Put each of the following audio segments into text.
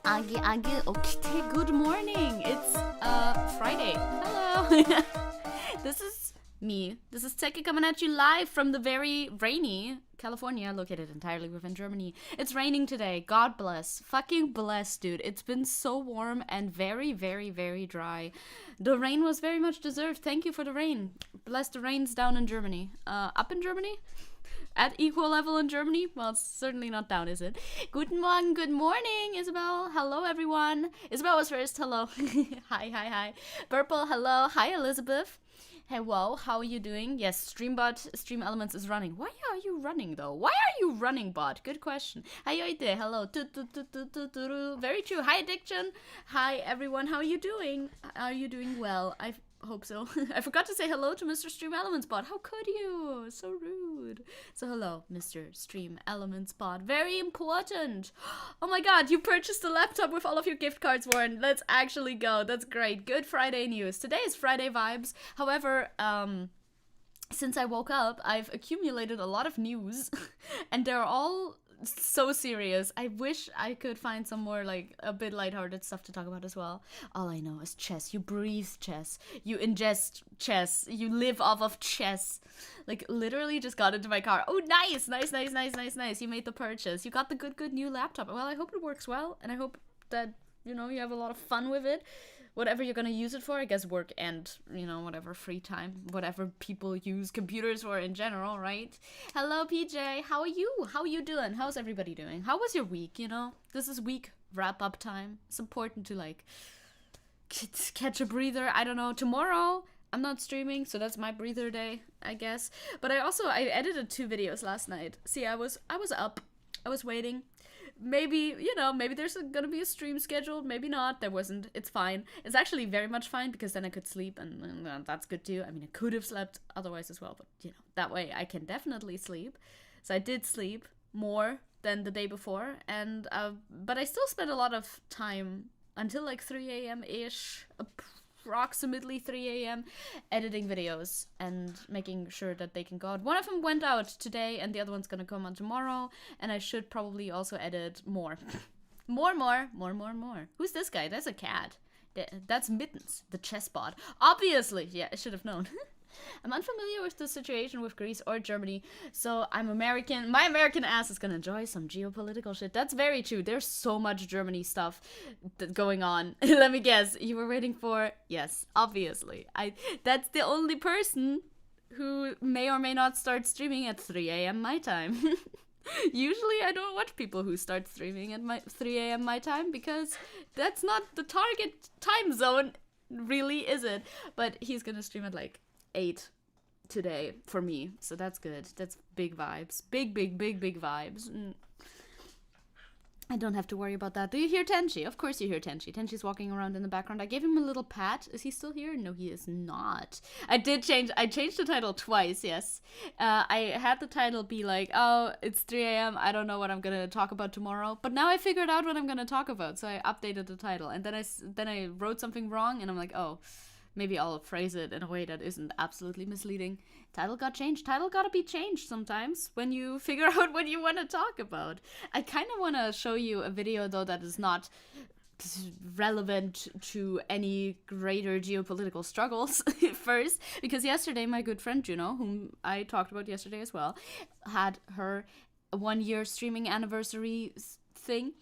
Okay, good morning. It's Friday. Hello. This is me. This is Zecke coming at you live from the very rainy California, located entirely within Germany. It's raining today. God bless. Fucking bless, dude. It's been so warm and very, very, very dry. The rain was very much deserved. Thank you for the rain. Bless the rains down in Germany. Up in Germany? At equal level in Germany? Well, it's certainly not down, is it? Guten Morgen, good morning, Isabel. Hello, everyone. Isabel was first. Hello. Hi. Purple, hello. Hi, Elizabeth. Hello, how are you doing? Yes, StreamElements is running. Why are you running, though? Why are you running, bot? Good question. Hi, Yoite. Hello. Very true. Hi, Addiction. Hi, everyone. How are you doing? Are you doing well? I hope so. I forgot to say hello to Mr. StreamElements bot. How could you? So rude. So hello, Mr. StreamElements bot. Very important. Oh my god, you purchased a laptop with all of your gift cards, Warren. Let's actually go. That's great. Good Friday news. Today is Friday vibes. However, since I woke up, I've accumulated a lot of news and they're all so serious. I wish I could find some more, like, a bit lighthearted stuff to talk about as well. All I know is chess. You breathe chess. You ingest chess. You live off of chess. Like, literally just got into my car. Oh, nice. You made the purchase. You got the good new laptop. Well, I hope it works well, and I hope that, you know, you have a lot of fun with it. Whatever you're gonna use it for, I guess work and, you know, whatever free time, whatever people use computers for in general, right? Hello, PJ. How are you? How are you doing? How's everybody doing? How was your week, you know? This is week wrap-up time. It's important to, like, catch a breather. I don't know. Tomorrow, I'm not streaming, so that's my breather day, I guess. But I edited 2 videos last night. See, I was up. I was waiting. Maybe, you know, maybe there's gonna be a stream scheduled, maybe not. There wasn't. It's fine. It's actually very much fine because then I could sleep and that's good too. I mean, I could have slept otherwise as well, but, you know, that way I can definitely sleep. So I did sleep more than the day before, and but I still spent a lot of time until like 3 a.m.-ish, approximately 3 a.m. editing videos and making sure that they can go out. One of them went out today and the other one's gonna come on tomorrow, and I should probably also edit more. more. Who's this guy? That's a cat. That's Mittens, the chess bot. Obviously, yeah, I should have known. I'm unfamiliar with the situation with Greece or Germany, so I'm American. My American ass is gonna enjoy some geopolitical shit. That's very true. There's so much Germany stuff going on. Let me guess. You were waiting for... Yes, obviously. That's the only person who may or may not start streaming at 3 a.m. my time. Usually I don't watch people who start streaming at 3 a.m. my time because that's not the target time zone, really, is it? But he's gonna stream at like 8 today for me, so that's good. That's big vibes. Big vibes. I don't have to worry about that. Do you hear Tenchi? Of course you hear Tenchi. Tenchi's walking around in the background. I gave him a little pat. Is he still here? No, he is not. I changed the title twice, yes. I had the title be like, oh, it's 3 a.m. I don't know what I'm gonna talk about tomorrow. But now I figured out what I'm gonna talk about, so I updated the title. And then I wrote something wrong, and I'm like, oh, maybe I'll phrase it in a way that isn't absolutely misleading. Title got changed. Title gotta be changed sometimes when you figure out what you want to talk about. I kind of want to show you a video, though, that is not relevant to any greater geopolitical struggles first. Because yesterday, my good friend Juno, whom I talked about yesterday as well, had her 1-year streaming anniversary thing.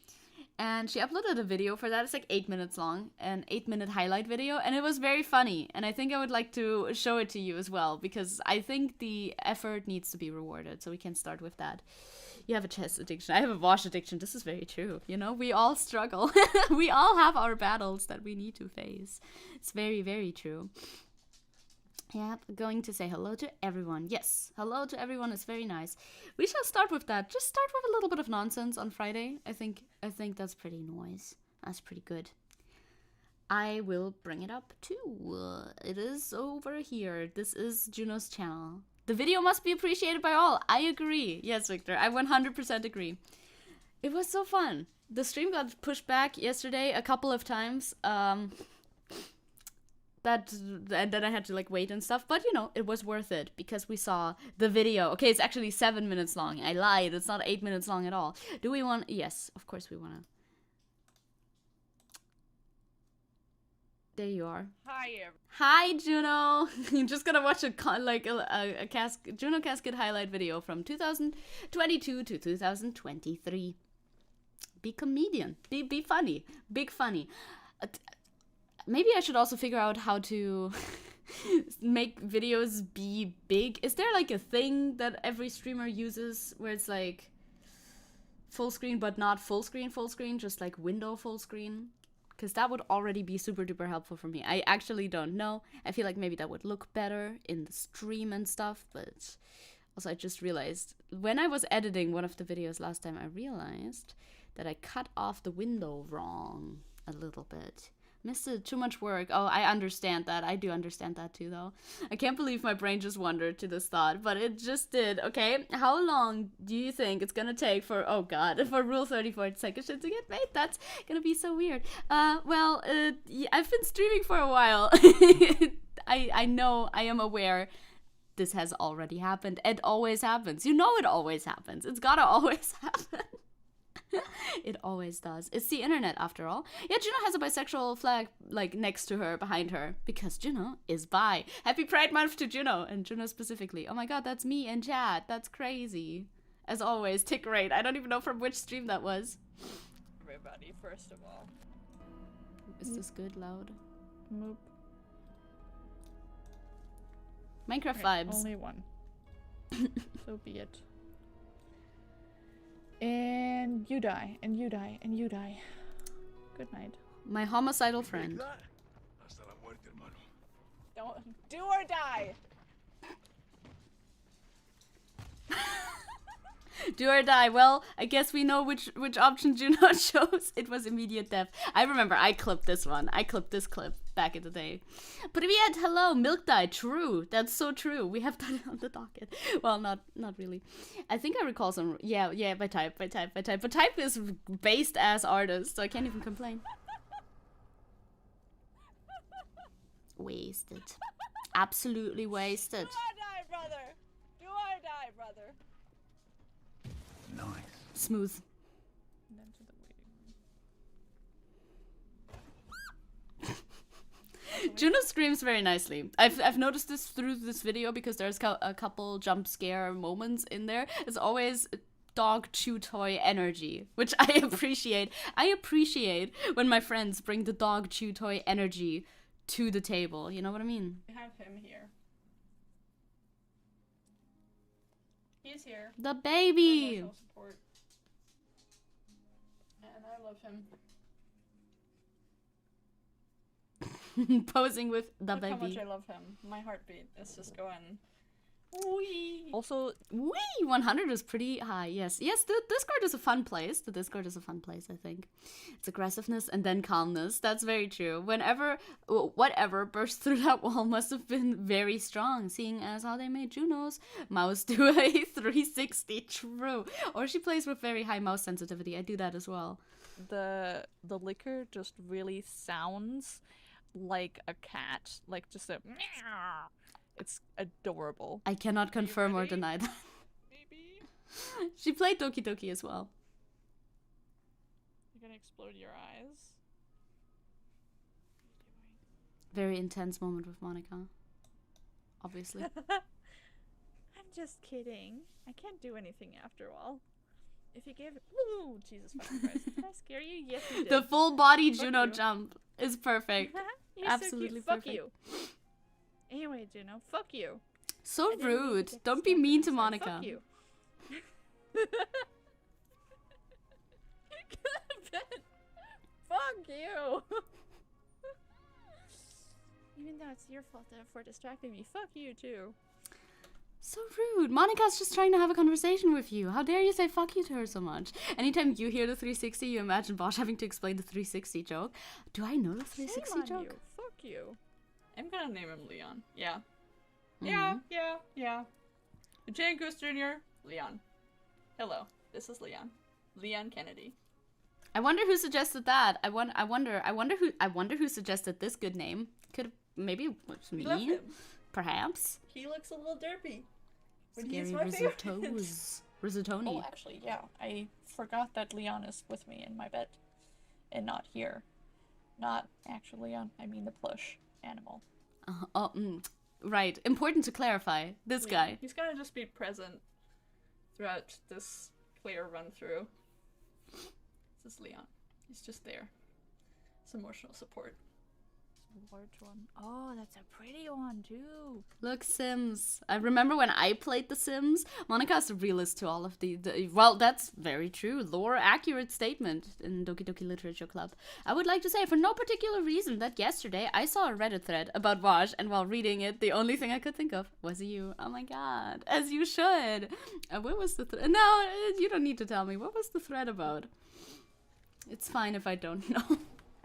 And she uploaded a video for that. It's like 8 minutes long, an 8-minute highlight video, and it was very funny. And I think I would like to show it to you as well, because I think the effort needs to be rewarded. So we can start with that. You have a chess addiction. I have a wash addiction. This is very true. You know, we all struggle. We all have our battles that we need to face. It's very, very true. Yeah, going to say hello to everyone. Yes, hello to everyone is very nice. We shall start with that. Just start with a little bit of nonsense on Friday. I think that's pretty nice. That's pretty good. I will bring it up too. It is over here. This is Juno's channel. The video must be appreciated by all. I agree. Yes, Victor, I 100% agree. It was so fun. The stream got pushed back yesterday a couple of times. And then I had to like wait and stuff, but you know, it was worth it because we saw the video. Okay, it's actually 7 minutes long. I lied. It's not 8 minutes long at all. Do we want... Yes, of course we want to There you are. Hi, everyone. Hi, Juno. You're just gonna watch a Juno Casket highlight video from 2022 to 2023. Be comedian. Be funny. Big funny. Maybe I should also figure out how to make videos be big. Is there like a thing that every streamer uses where it's like full screen but not full screen, just like window full screen? Because that would already be super duper helpful for me. I actually don't know. I feel like maybe that would look better in the stream and stuff, but also I just realized when I was editing one of the videos last time, I realized that I cut off the window wrong a little bit. Missed it, too much work. Oh, I understand that. I do understand that too, though. I can't believe my brain just wandered to this thought, but it just did. Okay, how long do you think it's gonna take for, oh god, for Rule 34 second shit to get made? That's gonna be so weird. Well, yeah, I've been streaming for a while. I know, I am aware this has already happened. It always happens. You know it always happens. It's gotta always happen. It always does. It's the internet, after all. Yeah, Juno has a bisexual flag, like, next to her, behind her, because Juno is bi. Happy Pride Month to Juno, and Juno specifically. Oh my god, that's me in chat. That's crazy. As always, tick rate. I don't even know from which stream that was. Everybody, first of all. Is this good, loud? Nope. Minecraft Okay, vibes. only one. So be it. And you die, and you die, and you die. Good night. My homicidal friend. Don't do or die. Do or die. Well, I guess we know which option Juno chose. It was immediate death. I remember I clipped this one. I clipped this clip back in the day. Привет, hello, milk dye. True. That's so true. We have that on the docket. Well, not really. I think I recall some. Yeah. By type. But type is based ass artist, so I can't even complain. Wasted. Absolutely wasted. Do or die, brother. Do or die, brother. Nice. Smooth. And then to the waiting room. Juno screams very nicely. I've noticed this through this video because there's a couple jump scare moments in there. It's always dog chew toy energy, which I appreciate. I appreciate when my friends bring the dog chew toy energy to the table. You know what I mean? We have him here. He's here. The baby! Emotional support. And I love him. Posing with the Look how much baby. I love him. My heartbeat is just going. Wee. Also, wee! 100 is pretty high, yes. Yes, the Discord is a fun place. The Discord is a fun place, I think. It's aggressiveness and then calmness. That's very true. Whatever burst through that wall must have been very strong, seeing as how they made Juno's mouse do a 360. True. Or she plays with very high mouse sensitivity. I do that as well. The liquor just really sounds like a cat. Like just a meow. It's adorable. I cannot confirm or ready? deny that. Baby. She played Doki Doki as well. You're gonna explode your eyes. Very intense moment with Monica. Obviously. I'm just kidding. I can't do anything after all. If you gave Ooh, Jesus fucking Christ. Did I scare you? Yes, you did. The full body Fuck Juno you. jump is perfect. You're Absolutely so cute. perfect. Fuck you. Anyway, Juno, fuck you. So I didn't mean to rude. get Don't be mean to sorry, Monica. Fuck you. Fuck you. Even though it's your fault for distracting me, fuck you too. So rude. Monica's just trying to have a conversation with you. How dare you say fuck you to her so much? Anytime you hear the 360, you imagine Bosch having to explain the 360 joke. Do I know the 360 Shame on joke? you. Fuck you. I'm gonna name him Leon. Yeah. Mhm. Yeah. Jane Goose Jr. Leon. Hello, this is Leon. Leon Kennedy. I wonder who suggested that. I wonder who suggested this good name. Could maybe it was We love me, him. perhaps. He looks a little derpy. But Scary he's my favorite. risottos. Risotoni. Oh, actually, yeah. I forgot that Leon is with me in my bed and not here. Not actually on. I mean the plush animal. Right. Important to clarify. This guy. He's gonna just be present throughout this clear run through. This is Leon. He's just there. It's emotional support. Large one. Oh, that's a pretty one too. Look, Sims. I remember when I played The Sims. Monica's the realist to all of the well, that's very true. Lore accurate statement in Doki Doki Literature Club. I would like to say, for no particular reason, that yesterday I saw a Reddit thread about Wash, and while reading it, the only thing I could think of was you. Oh my god. As you should. What was the thread? No, you don't need to tell me. What was the thread about? It's fine if I don't know.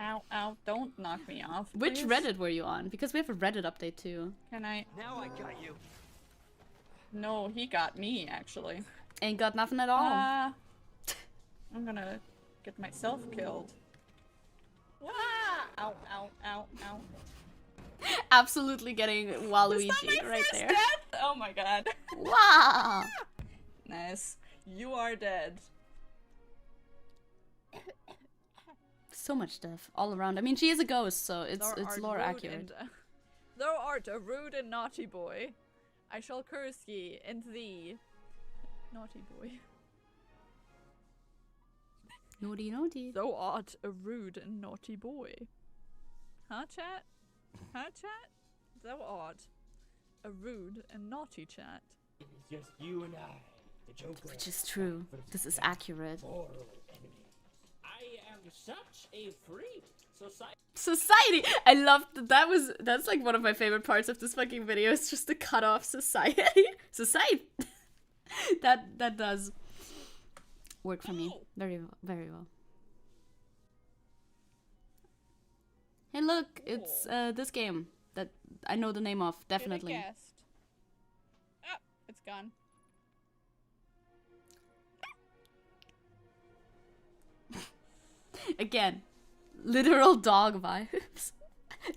Ow, ow, don't knock me off. Which please. Reddit were you on? Because we have a Reddit update too. Can I? Now I got you. No, he got me, actually. Ain't got nothing at all. I'm gonna get myself killed. Wah! Ow, ow, ow, ow. Absolutely getting Waluigi Is that my right first there. death? Oh my god. Wow. Nice. You are dead. So much stuff all around. I mean, she is a ghost, so it's lore accurate. Thou art a rude and naughty boy. I shall curse ye and thee. Naughty boy. Naughty, naughty. Thou art a rude and naughty boy. Huh, chat? Huh, chat? Thou art a rude and naughty chat. It is just you and I, the Joker. Which is true. This is accurate. Mortal enemies. I am such a freak. Society! I love that's like one of my favorite parts of this fucking video. It's just to cut off society. Society! that does work for me. Very, very well. Hey look, it's this game that I know the name of, definitely. Ah, it's gone. Again, literal dog vibes.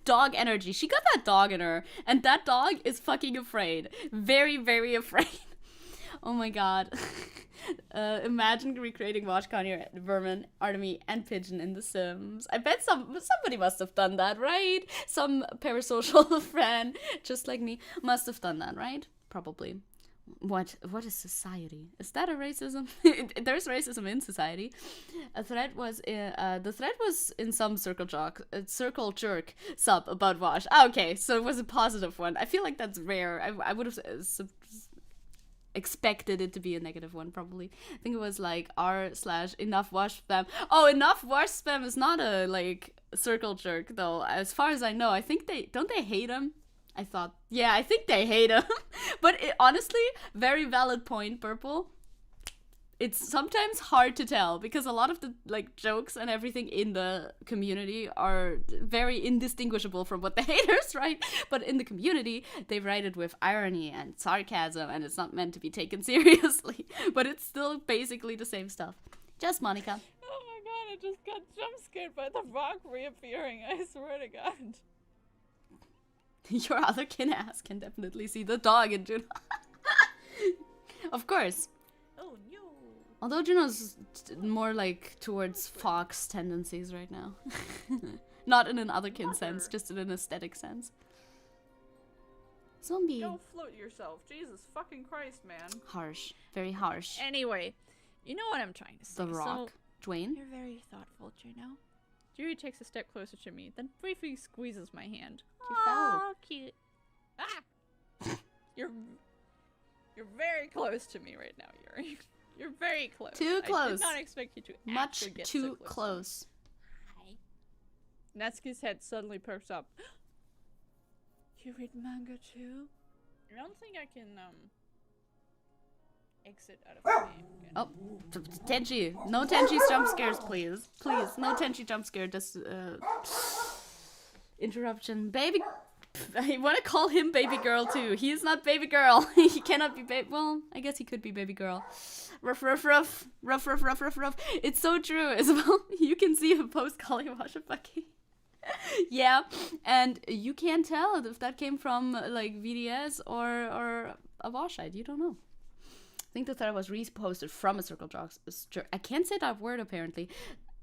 Dog energy. She got that dog in her, and that dog is fucking afraid. Very, very afraid. Oh my god. Imagine recreating Wash, Connie, Vermin, Artemy, and Pigeon in The Sims. I bet somebody must have done that, right? Some parasocial friend, just like me, must have done that, right? Probably. What is society? Is that a racism? There's racism in society. The thread was in some circle jerk sub about Wash. Ah, okay, so it was a positive one. I feel like that's rare. I would have expected it to be a negative one, probably. I think it was like r/enough Wash spam. Oh, enough Wash spam is not a like circle jerk though. As far as I know, I think they hate him. I thought, yeah, I think they hate him. But honestly, very valid point, Purple. It's sometimes hard to tell because a lot of the like jokes and everything in the community are very indistinguishable from what the haters write. But in the community, they write it with irony and sarcasm, and it's not meant to be taken seriously. But it's still basically the same stuff. Just Monica. Oh my god, I just got jump scared by the rock reappearing. I swear to god. Your other kin ass can definitely see the dog in Juno. Of course. Oh no. Although Juno's more like towards fox tendencies right now. Not in an otherkin sense, just in an aesthetic sense. Zombie. Don't float yourself. Jesus fucking Christ, man. Harsh. Very harsh. Anyway, you know what I'm trying to say. The Rock. Dwayne? You're very thoughtful, Juno. Judy takes a step closer to me, then briefly squeezes my hand. You fell. Cute. Ah! You're very close to me right now, Yuri. You're very close. Too close. I did not expect you to Much actually get too so close. Hi. Natsuki's head suddenly perks up. You read manga too? I don't think I can exit out of the game again. Oh, Tenchi. No Tenchi jump scares, please. Please, no Tenchi jump scare. Just, interruption. Baby... I want to call him baby girl, too. He is not baby girl. He cannot be baby... Well, I guess he could be baby girl. Ruff, ruff, ruff. Ruff, ruff, ruff, ruff, ruff. It's so true, Isabel. You can see a post calling Washa fucking... Yeah, and you can't tell if that came from, like, VDS or a Washite. You don't know. I think the thread was reposted from a circle jocks. I can't say that word apparently.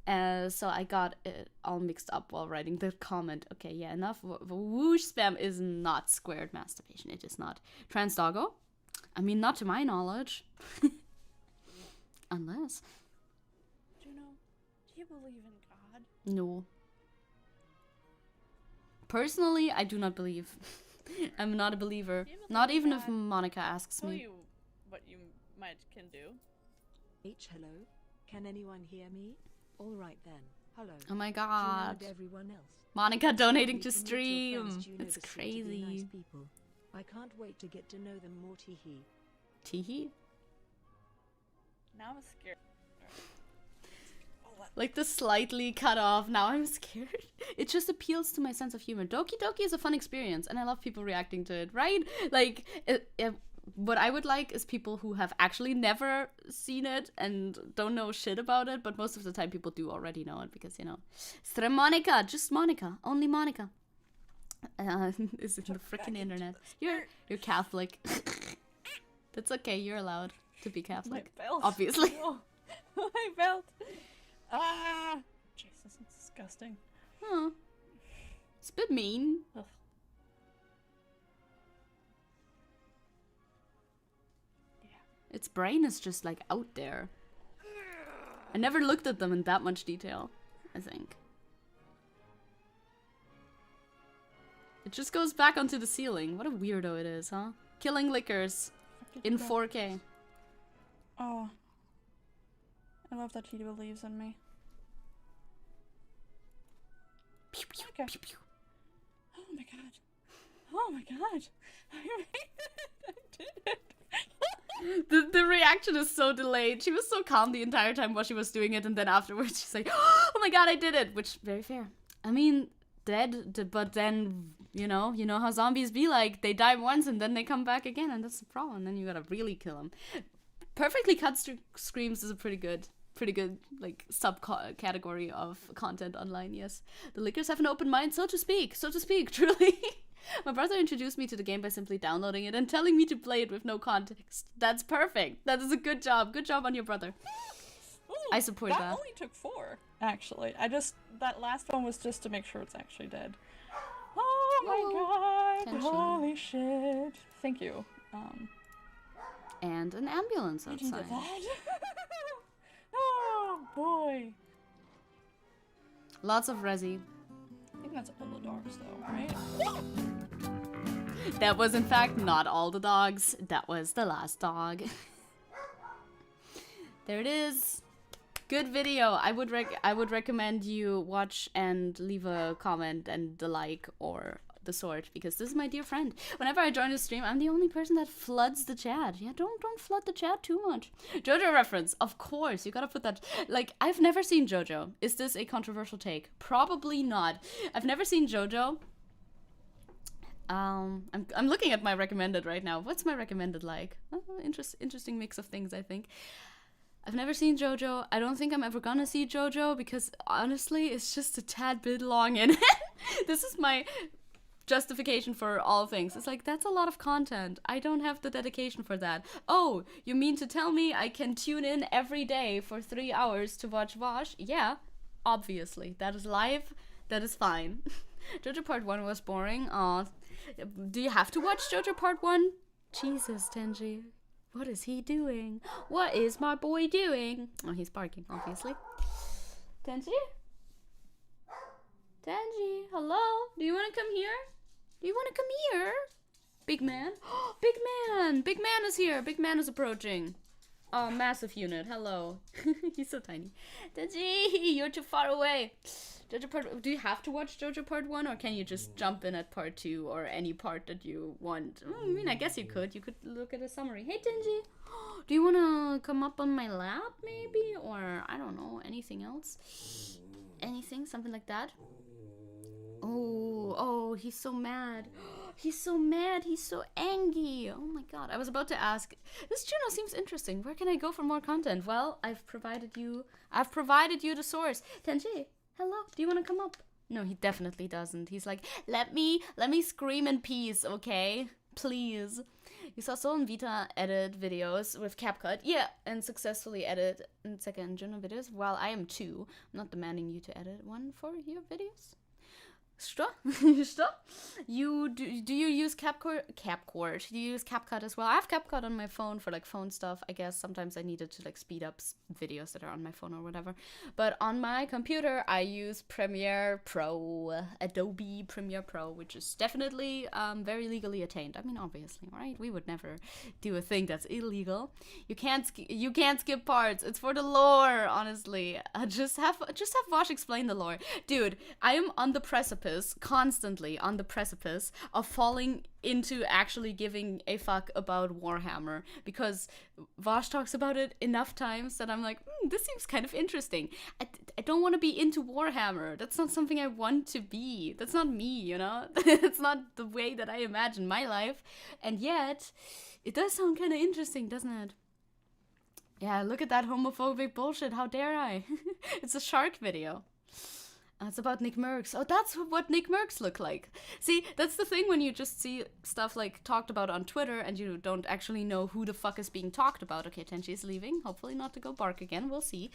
So I got it all mixed up while writing the comment. Okay, yeah, enough. Whoosh spam is not squared masturbation. It is not. Trans doggo? I mean, not to my knowledge. Unless. Do you believe in God? No. Personally, I do not believe. I'm not a believer. Not even if Monica asks me. What you can do. Hello. Can anyone hear me? All right then. Hello. Oh my Juno god. and everyone else. Monica donating to You can meet your stream. friends, Juno, It's the sweet to be nice crazy. people. I can't wait to get to know them more. Teehee. Teehee? Now I'm scared. Like the slightly cut off. Now I'm scared. It just appeals to my sense of humor. Doki Doki is a fun experience, and I love people reacting to it, right? Like, what I would like is people who have actually never seen it and don't know shit about it, but most of the time people do already know it because, you know, Monica, just Monica, only Monica. Is in the freaking internet. You're Catholic. That's okay. You're allowed to be Catholic. My belt. Obviously. Oh, my belt. Ah, Jesus, it's disgusting. Huh. It's a bit mean. Ugh. Its brain is just like out there. I never looked at them in that much detail, I think. It just goes back onto the ceiling. What a weirdo it is, huh? Killing lickers in 4K. Oh. I love that he believes in me. Pew, pew, Okay. pew, pew. Oh my god. Oh my god. I did it. The reaction is so delayed. She was so calm the entire time while she was doing it, and then afterwards she's like, oh my god, I did it! Which, very fair. I mean, dead, but then, you know how zombies be like. They die once and then they come back again, and that's the problem. Then you gotta really kill them. Perfectly cut screams is a pretty good, like, subcategory of content online, yes. The lickers have an open mind, so to speak, truly. My brother introduced me to the game by simply downloading it and telling me to play it with no context. That's perfect. That is a good job. Good job on your brother. Ooh, I support that. That only took 4, actually. That last one was just to make sure it's actually dead. Oh my god. Tension. Holy shit. Thank you. And an ambulance I didn't outside. get that. Oh boy. Lots of resi. I think that's all the dogs though, right? That was in fact not all the dogs. That was the last dog. There it is. Good video. I would recommend you watch and leave a comment and the like or the sort, because this is my dear friend. Whenever I join a stream, I'm the only person that floods the chat. Yeah, don't flood the chat too much. JoJo reference, of course. You gotta put that. Like, I've never seen JoJo. Is this a controversial take? Probably not. I've never seen JoJo. I'm looking at my recommended right now. What's my recommended like? Oh, interesting mix of things, I think. I've never seen JoJo. I don't think I'm ever gonna see JoJo because honestly, it's just a tad bit long in it. This is my justification for all things. It's like, that's a lot of content. I don't have the dedication for that. Oh, you mean to tell me I can tune in every day for 3 hours to watch Vosh? Yeah, obviously. That is live. That is fine. JoJo Part 1 was boring. Aw. Do you have to watch JoJo Part 1? Jesus, Tenji. What is he doing? What is my boy doing? Oh, he's barking, obviously. Tenji? Tenji, hello? Do you want to come here? Do you want to come here? Big man? Big man! Big man is here! Big man is approaching. Oh, massive unit. Hello. He's so tiny. Tenji, you're too far away. Do you have to watch JoJo Part 1, or can you just jump in at Part 2 or any part that you want? I mean, I guess you could. You could look at a summary. Hey, Tenji. Do you want to come up on my lap, maybe? Or, I don't know, anything else? Anything? Something like that? Oh, he's so mad. He's so mad. He's so angry. Oh my god. I was about to ask, this channel seems interesting. Where can I go for more content? Well, I've provided you the source. Tenji, hello. Do you want to come up? No, he definitely doesn't. He's like, let me scream in peace, okay? Please. You saw Soul and Vita edit videos with CapCut. Yeah, and successfully edit Zecke and Juno videos. While I am too. I'm not demanding you to edit one for your videos. Stop. Stop. Do you use CapCut? Do you use CapCut as well? I have CapCut on my phone for like phone stuff. I guess sometimes I needed to like speed up videos that are on my phone or whatever. But on my computer, I use Premiere Pro, Adobe Premiere Pro, which is definitely very legally attained. I mean, obviously, right? We would never do a thing that's illegal. You can't skip parts. It's for the lore, honestly. Just have Vosh explain the lore, dude. I am on the precipice. Constantly on the precipice of falling into actually giving a fuck about Warhammer, because Vosh talks about it enough times that I'm like, this seems kind of interesting. I don't want to be into Warhammer. That's not something I want to be. That's not me, you know? It's not the way that I imagine my life. And yet, it does sound kind of interesting, doesn't it? Yeah, look at that homophobic bullshit. How dare I? It's a shark video. It's about Nick Merckx. Oh, that's what Nick Merckx look like. See, that's the thing when you just see stuff like talked about on Twitter and you don't actually know who the fuck is being talked about. Okay, Tenchi is leaving. Hopefully not to go bark again. We'll see.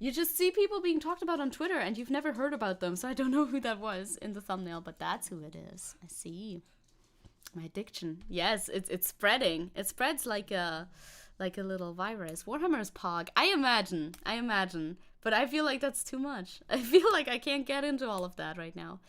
You just see people being talked about on Twitter and you've never heard about them. So I don't know who that was in the thumbnail, but that's who it is. I see. My addiction. Yes, it's spreading. It spreads like a little virus. Warhammer is pog. I imagine. But I feel like that's too much. I feel like I can't get into all of that right now.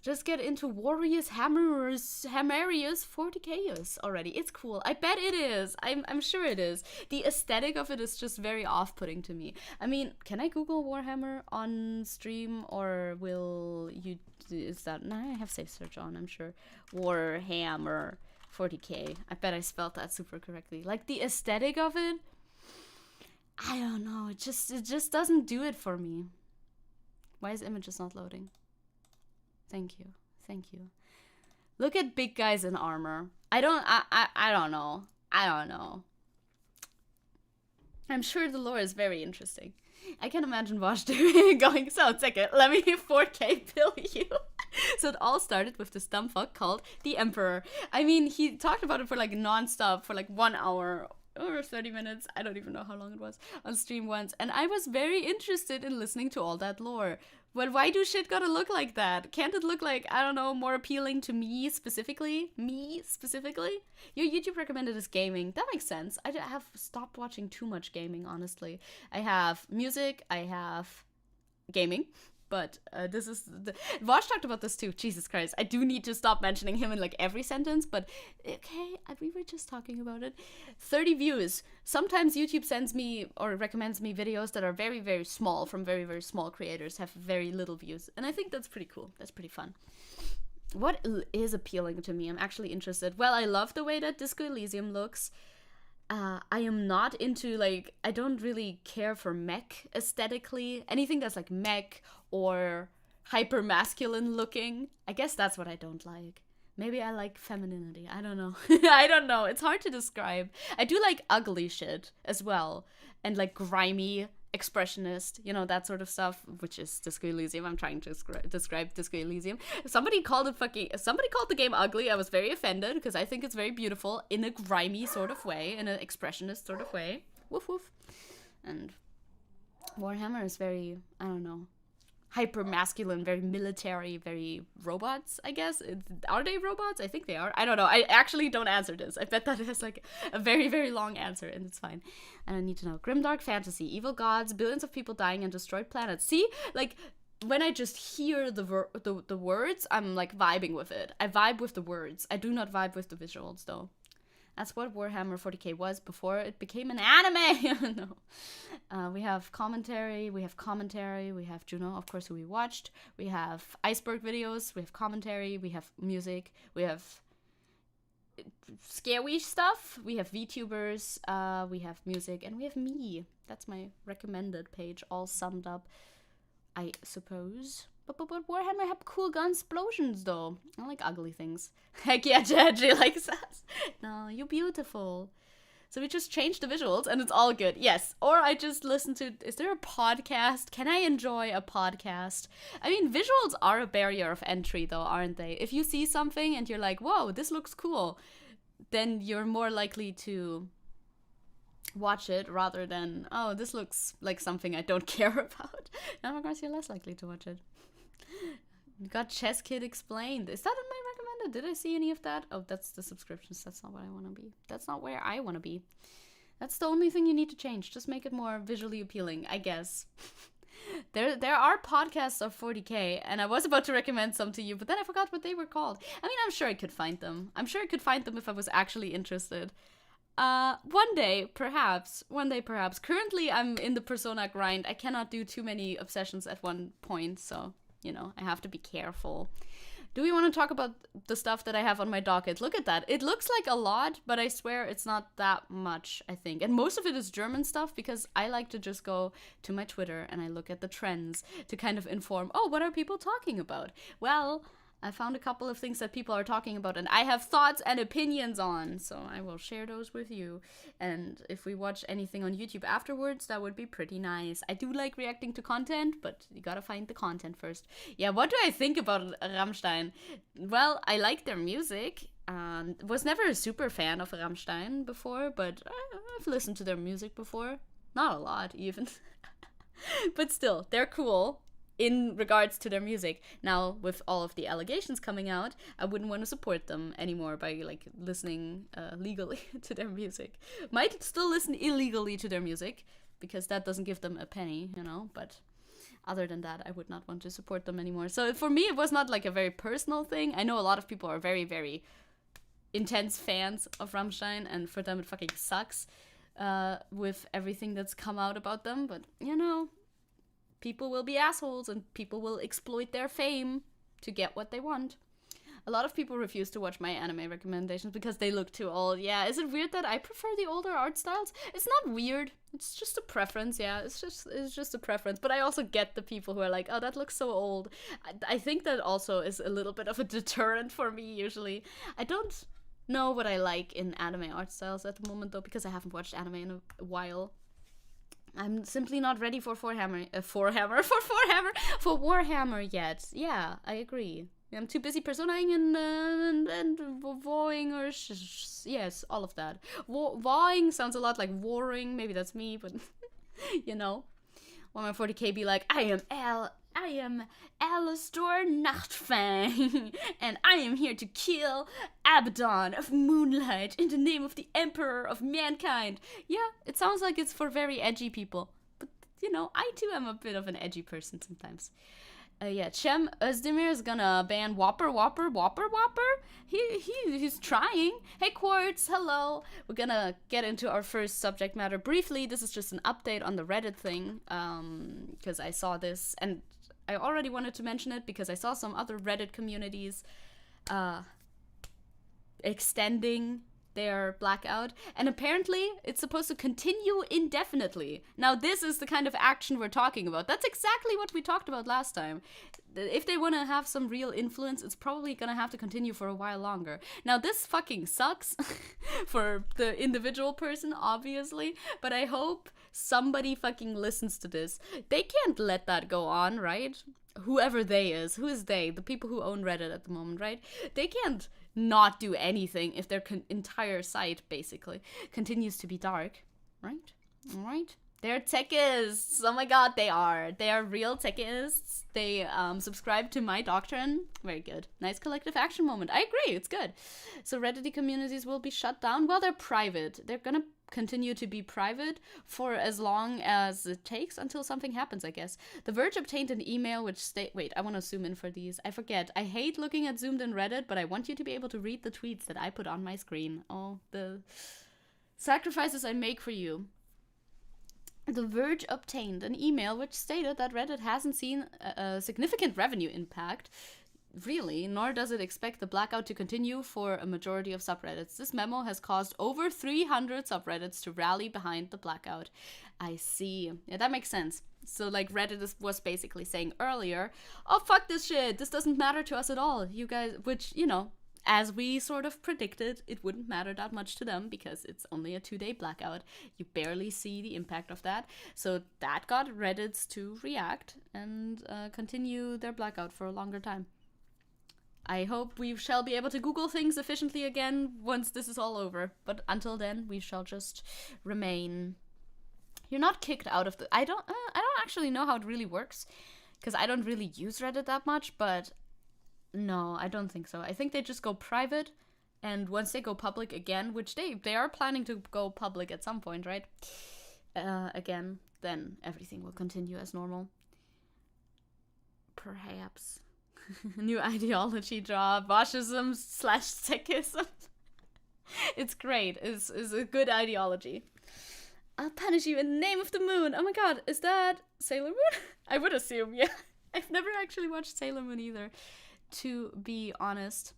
Just get into Warriors, Hammerius, 40Kers already. It's cool. I bet it is. I'm sure it is. The aesthetic of it is just very off-putting to me. I mean, can I Google Warhammer on stream, or will you... Is that... No, I have safe search on, I'm sure. Warhammer 40K. I bet I spelled that super correctly. Like, the aesthetic of it... I don't know. It just doesn't do it for me. Why is images not loading? Thank you. Look at big guys in armor. I don't know. I'm sure the lore is very interesting. I can imagine Vosh going, so Zecke, let me 4K pill you. So it all started with this dumb fuck called the Emperor. I mean, he talked about it for like non-stop for like 1 hour or 30 minutes, I don't even know how long it was, on stream once, and I was very interested in listening to all that lore. But why do shit gotta look like that? Can't it look like, I don't know, more appealing to me specifically? Your YouTube recommended is gaming. That makes sense. I have stopped watching too much gaming, honestly. I have music, I have gaming. But this is... Vosh talked about this too. Jesus Christ. I do need to stop mentioning him in like every sentence. But okay, we were just talking about it. 30 views. Sometimes YouTube sends me or recommends me videos that are very, very small from very, very small creators. Have very little views. And I think that's pretty cool. That's pretty fun. What is appealing to me? I'm actually interested. Well, I love the way that Disco Elysium looks. I am not into, like, I don't really care for mech aesthetically. Anything that's like mech or hyper masculine looking. I guess that's what I don't like. Maybe I like femininity. I don't know. I don't know. It's hard to describe. I do like ugly shit as well. And like grimy, expressionist, you know, that sort of stuff, which is Disco Elysium. I'm trying to describe Disco Elysium. Somebody called the game ugly. I was very offended because I think it's very beautiful in a grimy sort of way, in an expressionist sort of way. Woof woof. And Warhammer is very, I don't know, hyper masculine, very military, very robots, I guess. Are they robots? I think they are. I don't know. I actually don't answer this. I bet that it has like a very, very long answer, and it's fine. And I need to know. Grimdark fantasy, evil gods, billions of people dying and destroyed planets. See, like, when I just hear the words, I'm like vibing with it. I vibe with the words. I do not vibe with the visuals, though. That's what Warhammer 40K was before it became an anime. No. We have commentary, we have Juno, of course, who we watched. We have iceberg videos, we have commentary, we have music, we have scary stuff, we have VTubers, we have music, and we have me. That's my recommended page, all summed up, I suppose. But Warhammer have cool gun explosions, though. I like ugly things. Heck yeah, Jedgy likes us. No, you're beautiful. So we just change the visuals and it's all good. Yes. Or I just listen to, is there a podcast? Can I enjoy a podcast? I mean, visuals are a barrier of entry though, aren't they? If you see something and you're like, whoa, this looks cool, then you're more likely to watch it rather than, oh, this looks like something I don't care about. Now, of course, you're less likely to watch it. Got Chess Kid Explained. Is that in my recommended? Did I see any of that? Oh, that's the subscriptions. That's not what I want to be. That's not where I want to be. That's the only thing you need to change. Just make it more visually appealing, I guess. There are podcasts of 40k, and I was about to recommend some to you, but then I forgot what they were called. I mean, I'm sure I could find them. I'm sure I could find them if I was actually interested. One day, perhaps. Currently, I'm in the Persona grind. I cannot do too many obsessions at one point, so, you know, I have to be careful. Do we want to talk about the stuff that I have on my docket? Look at that. It looks like a lot, but I swear it's not that much, I think. And most of it is German stuff because I like to just go to my Twitter and I look at the trends to kind of inform, oh, what are people talking about? Well, I found a couple of things that people are talking about and I have thoughts and opinions on, so I will share those with you. And if we watch anything on YouTube afterwards, that would be pretty nice. I do like reacting to content, but you gotta find the content first. Yeah, what do I think about Rammstein? Well, I like their music. Was never a super fan of Rammstein before, but I've listened to their music before. Not a lot, even. But still, they're cool in regards to their music. Now, with all of the allegations coming out, I wouldn't want to support them anymore by, like, listening legally to their music. Might still listen illegally to their music, because that doesn't give them a penny, you know, but other than that, I would not want to support them anymore. So for me, it was not, like, a very personal thing. I know a lot of people are very, very intense fans of Rammstein, and for them it fucking sucks with everything that's come out about them, but, you know, people will be assholes and people will exploit their fame to get what they want. A lot of people refuse to watch my anime recommendations because they look too old. Yeah, is it weird that I prefer the older art styles? It's not weird. It's just a preference, yeah. It's just a preference. But I also get the people who are like, oh, that looks so old. I think that also is a little bit of a deterrent for me, usually. I don't know what I like in anime art styles at the moment, though, because I haven't watched anime in a while. I'm simply not ready for Warhammer yet. Yeah, I agree. I'm too busy personaing and voing or yes, all of that. Voing sounds a lot like warring. Maybe that's me, but you know. When my 40k be like, I am Alastor Nachtfang, and I am here to kill Abaddon of Moonlight in the name of the Emperor of Mankind. Yeah, it sounds like it's for very edgy people. But, you know, I too am a bit of an edgy person sometimes. Yeah, Cem Özdemir is gonna ban Whopper. He's trying. Hey, Quartz, hello. We're gonna get into our first subject matter briefly. This is just an update on the Reddit thing, because I saw this, and I already wanted to mention it because I saw some other Reddit communities extending their blackout, and apparently it's supposed to continue indefinitely. Now, this is the kind of action we're talking about. That's exactly what we talked about last time. If they want to have some real influence, it's probably gonna have to continue for a while longer. Now, this fucking sucks for the individual person, obviously, but I hope somebody fucking listens to this. They can't let that go on, right? Whoever they is. Who is they? The people who own Reddit at the moment, right? They can't not do anything if their entire site, basically, continues to be dark, right? Alright? They're techists! Oh my god, they are. They are real techists. They subscribe to my doctrine. Very good. Nice collective action moment. I agree, it's good. So Reddit communities will be shut down. Well, they're private. They're gonna continue to be private for as long as it takes until something happens, I guess. The Verge obtained an email which wait, I want to zoom in for these. I forget. I hate looking at zoomed in Reddit, but I want you to be able to read the tweets that I put on my screen. Oh, the sacrifices I make for you. The Verge obtained an email which stated that Reddit hasn't seen a significant revenue impact, really, nor does it expect the blackout to continue for a majority of subreddits. This memo has caused over 300 subreddits to rally behind the blackout. I see. Yeah, that makes sense. So, like, Reddit was basically saying earlier, oh, fuck this shit, this doesn't matter to us at all. You guys, which, you know, as we sort of predicted, it wouldn't matter that much to them because it's only a 2-day blackout. You barely see the impact of that. So that got Reddits to react and continue their blackout for a longer time. I hope we shall be able to Google things efficiently again once this is all over. But until then, we shall just remain. You're not kicked out of the... I don't actually know how it really works, because I don't really use Reddit that much, but no, I don't think so. I think they just go private, and once they go public again, which they are planning to go public at some point, right? Again, then everything will continue as normal. Perhaps. New ideology draw, Boschism / Zeckism. It's great. It's a good ideology. I'll punish you in the name of the moon. Oh my god, is that Sailor Moon? I would assume, yeah. I've never actually watched Sailor Moon either, to be honest.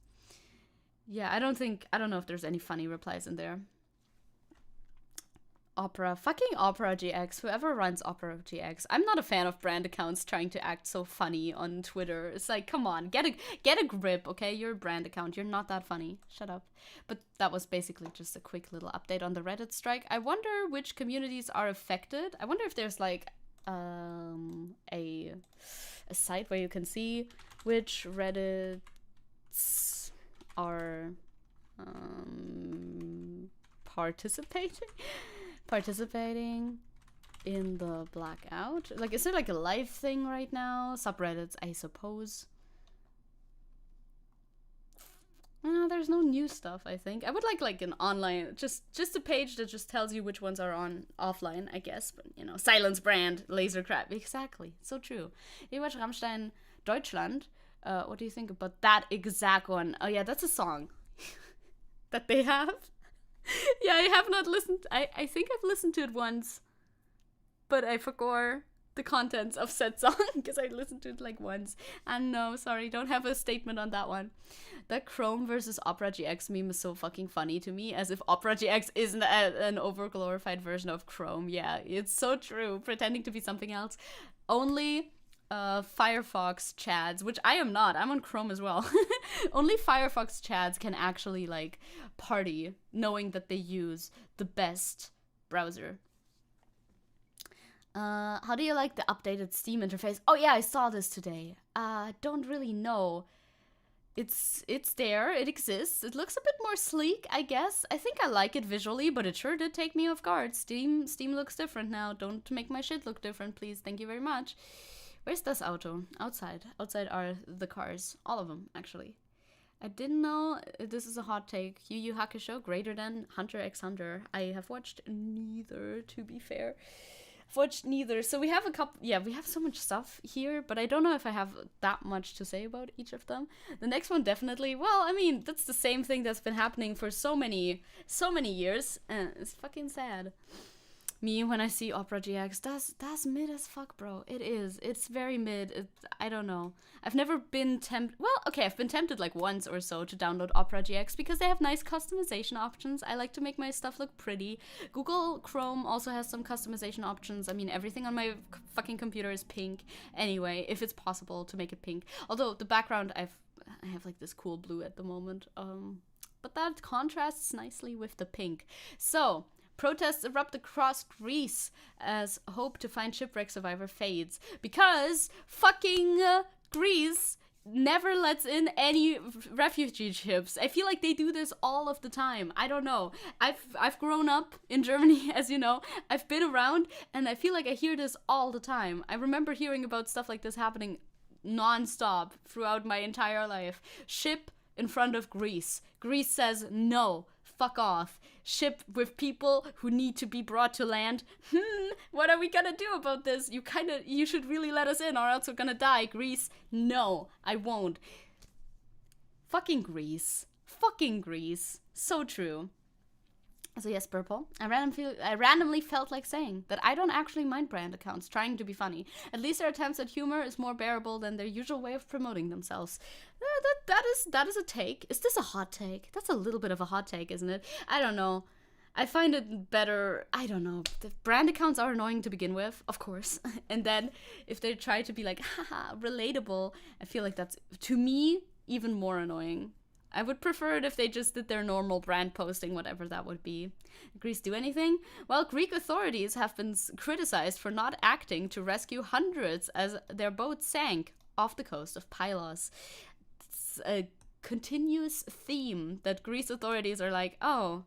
Yeah, I don't know if there's any funny replies in there. Fucking Opera GX, whoever runs Opera GX. I'm not a fan of brand accounts trying to act so funny on Twitter. It's like, come on, get a grip, okay? You're a brand account. You're not that funny. Shut up. But that was basically just a quick little update on the Reddit strike. I wonder which communities are affected. I wonder if there's like a site where you can see which Reddits are participating in the blackout. Like, is there like a live thing right now? Subreddits, I suppose. No, there's no new stuff, I think. I would like an online, just a page that just tells you which ones are offline, I guess. But, you know, Silence Brand, Laser Crab. Exactly. So true. You watch Rammstein Deutschland. What do you think about that exact one? Oh yeah, that's a song that they have. Yeah, I have not listened. I think I've listened to it once, but I forgot the contents of said song because I listened to it like once. And no, sorry, don't have a statement on that one. The Chrome versus Opera GX meme is so fucking funny to me, as if Opera GX isn't an overglorified version of Chrome. Yeah, it's so true, pretending to be something else. Only Firefox Chads, which I am not. I'm on Chrome as well. Only Firefox Chads can actually like party knowing that they use the best browser. How do you like the updated Steam interface? Oh yeah, I saw this today. Don't really know. It's there. It exists. It looks a bit more sleek, I guess. I think I like it visually, but it sure did take me off guard. Steam looks different now. Don't make my shit look different, please. Thank you very much. Where's this auto? Outside. Outside are the cars. All of them, actually. I didn't know. This is a hot take. Yu Yu Hakusho greater than Hunter x Hunter. I have watched neither, to be fair. I've watched neither. So we have a couple. Yeah, we have so much stuff here, but I don't know if I have that much to say about each of them. The next one definitely. Well, I mean, that's the same thing that's been happening for so many years. It's fucking sad. Me, when I see Opera GX, that's mid as fuck, bro. It is. It's very mid. I don't know. I've never been tempted. Well, okay, I've been tempted like once or so to download Opera GX because they have nice customization options. I like to make my stuff look pretty. Google Chrome also has some customization options. I mean, everything on my fucking computer is pink. Anyway, if it's possible to make it pink. Although the background, I have like this cool blue at the moment. But that contrasts nicely with the pink. So, protests erupt across Greece as hope to find shipwreck survivor fades. Because fucking Greece never lets in any refugee ships. I feel like they do this all of the time. I don't know. I've grown up in Germany, as you know. I've been around, and I feel like I hear this all the time. I remember hearing about stuff like this happening non-stop throughout my entire life. Ship in front of Greece. Greece says no. Fuck off. Ship with people who need to be brought to land. What are we gonna do about this? You should really let us in or else we're gonna die. Greece, no, I won't. Fucking Greece. Fucking Greece. So true. So yes, Purple, I randomly felt like saying that I don't actually mind brand accounts trying to be funny. At least their attempts at humor is more bearable than their usual way of promoting themselves. That is a take. Is this a hot take? That's a little bit of a hot take, isn't it? I don't know. I find it better, I don't know. The brand accounts are annoying to begin with, of course. And then if they try to be like, haha, relatable, I feel like that's, to me, even more annoying. I would prefer it if they just did their normal brand posting, whatever that would be. Did Greece do anything? Well, Greek authorities have been criticized for not acting to rescue hundreds as their boat sank off the coast of Pylos. It's a continuous theme that Greece authorities are like, oh,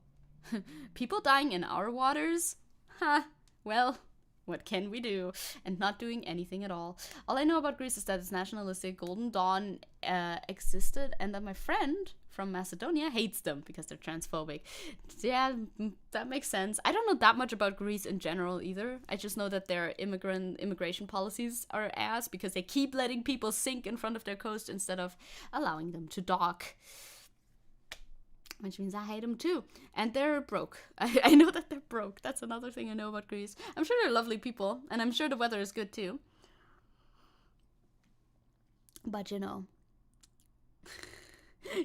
people dying in our waters? Huh, well, what can we do? And not doing anything at all. All I know about Greece is that its nationalistic Golden Dawn existed, and that my friend from Macedonia hates them because they're transphobic. Yeah, that makes sense. I don't know that much about Greece in general either. I just know that their immigration policies are ass because they keep letting people sink in front of their coast instead of allowing them to dock. Which means I hate them too. And they're broke. I know that they're broke. That's another thing I know about Greece. I'm sure they're lovely people. And I'm sure the weather is good too. But you know.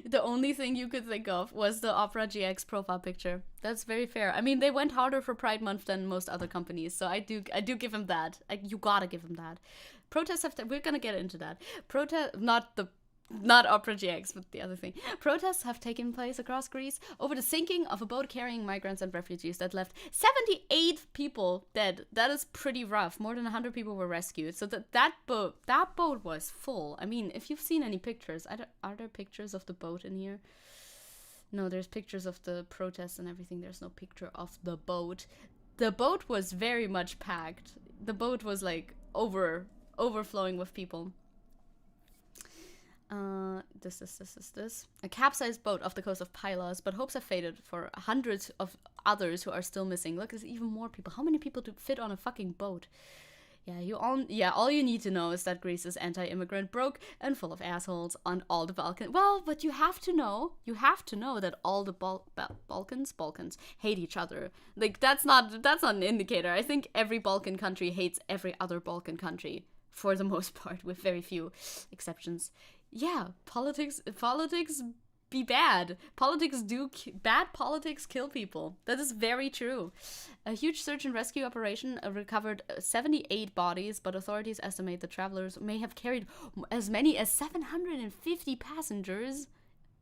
The only thing you could think of was the Opera GX profile picture. That's very fair. I mean, they went harder for Pride Month than most other companies. So I do give them that. You gotta give them that. Protests have... we're gonna get into that. Not Opera GX, but the other thing. Protests have taken place across Greece over the sinking of a boat carrying migrants and refugees that left 78 people dead. That is pretty rough. More than 100 people were rescued. So that boat was full. I mean, if you've seen any pictures, are there pictures of the boat in here? No, there's pictures of the protests and everything. There's no picture of the boat. The boat was very much packed. The boat was like overflowing with people. This. A capsized boat off the coast of Pylos, but hopes have faded for hundreds of others who are still missing. Look, there's even more people. How many people do fit on a fucking boat? All you need to know is that Greece is anti-immigrant, broke, and full of assholes on all the Balkans. Well, but you have to know that all the Balkans hate each other. Like, that's not an indicator. I think every Balkan country hates every other Balkan country, for the most part, with very few exceptions. Yeah, politics be bad. Bad politics kill people. That is very true. A huge search and rescue operation recovered 78 bodies, but authorities estimate the travelers may have carried as many as 750 passengers.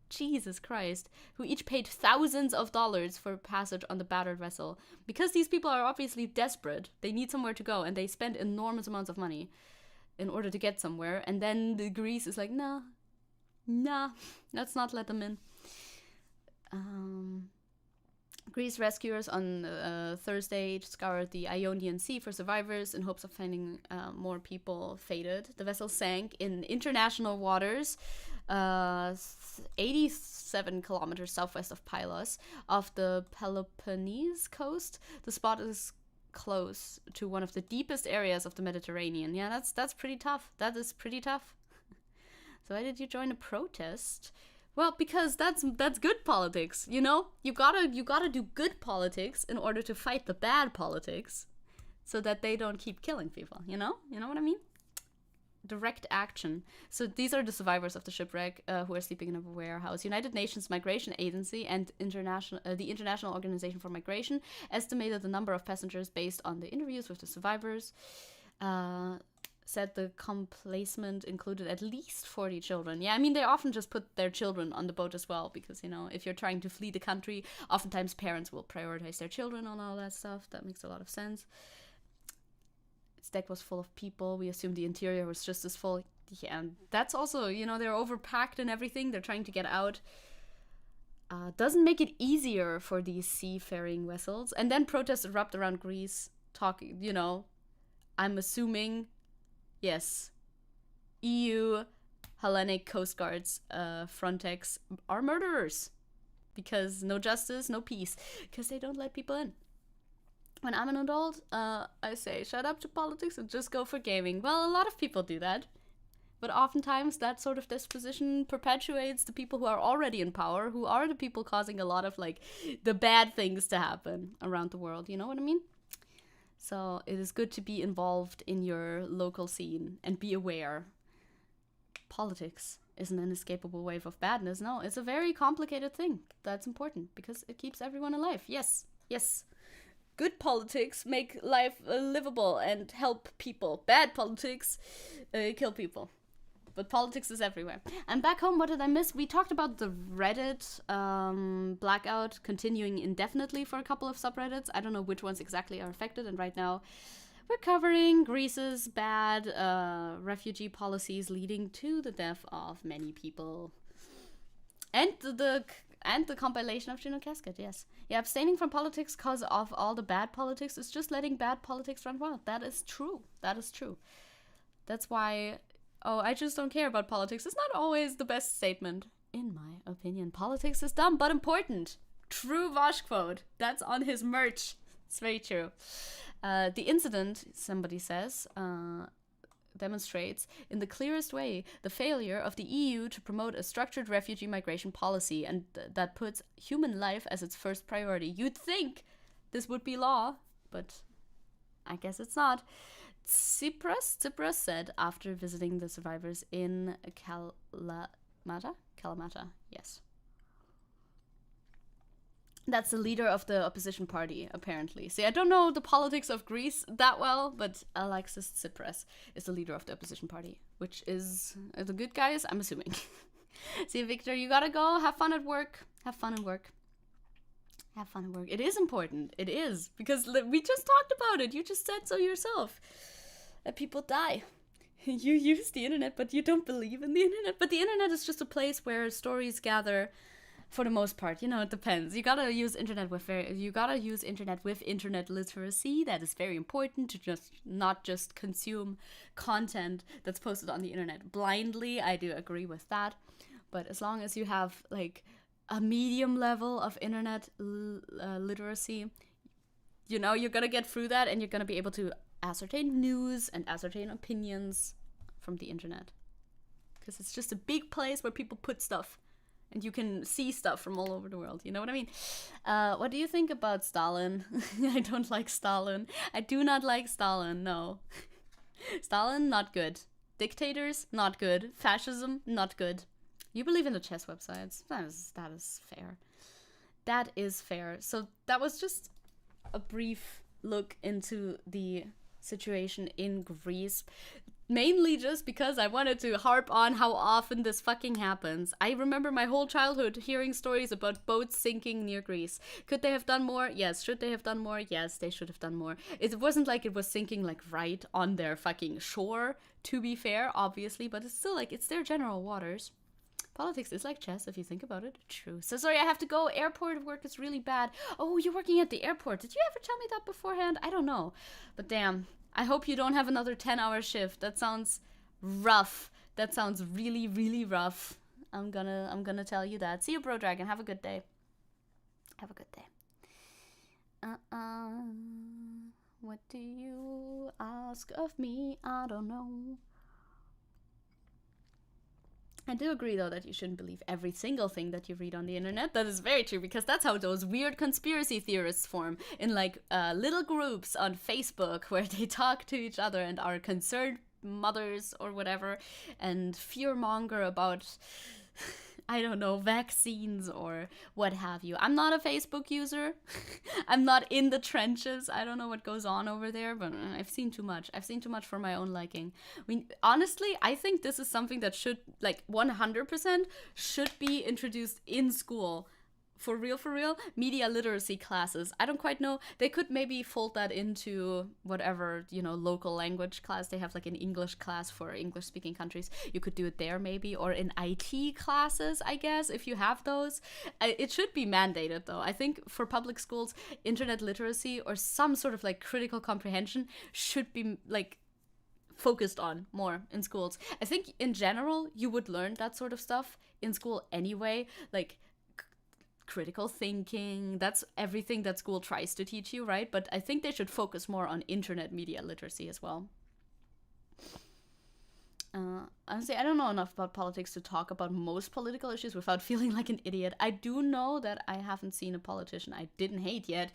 Jesus Christ, who each paid thousands of dollars for passage on the battered vessel. Because these people are obviously desperate, they need somewhere to go, and they spend enormous amounts of money in order to get somewhere, and then the Greece is like, nah, let's not let them in. Greece rescuers on Thursday scoured the Ionian Sea for survivors in hopes of finding more people faded. The vessel sank in international waters, 87 kilometers southwest of Pylos, off the Peloponnese coast. The spot is close to one of the deepest areas of the Mediterranean. Yeah, that's pretty tough. That is pretty tough. So why did you join a protest? Well, because that's good politics, you know? You gotta do good politics in order to fight the bad politics so that they don't keep killing people, you know? You know what I mean? Direct action. So these are the survivors of the shipwreck who are sleeping in a warehouse. United Nations Migration Agency and the International Organization for Migration estimated the number of passengers based on the interviews with the survivors. Said the complacement included at least 40 children. Yeah, I mean, they often just put their children on the boat as well because, you know, if you're trying to flee the country, oftentimes parents will prioritize their children on all that stuff. That makes a lot of sense. Its deck was full of people. We assumed the interior was just as full. Yeah, and that's also, you know, they're overpacked and everything. They're trying to get out. Doesn't make it easier for these seafaring vessels. And then protests erupt around Greece, talking, you know, I'm assuming, yes, EU, Hellenic Coast Guards, Frontex are murderers. Because no justice, no peace. Because they don't let people in. When I'm an adult, I say, shut up to politics and just go for gaming. Well, a lot of people do that. But oftentimes that sort of disposition perpetuates the people who are already in power, who are the people causing a lot of, like, the bad things to happen around the world. You know what I mean? So it is good to be involved in your local scene and be aware. Politics isn't an inescapable wave of badness. No, it's a very complicated thing. That's important because it keeps everyone alive. Yes, yes. Good politics make life livable and help people. Bad politics kill people. but politics is everywhere. And back home, what did I miss? We talked about the Reddit blackout continuing indefinitely for a couple of subreddits. I don't know which ones exactly are affected, and right now we're covering Greece's bad refugee policies leading to the death of many people. And the compilation of Juno Casket, yes. Yeah, abstaining from politics because of all the bad politics is just letting bad politics run wild. That is true. That is true. That's why, I just don't care about politics. It's not always the best statement. In my opinion, politics is dumb but important. True Vosh quote. That's on his merch. It's very true. The incident, somebody says, demonstrates in the clearest way the failure of the EU to promote a structured refugee migration policy, and that puts human life as its first priority. You'd think this would be law, but I guess it's not. Tsipras said after visiting the survivors in Kalamata, yes. That's the leader of the opposition party, apparently. See, I don't know the politics of Greece that well, but Alexis Tsipras is the leader of the opposition party, which is the good guys, I'm assuming. See, Victor, you gotta go. Have fun at work. Have fun at work. Have fun at work. It is important. It is. Because we just talked about it. You just said so yourself. That people die. You use the internet, but you don't believe in the internet. But the internet is just a place where stories gather. For the most part, it depends. You gotta use internet with internet literacy. That is very important to not just consume content that's posted on the internet blindly. I do agree with that. But as long as you have like a medium level of internet literacy, you're gonna get through that, and you're gonna be able to ascertain news and ascertain opinions from the internet. Because it's just a big place where people put stuff. And you can see stuff from all over the world. You know what I mean? What do you think about Stalin? I don't like Stalin. I do not like Stalin, no. Stalin, not good. Dictators, not good. Fascism, not good. You believe in the chess websites. That is fair. That is fair. So that was just a brief look into the situation in Greece. Mainly just because I wanted to harp on how often this fucking happens. I remember my whole childhood hearing stories about boats sinking near Greece. Could they have done more? Yes. Should they have done more? Yes, they should have done more. It wasn't like it was sinking like right on their fucking shore, to be fair, obviously, but it's still like it's their general waters. Politics is like chess if you think about it. True. So sorry, I have to go. Airport work is really bad. Oh, you're working at the airport. Did you ever tell me that beforehand? I don't know. But damn. I hope you don't have another 10-hour shift. That sounds rough. That sounds really, really rough. I'm gonna tell you that. See you, Bro Dragon. Have a good day. Have a good day. What do you ask of me? I don't know. I do agree, though, that you shouldn't believe every single thing that you read on the internet. That is very true, because that's how those weird conspiracy theorists form in, like, little groups on Facebook where they talk to each other and are concerned mothers or whatever and fearmonger about, I don't know, vaccines or what have you. I'm not a Facebook user. I'm not in the trenches. I don't know what goes on over there, but I've seen too much. I've seen too much for my own liking. Honestly, I think this is something that should, like, 100% should be introduced in school. For real, media literacy classes. I don't quite know. They could maybe fold that into whatever, local language class. They have like an English class for English speaking countries. You could do it there maybe, or in IT classes, I guess, if you have those. It should be mandated though. I think for public schools, internet literacy or some sort of like critical comprehension should be like focused on more in schools. I think in general, you would learn that sort of stuff in school anyway, like critical thinking. That's everything that school tries to teach you, right? But I think they should focus more on internet media literacy as well. Honestly, I don't know enough about politics to talk about most political issues without feeling like an idiot. I do know that I haven't seen a politician I didn't hate yet.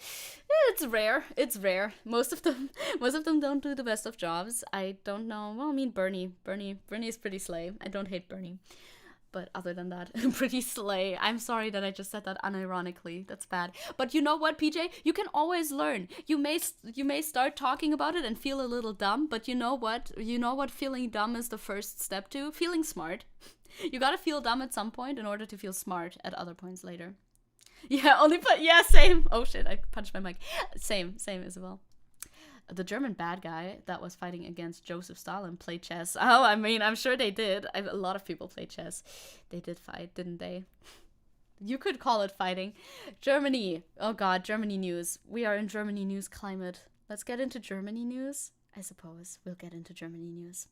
It's rare. It's rare. Most of them don't do the best of jobs. I don't know. Well, I mean, Bernie is pretty slay. I don't hate Bernie. But other than that, pretty slay. I'm sorry that I just said that unironically. That's bad. But you know what, PJ? You can always learn. You may start talking about it and feel a little dumb, but you know what? You know what feeling dumb is the first step to? Feeling smart. You gotta feel dumb at some point in order to feel smart at other points later. Yeah, yeah, same. Oh shit, I punched my mic. Same, Isabel. The German bad guy that was fighting against Joseph Stalin played chess. Oh, I mean, I'm sure they did. A lot of people played chess. They did fight, didn't they? You could call it fighting. Germany. Oh god, Germany news. We are in Germany news climate. Let's get into Germany news. I suppose we'll get into Germany news.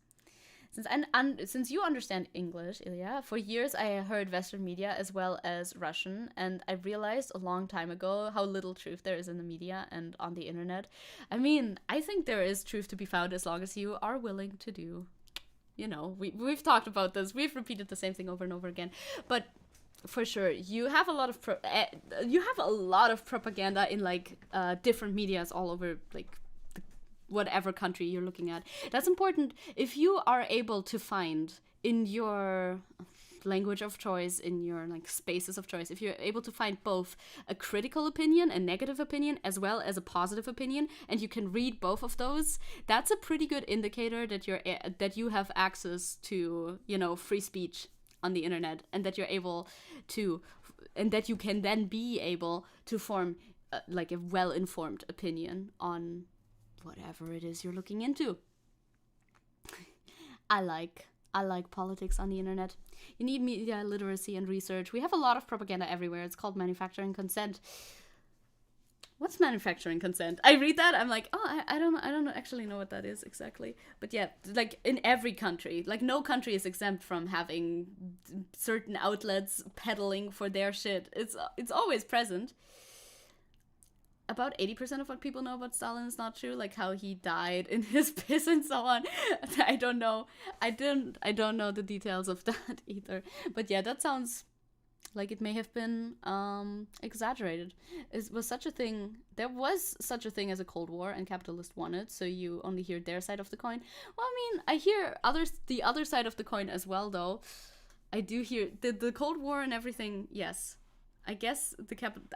Since you understand English, Ilya, for years I heard Western media as well as Russian, and I realized a long time ago how little truth there is in the media and on the internet. I mean, I think there is truth to be found as long as you are willing to do. You know, we've talked about this. We've repeated the same thing over and over again. But for sure, you have a lot of propaganda in like different medias all over like whatever country you're looking at. That's important. If you are able to find in your language of choice, in your like spaces of choice, if you're able to find both a critical opinion, a negative opinion, as well as a positive opinion, and you can read both of those, that's a pretty good indicator that you have access to, you know, free speech on the internet, and that you're able to, and that you can then be able to form like a well-informed opinion on whatever it is you're looking into. I like politics on the internet. You need media literacy and research. We have a lot of propaganda everywhere. It's called manufacturing consent. What's manufacturing consent? I read that, I'm like, oh, I don't actually know what that is exactly. But yeah, like in every country, like no country is exempt from having certain outlets peddling for their shit. It's always present. About 80% of what people know about Stalin is not true, like how he died in his piss and so on. I don't know. I don't know the details of that either. But yeah, that sounds like it may have been exaggerated. There was such a thing as a Cold War, and capitalists won it, so you only hear their side of the coin. Well, I mean, I hear the other side of the coin as well, though. I do hear the Cold War and everything, yes. I guess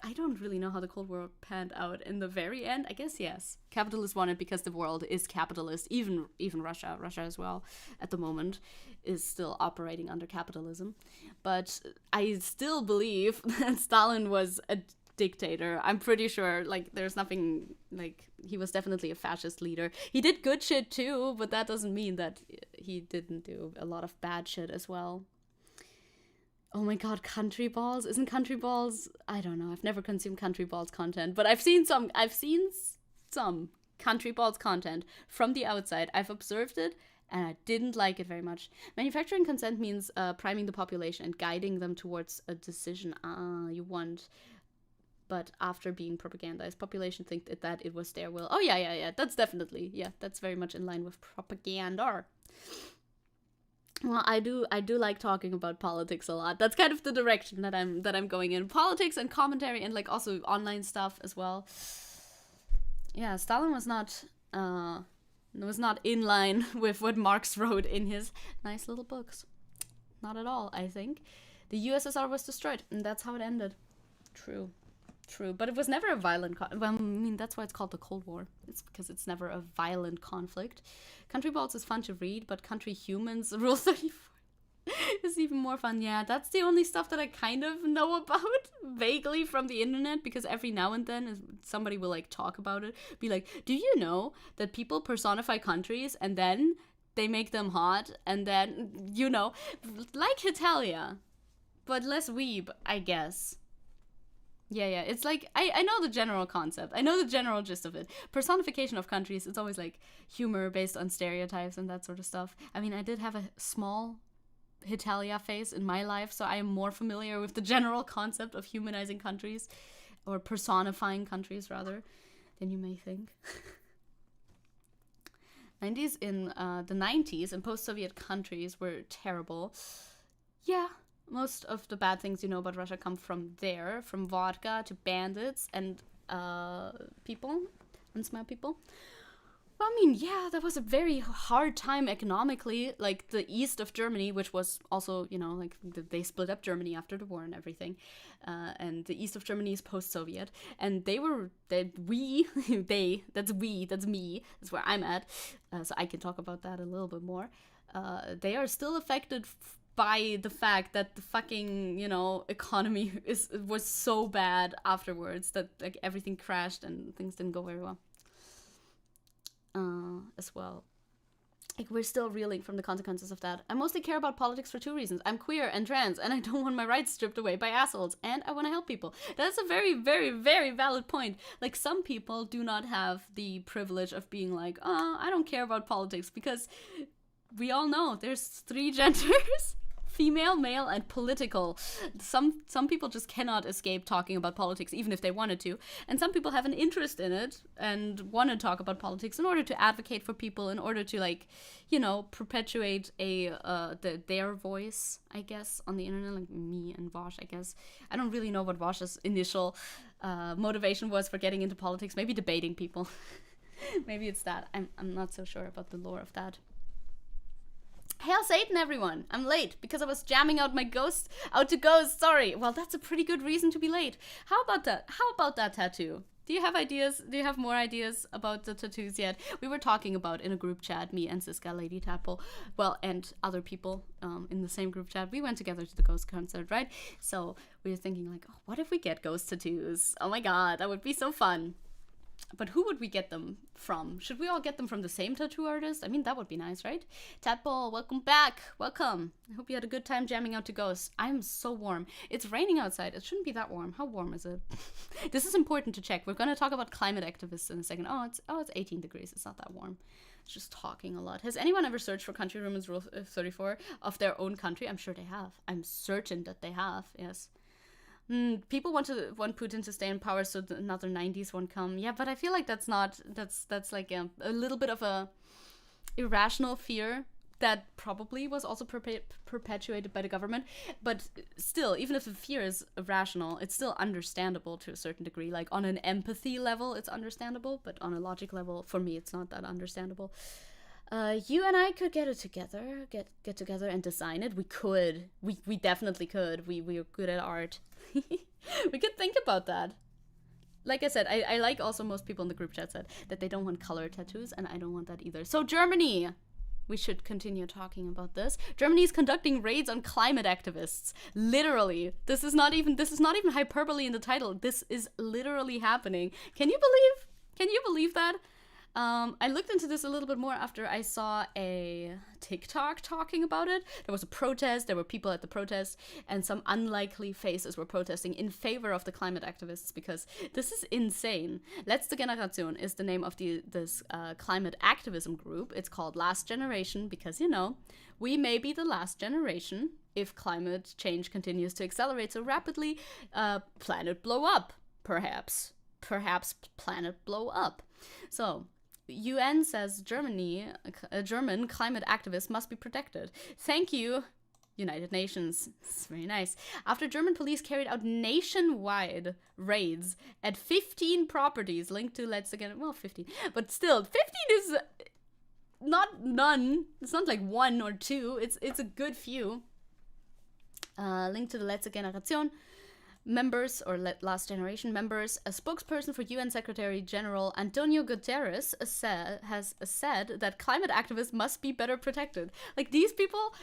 I don't really know how the Cold War panned out in the very end. I guess yes. Capitalists won it because the world is capitalist. Even Russia as well, at the moment, is still operating under capitalism. But I still believe that Stalin was a dictator. I'm pretty sure, like, there's nothing, like, he was definitely a fascist leader. He did good shit too, but that doesn't mean that he didn't do a lot of bad shit as well. Oh my god, Country Balls? Isn't Country Balls... I don't know, I've never consumed Country Balls content, but I've seen some Country Balls content from the outside. I've observed it, and I didn't like it very much. Manufacturing consent means priming the population and guiding them towards a decision you want. But after being propagandized, population think that it was their will. Oh yeah, that's definitely, yeah, that's very much in line with propaganda. Well, I do like talking about politics a lot. That's kind of the direction that I'm going in. Politics and commentary and like also online stuff as well. Yeah, Stalin was not in line with what Marx wrote in his nice little books. Not at all, I think. The USSR was destroyed, and that's how it ended. True. But it was never a violent well, I mean, that's why it's called the Cold War. It's because it's never a violent conflict. Country Balls is fun to read, but Country Humans, Rule 34, is even more fun. Yeah, that's the only stuff that I kind of know about, vaguely from the internet, because every now and then somebody will, like, talk about it. Be like, do you know that people personify countries, and then they make them hot, and then, you know, like Hitalia, but less weeb, I guess. Yeah, it's like, I know the general concept. I know the general gist of it. Personification of countries, it's always like humor based on stereotypes and that sort of stuff. I mean, I did have a small Hitalia phase in my life, so I am more familiar with the general concept of humanizing countries, or personifying countries, rather, than you may think. The 90s in post-Soviet countries were terrible. Yeah. Most of the bad things you know about Russia come from there, from vodka to bandits and people, unsmart people. I mean, yeah, that was a very hard time economically. Like the east of Germany, which was also, you know, like they split up Germany after the war and everything. And the east of Germany is post-Soviet. And that's me, that's where I'm at. So I can talk about that a little bit more. They are still affected by the fact that the fucking, you know, economy was so bad afterwards that like everything crashed and things didn't go very well. As well. Like, we're still reeling from the consequences of that. I mostly care about politics for two reasons. I'm queer and trans, and I don't want my rights stripped away by assholes, and I want to help people. That's a very, very, very valid point. Like, some people do not have the privilege of being like, oh, I don't care about politics, because we all know there's 3 genders. Female, male, and political. Some people just cannot escape talking about politics, even if they wanted to. And some people have an interest in it and want to talk about politics in order to advocate for people, in order to, like, you know, perpetuate their voice, I guess, on the internet, like me and Vosh, I guess. I don't really know what Vosh's initial motivation was for getting into politics. Maybe debating people. Maybe it's that. I'm not so sure about the lore of that. Hail Satan, everyone! I'm late because I was jamming out my ghost out to ghost. Sorry. Well, that's a pretty good reason to be late. How about that? How about that tattoo? Do you have ideas? Do you have more ideas about the tattoos yet? We were talking about in a group chat, me and Zecke, Lady Tadpole, well, and other people in the same group chat. We went together to the ghost concert, right? So we were thinking like, oh, what if we get ghost tattoos? Oh my god, that would be so fun. But who would we get them from? Should we all get them from the same tattoo artist? I mean, that would be nice, right? Tadpole, welcome back. Welcome. I hope you had a good time jamming out to ghosts. I'm so warm. It's raining outside. It shouldn't be that warm. How warm is it? This is important to check. We're going to talk about climate activists in a second. Oh, it's 18 degrees. It's not that warm. It's just talking a lot. Has anyone ever searched for country Romans Rule 34 of their own country? I'm sure they have. I'm certain that they have, yes. People want Putin to stay in power so another 90s won't come. Yeah, but I feel like that's like a little bit of a irrational fear that probably was also perpetuated by the government. But still, even if the fear is irrational, it's still understandable to a certain degree. Like on an empathy level, it's understandable, but on a logic level, for me, it's not that understandable. You and I could get together and design it. We could. We definitely could. We're good at art. We could think about that. Like I said, I like also most people in the group chat said that they don't want color tattoos, and I don't want that either. So Germany, we should continue talking about this. Germany is conducting raids on climate activists. Literally, this is not even hyperbole in the title. This is literally happening. Can you believe that? I looked into this a little bit more after I saw a TikTok talking about it. There was a protest, there were people at the protest, and some unlikely faces were protesting in favor of the climate activists, because this is insane. Letzte Generation is the name of this climate activism group. It's called Last Generation because, you know, we may be the last generation if climate change continues to accelerate so rapidly. Planet blow up, perhaps planet blow up. So UN says a German climate activist must be protected. Thank you, United Nations. It's very nice. After German police carried out nationwide raids at 15 properties linked to, 15. But still, 15 is not none. It's not like 1 or 2. It's a good few. Linked to the Letzte Generation members, or Last Generation members, a spokesperson for UN Secretary General Antonio Guterres has said that climate activists must be better protected. Like, these people,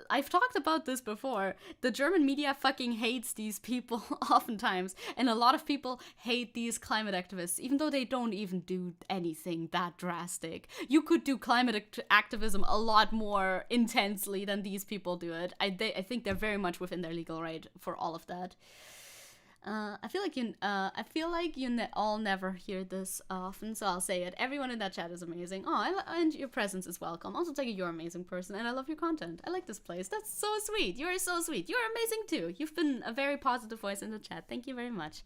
I've talked about this before, the German media fucking hates these people oftentimes, and a lot of people hate these climate activists, even though they don't even do anything that drastic. You could do climate activism a lot more intensely than these people do it. I think they're very much within their legal right for all of that. I feel like you all never hear this often, so I'll say it. Everyone in that chat is amazing. Oh, and your presence is welcome. Also, Zecke, you're an amazing person, and I love your content. I like this place. That's so sweet. You are so sweet. You're amazing too. You've been a very positive voice in the chat. Thank you very much.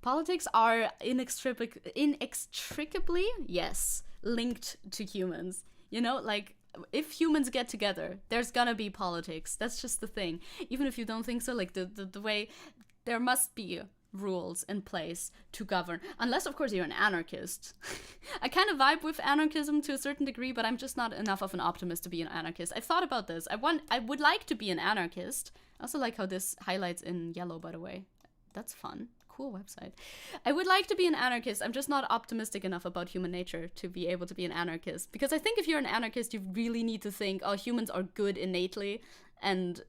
Politics are inextricably, yes, linked to humans. You know, like, if humans get together, there's gonna be politics. That's just the thing. Even if you don't think so, like the way there must be rules in place to govern. Unless, of course, you're an anarchist. I kind of vibe with anarchism to a certain degree, but I'm just not enough of an optimist to be an anarchist. I've thought about this. I would like to be an anarchist. I also like how this highlights in yellow, by the way. That's fun. Cool website. I would like to be an anarchist. I'm just not optimistic enough about human nature to be able to be an anarchist. Because I think if you're an anarchist, you really need to think, oh, humans are good innately and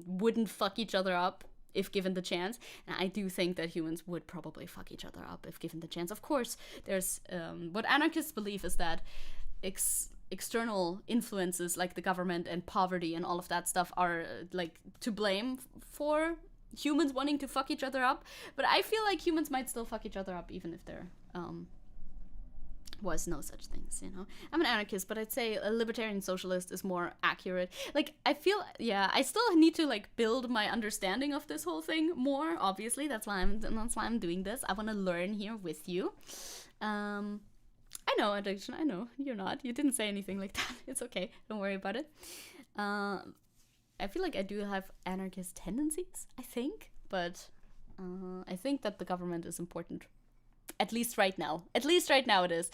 wouldn't fuck each other up if given the chance. And I do think that humans would probably fuck each other up if given the chance. Of course, there's what anarchists believe is that external influences like the government and poverty and all of that stuff are like to blame for humans wanting to fuck each other up, but I feel like humans might still fuck each other up even if there was no such things, you know. I'm an anarchist, but I'd say a libertarian socialist is more accurate. Like, I feel, yeah, I still need to like build my understanding of this whole thing more. Obviously, that's why I'm doing this. I want to learn here with you. I know, addiction. I know you're not. You didn't say anything like that. It's okay. Don't worry about it. I feel like I do have anarchist tendencies, I think, but I think that the government is important. At least right now. At least right now it is.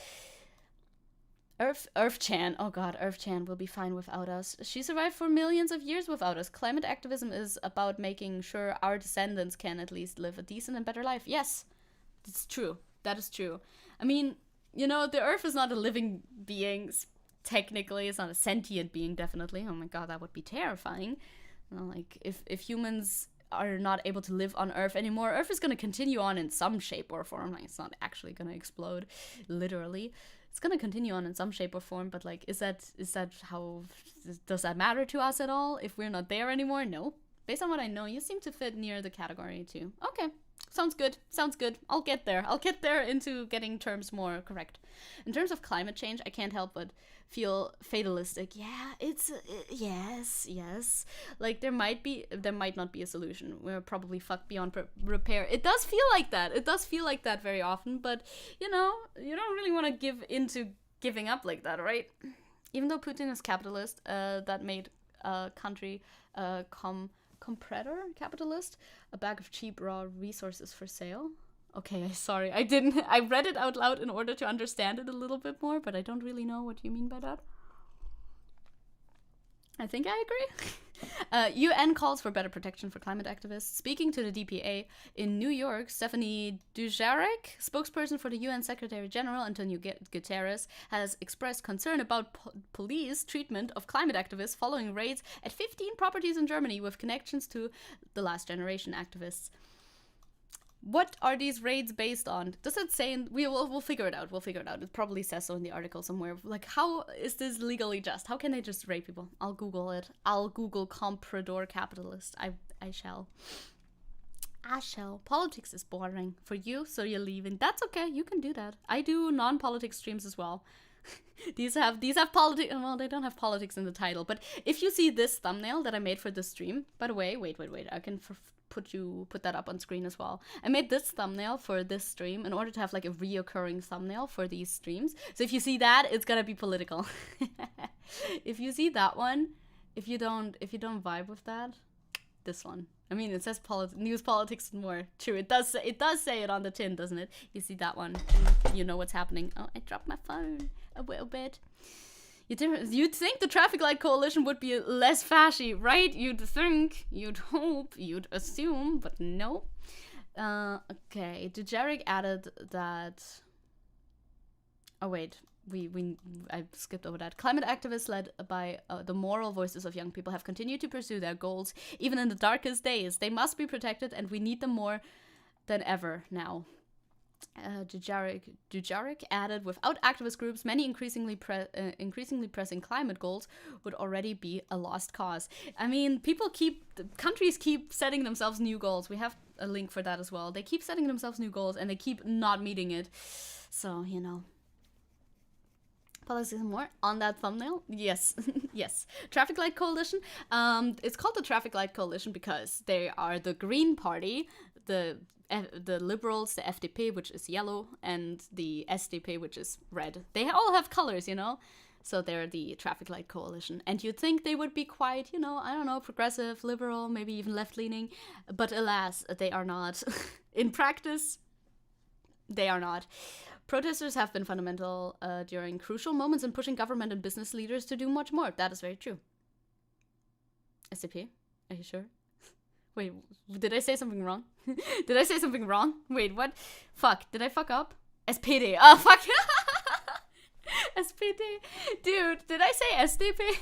Earth-chan. Oh god, Earth-chan will be fine without us. She survived for millions of years without us. Climate activism is about making sure our descendants can at least live a decent and better life. Yes, it's true. That is true. I mean, you know, the Earth is not a living being. Technically, it's not a sentient being, definitely. Oh my god, that would be terrifying. You know, like, if humans are not able to live on Earth anymore, Earth is going to continue on in some shape or form. Like, it's not actually going to explode, literally. It's going to continue on in some shape or form, but, like, is that how... Does that matter to us at all if we're not there anymore? No. Based on what I know, you seem to fit near the category, too. Okay. Sounds good. Sounds good. I'll get there. I'll get there into getting terms more correct. In terms of climate change, I can't help but feel fatalistic. Yeah, it's yes. Like there might not be a solution. We're probably fucked beyond repair. It does feel like that. It does feel like that very often. But you know, you don't really want to give into giving up like that, right? Even though Putin is capitalist, that made a country competitor capitalist, a bag of cheap raw resources for sale. Okay, sorry, I read it out loud in order to understand it a little bit more, but I don't really know what you mean by that. I think I agree. UN calls for better protection for climate activists. Speaking to the DPA in New York, Stephanie Dujarric, spokesperson for the UN Secretary General Antonio Guterres, has expressed concern about police treatment of climate activists following raids at 15 properties in Germany with connections to the last generation activists. What are these raids based on? Does it say? We'll figure it out. We'll figure it out. It probably says so in the article somewhere. Like, how is this legally just? How can they just raid people? I'll Google it. I'll Google comprador capitalist. I shall. Politics is boring for you, so you're leaving. That's okay. You can do that. I do non-politics streams as well. These have politics. Well, they don't have politics in the title. But if you see this thumbnail that I made for this stream, by the way, wait. I can put that up on screen as well. I made this thumbnail for this stream in order to have like a reoccurring thumbnail for these streams. So if you see that, it's gonna be political. If you see that one, if you don't vibe with that, this one. I mean, it says news, politics, and more. True, it does say it on the tin, doesn't it? You see that one, you know what's happening. Oh, I dropped my phone a little bit. You'd think the Traffic Light Coalition would be less fashy, right? You'd think, you'd hope, you'd assume, but no. Okay, Dujarric added that... Oh wait, I skipped over that. Climate activists led by the moral voices of young people have continued to pursue their goals, even in the darkest days. They must be protected, and we need them more than ever now. Dujarric added, without activist groups, many increasingly pressing climate goals would already be a lost cause. I mean, countries keep setting themselves new goals. We have a link for that as well. They keep setting themselves new goals and they keep not meeting it. So, you know. Politics more on that thumbnail? Yes. Yes. Traffic Light Coalition. It's called the Traffic Light Coalition because they are the Green Party, the Liberals, the FDP, which is yellow, and the SDP, which is red. They all have colors, you know? So they're the traffic light coalition. And you'd think they would be quite, you know, I don't know, progressive, liberal, maybe even left-leaning. But alas, they are not. In practice, they are not. Protesters have been fundamental during crucial moments in pushing government and business leaders to do much more. That is very true. SDP, are you sure? Wait, did I say something wrong? Did I say something wrong? Wait, what? Fuck, did I fuck up? SPD. Oh, fuck. SPD. Dude, did I say SDP?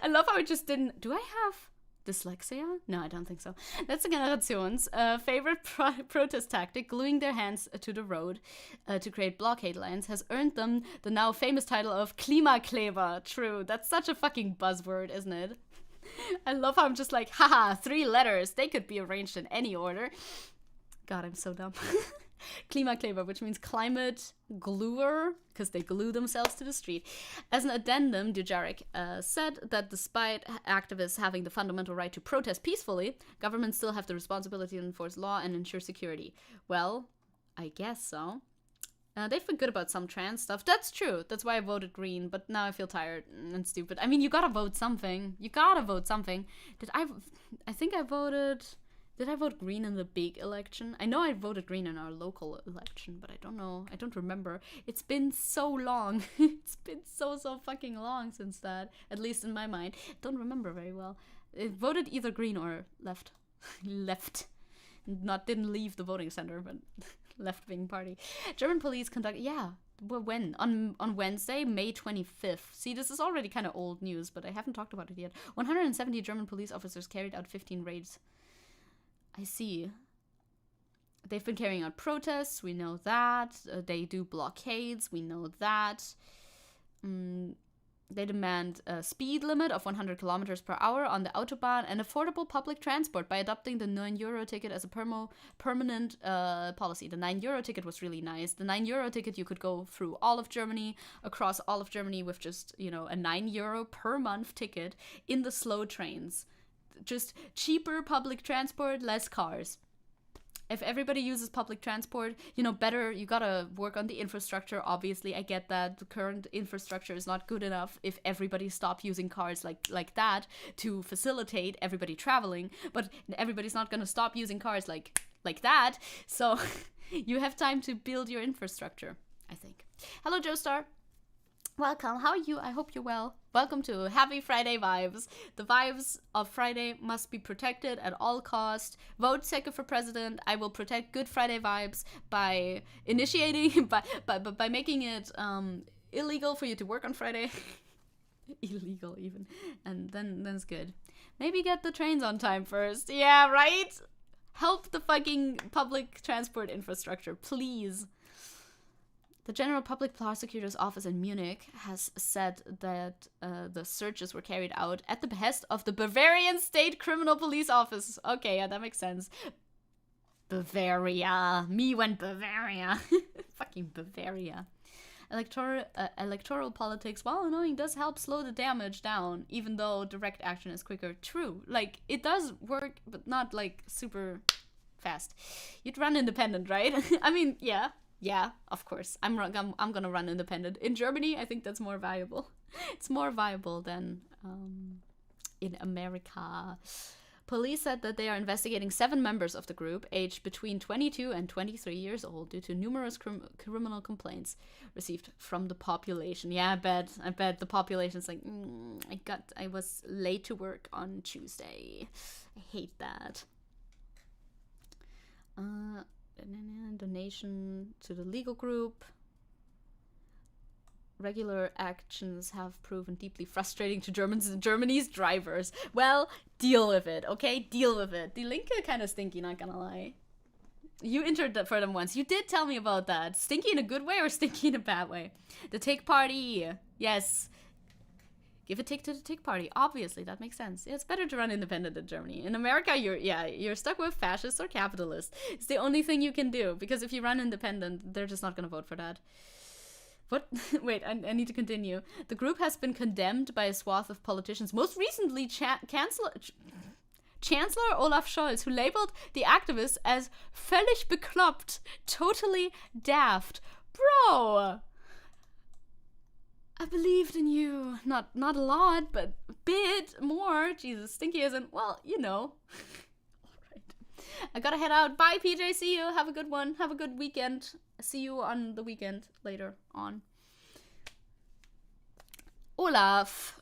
I love how I just didn't. Do I have dyslexia? No, I don't think so. That's the Generation's favorite protest tactic, gluing their hands to the road to create blockade lines, has earned them the now famous title of Klimakleber. True, that's such a fucking buzzword, isn't it? I love how I'm just like, haha, 3 letters. They could be arranged in any order. God, I'm so dumb. Klimakleber, which means climate gluer, because they glue themselves to the street. As an addendum, Dujarric said that despite activists having the fundamental right to protest peacefully, governments still have the responsibility to enforce law and ensure security. Well, I guess so. They've been good about some trans stuff. That's true. That's why I voted green, but now I feel tired and stupid. I mean, you gotta vote something. You gotta vote something. Did I vote green in the big election? I know I voted green in our local election, but I don't know. I don't remember. It's been so long. It's been so fucking long since that, at least in my mind. Don't remember very well. I voted either green or left. Didn't leave the voting center, but left-wing party. German police conduct, when? On Wednesday, May 25th. See, this is already kind of old news, but I haven't talked about it yet. 170 German police officers carried out 15 raids. I see. They've been carrying out protests, we know that. They do blockades, we know that. They demand a speed limit of 100 kilometers per hour on the Autobahn and affordable public transport by adopting the €9 ticket as a permanent policy. The €9 ticket was really nice. The €9 ticket, you could go through all of Germany, across all of Germany with just, you know, a €9 per month ticket in the slow trains. Just cheaper public transport, less cars. If everybody uses public transport, you know, better, you gotta work on the infrastructure. Obviously, I get that the current infrastructure is not good enough if everybody stopped using cars like that to facilitate everybody traveling. But everybody's not gonna stop using cars like that. So you have time to build your infrastructure, I think. Hello, Joestar. Welcome. How are you? I hope you're well. Welcome to Happy Friday vibes. The vibes of Friday must be protected at all costs. Vote Zecke for president. I will protect Good Friday vibes by initiating, by making it illegal for you to work on Friday. Illegal even. And then it's good. Maybe get the trains on time first. Yeah, right? Help the fucking public transport infrastructure, please. The General Public Prosecutor's Office in Munich has said that the searches were carried out at the behest of the Bavarian State Criminal Police Office. Okay, yeah, that makes sense. Bavaria. Me went Bavaria. Fucking Bavaria. Electoral politics, while annoying, does help slow the damage down, even though direct action is quicker. True. Like, it does work, but not, like, super fast. You'd run independent, right? I mean, yeah. Yeah, of course. I'm gonna run independent. In Germany, I think that's more valuable. It's more viable than in America. Police said that they are investigating 7 members of the group, aged between 22 and 23 years old, due to numerous criminal complaints received from the population. Yeah, I bet the population's like, I was late to work on Tuesday. I hate that. Donation to the legal group. Regular actions have proven deeply frustrating to Germany's drivers. Well, deal with it, okay? Deal with it. Die Linke kind of stinky, not gonna lie. You entered that for them once. You did tell me about that. Stinky in a good way or stinky in a bad way? The Take Party. Yes. Give a tick to the Tick Party. Obviously, that makes sense. It's better to run independent in Germany. In America, you're stuck with fascists or capitalists. It's the only thing you can do, because if you run independent, they're just not going to vote for that. What? Wait, I need to continue. The group has been condemned by a swath of politicians, most recently Chancellor Olaf Scholz, who labeled the activists as völlig bekloppt, totally daft. Bro! I believed in you. Not a lot, but a bit more. Jesus, stinky isn't, well, you know. Alright. I gotta head out. Bye, PJ. See you. Have a good one. Have a good weekend. See you on the weekend later on. Olaf,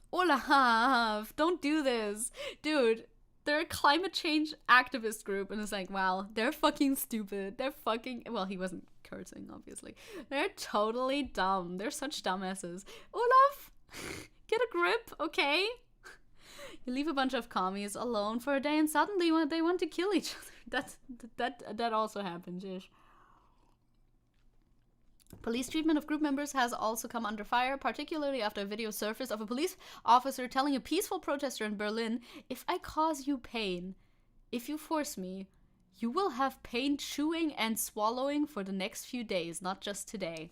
don't do this. Dude, they're a climate change activist group, and it's like, wow, they're fucking stupid. They're fucking, well, he wasn't cursing, obviously. They're totally dumb. They're such dumbasses. Olaf, get a grip, okay? You leave a bunch of commies alone for a day, and suddenly they want to kill each other. That also happens, yes. Police treatment of group members has also come under fire, particularly after a video surfaced of a police officer telling a peaceful protester in Berlin, "If I cause you pain, if you force me, you will have pain chewing and swallowing for the next few days, not just today."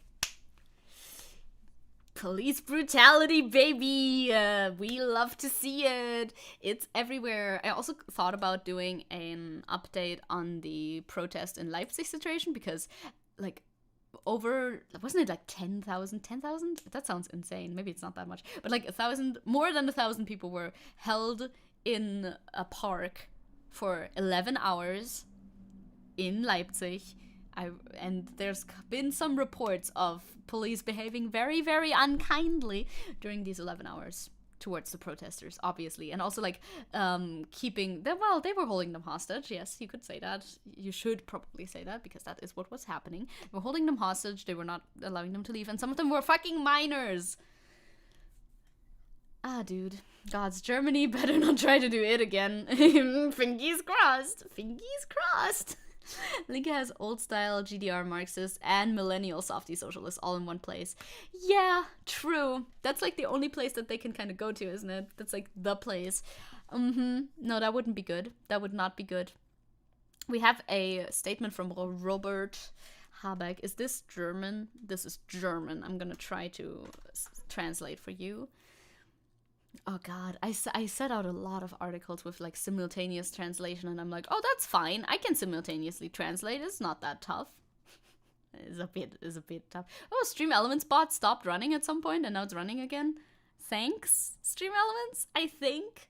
Police brutality, baby! We love to see it. It's everywhere. I also thought about doing an update on the protest in Leipzig situation because, like, wasn't it like 10,000? That sounds insane. Maybe it's not that much. But like more than 1,000 people were held in a park for 11 hours in Leipzig. And there's been some reports of police behaving very, very unkindly during these 11 hours towards the protesters, obviously. And also, like, keeping them, well, they were holding them hostage. Yes, you could say that. You should probably say that, because that is what was happening. They were holding them hostage. They were not allowing them to leave. And some of them were fucking minors. Ah, dude. God's Germany better not try to do it again. Fingies crossed. Fingies crossed. Linke has old-style GDR Marxists and millennial softy socialists all in one place. Yeah, true. That's like the only place that they can kind of go to, isn't it? That's like the place. No, that wouldn't be good. That would not be good. We have a statement from Robert Habeck. Is this German? This is German. I'm gonna try to translate for you. Oh god, I set out a lot of articles with like simultaneous translation, and I'm like, oh, that's fine. I can simultaneously translate. It's not that tough. It's a bit tough. Oh, StreamElements bot stopped running at some point, and now it's running again. Thanks, StreamElements, I think.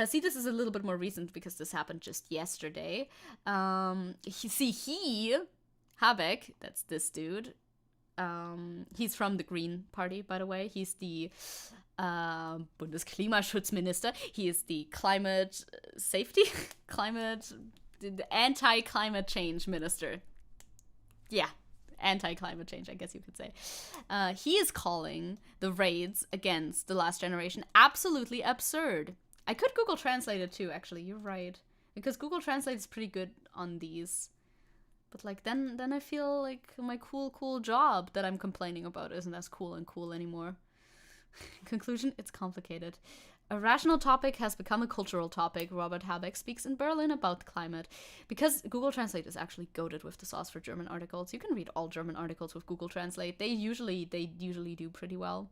See, this is a little bit more recent because this happened just yesterday. Habeck, that's this dude. He's from the Green Party, by the way. He's the Bundesklimaschutzminister. He is the climate safety, the anti-climate change minister. Yeah, anti-climate change, I guess you could say. He is calling the raids against the last generation absolutely absurd. I could Google Translate it too, actually. You're right. Because Google Translate is pretty good on these. But like then I feel like my cool job that I'm complaining about isn't as cool anymore. Conclusion, it's complicated. A rational topic has become a cultural topic. Robert Habeck speaks in Berlin about climate. Because Google Translate is actually goated with the sauce for German articles. You can read all German articles with Google Translate. They usually do pretty well.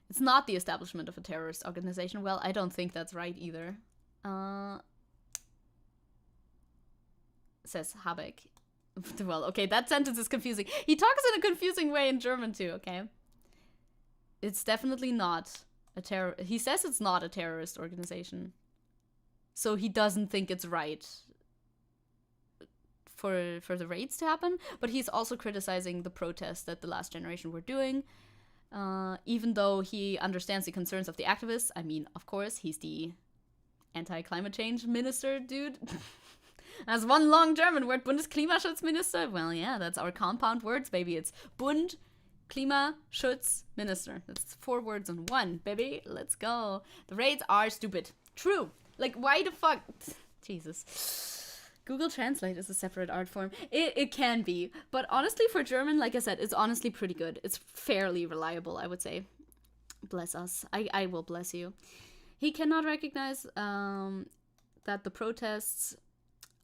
It's not the establishment of a terrorist organization. Well, I don't think that's right either. Says Habeck. Well, okay, that sentence is confusing. He talks in a confusing way in German too, okay? It's definitely not a he says it's not a terrorist organization. So he doesn't think it's right for the raids to happen, but he's also criticizing the protests that the last generation were doing. Even though he understands the concerns of the activists. I mean, of course, he's the anti-climate change minister, dude. That's one long German word, Bundesklimaschutzminister. Well, yeah, that's our compound words, baby. It's Bund, Klimaschutz, Minister. That's 4 words in one, baby. Let's go. The raids are stupid. True. Like, why the fuck? Jesus. Google Translate is a separate art form. It can be. But honestly, for German, like I said, it's honestly pretty good. It's fairly reliable, I would say. Bless us. I will bless you. He cannot recognize that the protests...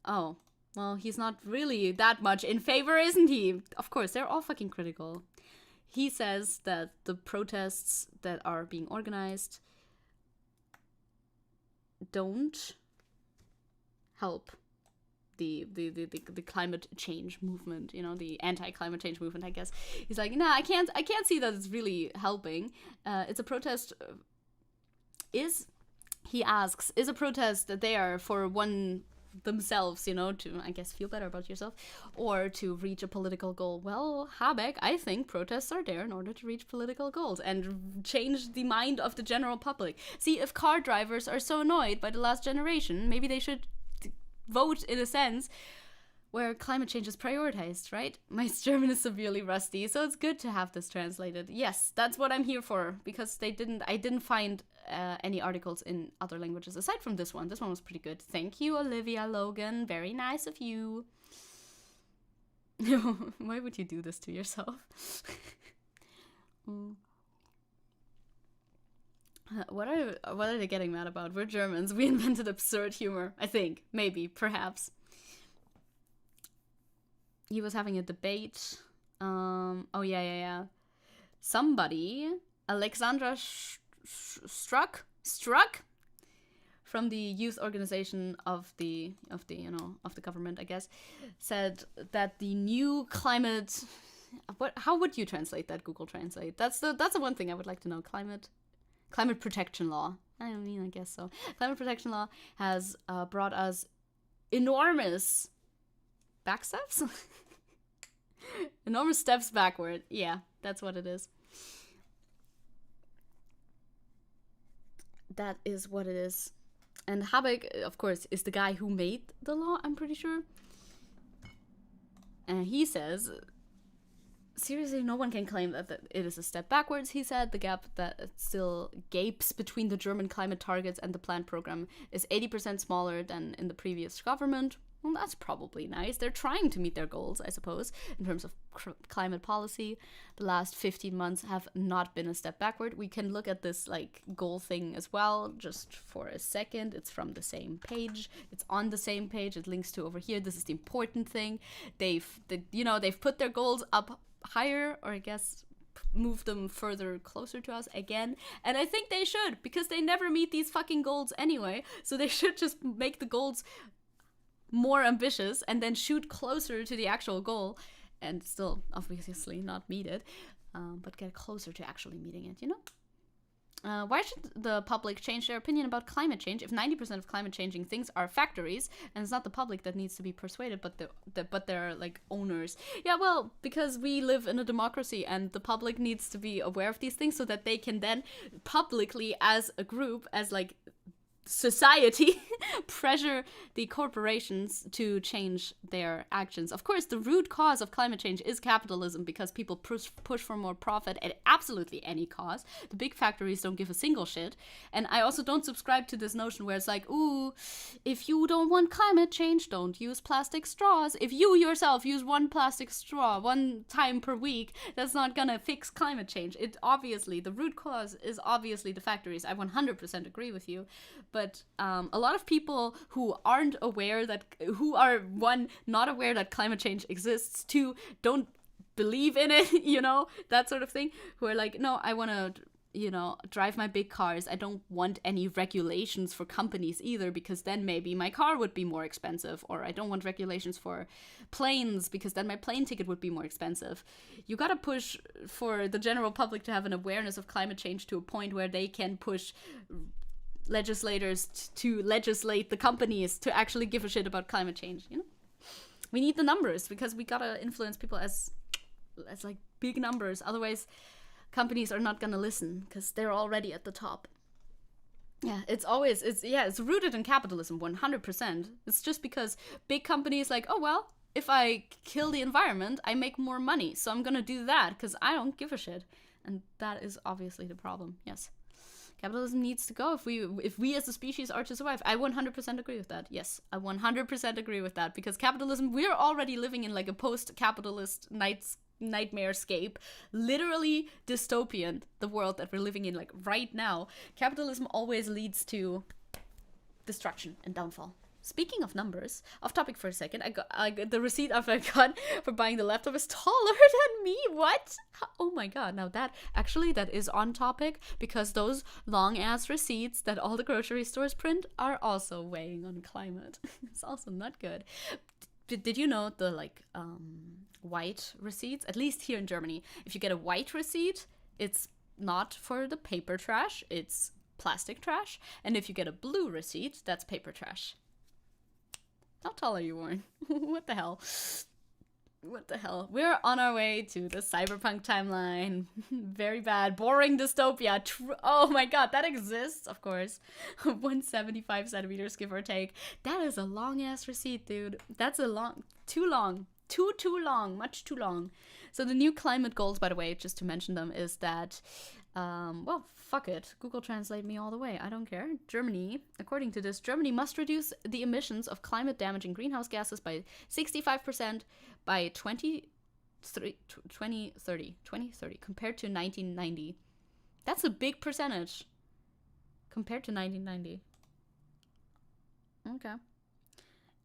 Oh, well, he's not really that much in favor, isn't he? Of course, they're all fucking critical. He says that the protests that are being organized don't help the climate change movement, you know, the anti-climate change movement, I guess. He's like, nah, I can't see that it's really helping. It's a protest. He asks, is a protest there for one themselves, you know, to, I guess, feel better about yourself, or to reach a political goal? Well, Habeck, I think protests are there in order to reach political goals and change the mind of the general public. See, if car drivers are so annoyed by the last generation, maybe they should vote in a sense where climate change is prioritized, right? My German is severely rusty, so it's good to have this translated. Yes, that's what I'm here for, because I didn't find any articles in other languages aside from this one. This one was pretty good. Thank you, Olivia Logan. Very nice of you. Why would you do this to yourself? What are they getting mad about? We're Germans. We invented absurd humor. I think. Maybe. Perhaps. He was having a debate. Oh, yeah. Somebody, Alexandra Struck from the youth organization of the government, I guess, said that the new climate, how would you translate that? Google Translate. That's the one thing I would like to know. Climate protection law. I mean, I guess so. Climate protection law has brought us enormous backsteps. Enormous steps backward. Yeah, that's what it is. That is what it is. And Habeck, of course, is the guy who made the law, I'm pretty sure. And he says, seriously, no one can claim that it is a step backwards. He said the gap that still gapes between the German climate targets and the planned program is 80% smaller than in the previous government. Well, that's probably nice. They're trying to meet their goals, I suppose, in terms of climate policy. The last 15 months have not been a step backward. We can look at this goal thing as well, just for a second. It's from the same page. It's on the same page. It links to over here. This is the important thing. They've put their goals up higher, or I guess move them further closer to us again. And I think they should, because they never meet these fucking goals anyway. So they should just make the goals more ambitious and then shoot closer to the actual goal, and still obviously not meet it, but get closer to actually meeting it, you know? Why should the public change their opinion about climate change if 90% of climate changing things are factories, and it's not the public that needs to be persuaded, but they're owners? Yeah, well, because we live in a democracy and the public needs to be aware of these things so that they can then publicly, as a group, as society, pressure the corporations to change their actions. Of course, the root cause of climate change is capitalism, because people push for more profit at absolutely any cost. The big factories don't give a single shit. And I also don't subscribe to this notion where it's ooh, if you don't want climate change, don't use plastic straws. If you yourself use one plastic straw one time per week, that's not gonna fix climate change. The root cause is obviously the factories. I 100% agree with you. But a lot of people who aren't aware who are, one, not aware that climate change exists, two, don't believe in it, you know, that sort of thing, who are no, I want to, drive my big cars. I don't want any regulations for companies either, because then maybe my car would be more expensive, or I don't want regulations for planes because then my plane ticket would be more expensive. You gotta push for the general public to have an awareness of climate change to a point where they can push legislators to legislate the companies to actually give a shit about climate change, you know? We need the numbers, because we gotta influence people as big numbers. Otherwise, companies are not gonna listen, because they're already at the top. Yeah, it's rooted in capitalism, 100%. It's just because big companies oh, well, if I kill the environment, I make more money, so I'm gonna do that, because I don't give a shit. And that is obviously the problem, yes. Capitalism needs to go if we as a species are to survive. I 100% agree with that. Yes, I 100% agree with that, because capitalism, we're already living in a post-capitalist nightmarescape, literally dystopian, the world that we're living in right now. Capitalism always leads to destruction and downfall. Speaking of numbers, off topic for a second, I got the receipt I got for buying the laptop is taller than me. What? Oh my god. Now that is on topic, because those long ass receipts that all the grocery stores print are also weighing on climate. It's also not good. Did you know the white receipts, at least here in Germany, if you get a white receipt, it's not for the paper trash, it's plastic trash. And if you get a blue receipt, that's paper trash. How tall are you, Warren? What the hell? What the hell? We're on our way to the cyberpunk timeline. Very bad. Boring dystopia. Oh my god, that exists, of course. 175 centimeters, give or take. That is a long-ass receipt, dude. That's too long. Too long. Much too long. So the new climate goals, by the way, just to mention them, is that, well, fuck it. Google Translate me all the way. I don't care. Germany, according to this, Germany must reduce the emissions of climate-damaging greenhouse gases by 65% by 2030, compared to 1990. That's a big percentage compared to 1990. Okay.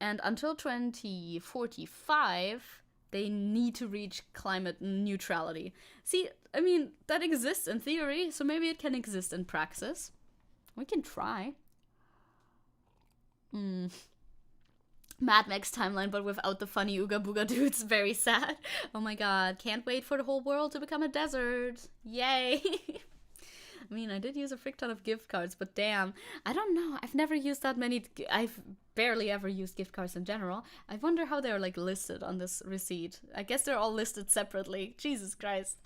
And until 2045, they need to reach climate neutrality. See, I mean, that exists in theory, so maybe it can exist in praxis. We can try. Mad Max timeline, but without the funny Ooga Booga dudes. Very sad. Oh my god, can't wait for the whole world to become a desert. Yay! I mean, I did use a frick ton of gift cards, but damn, I don't know. I've never used that many. I've barely ever used gift cards in general. I wonder how they're listed on this receipt. I guess they're all listed separately. Jesus Christ.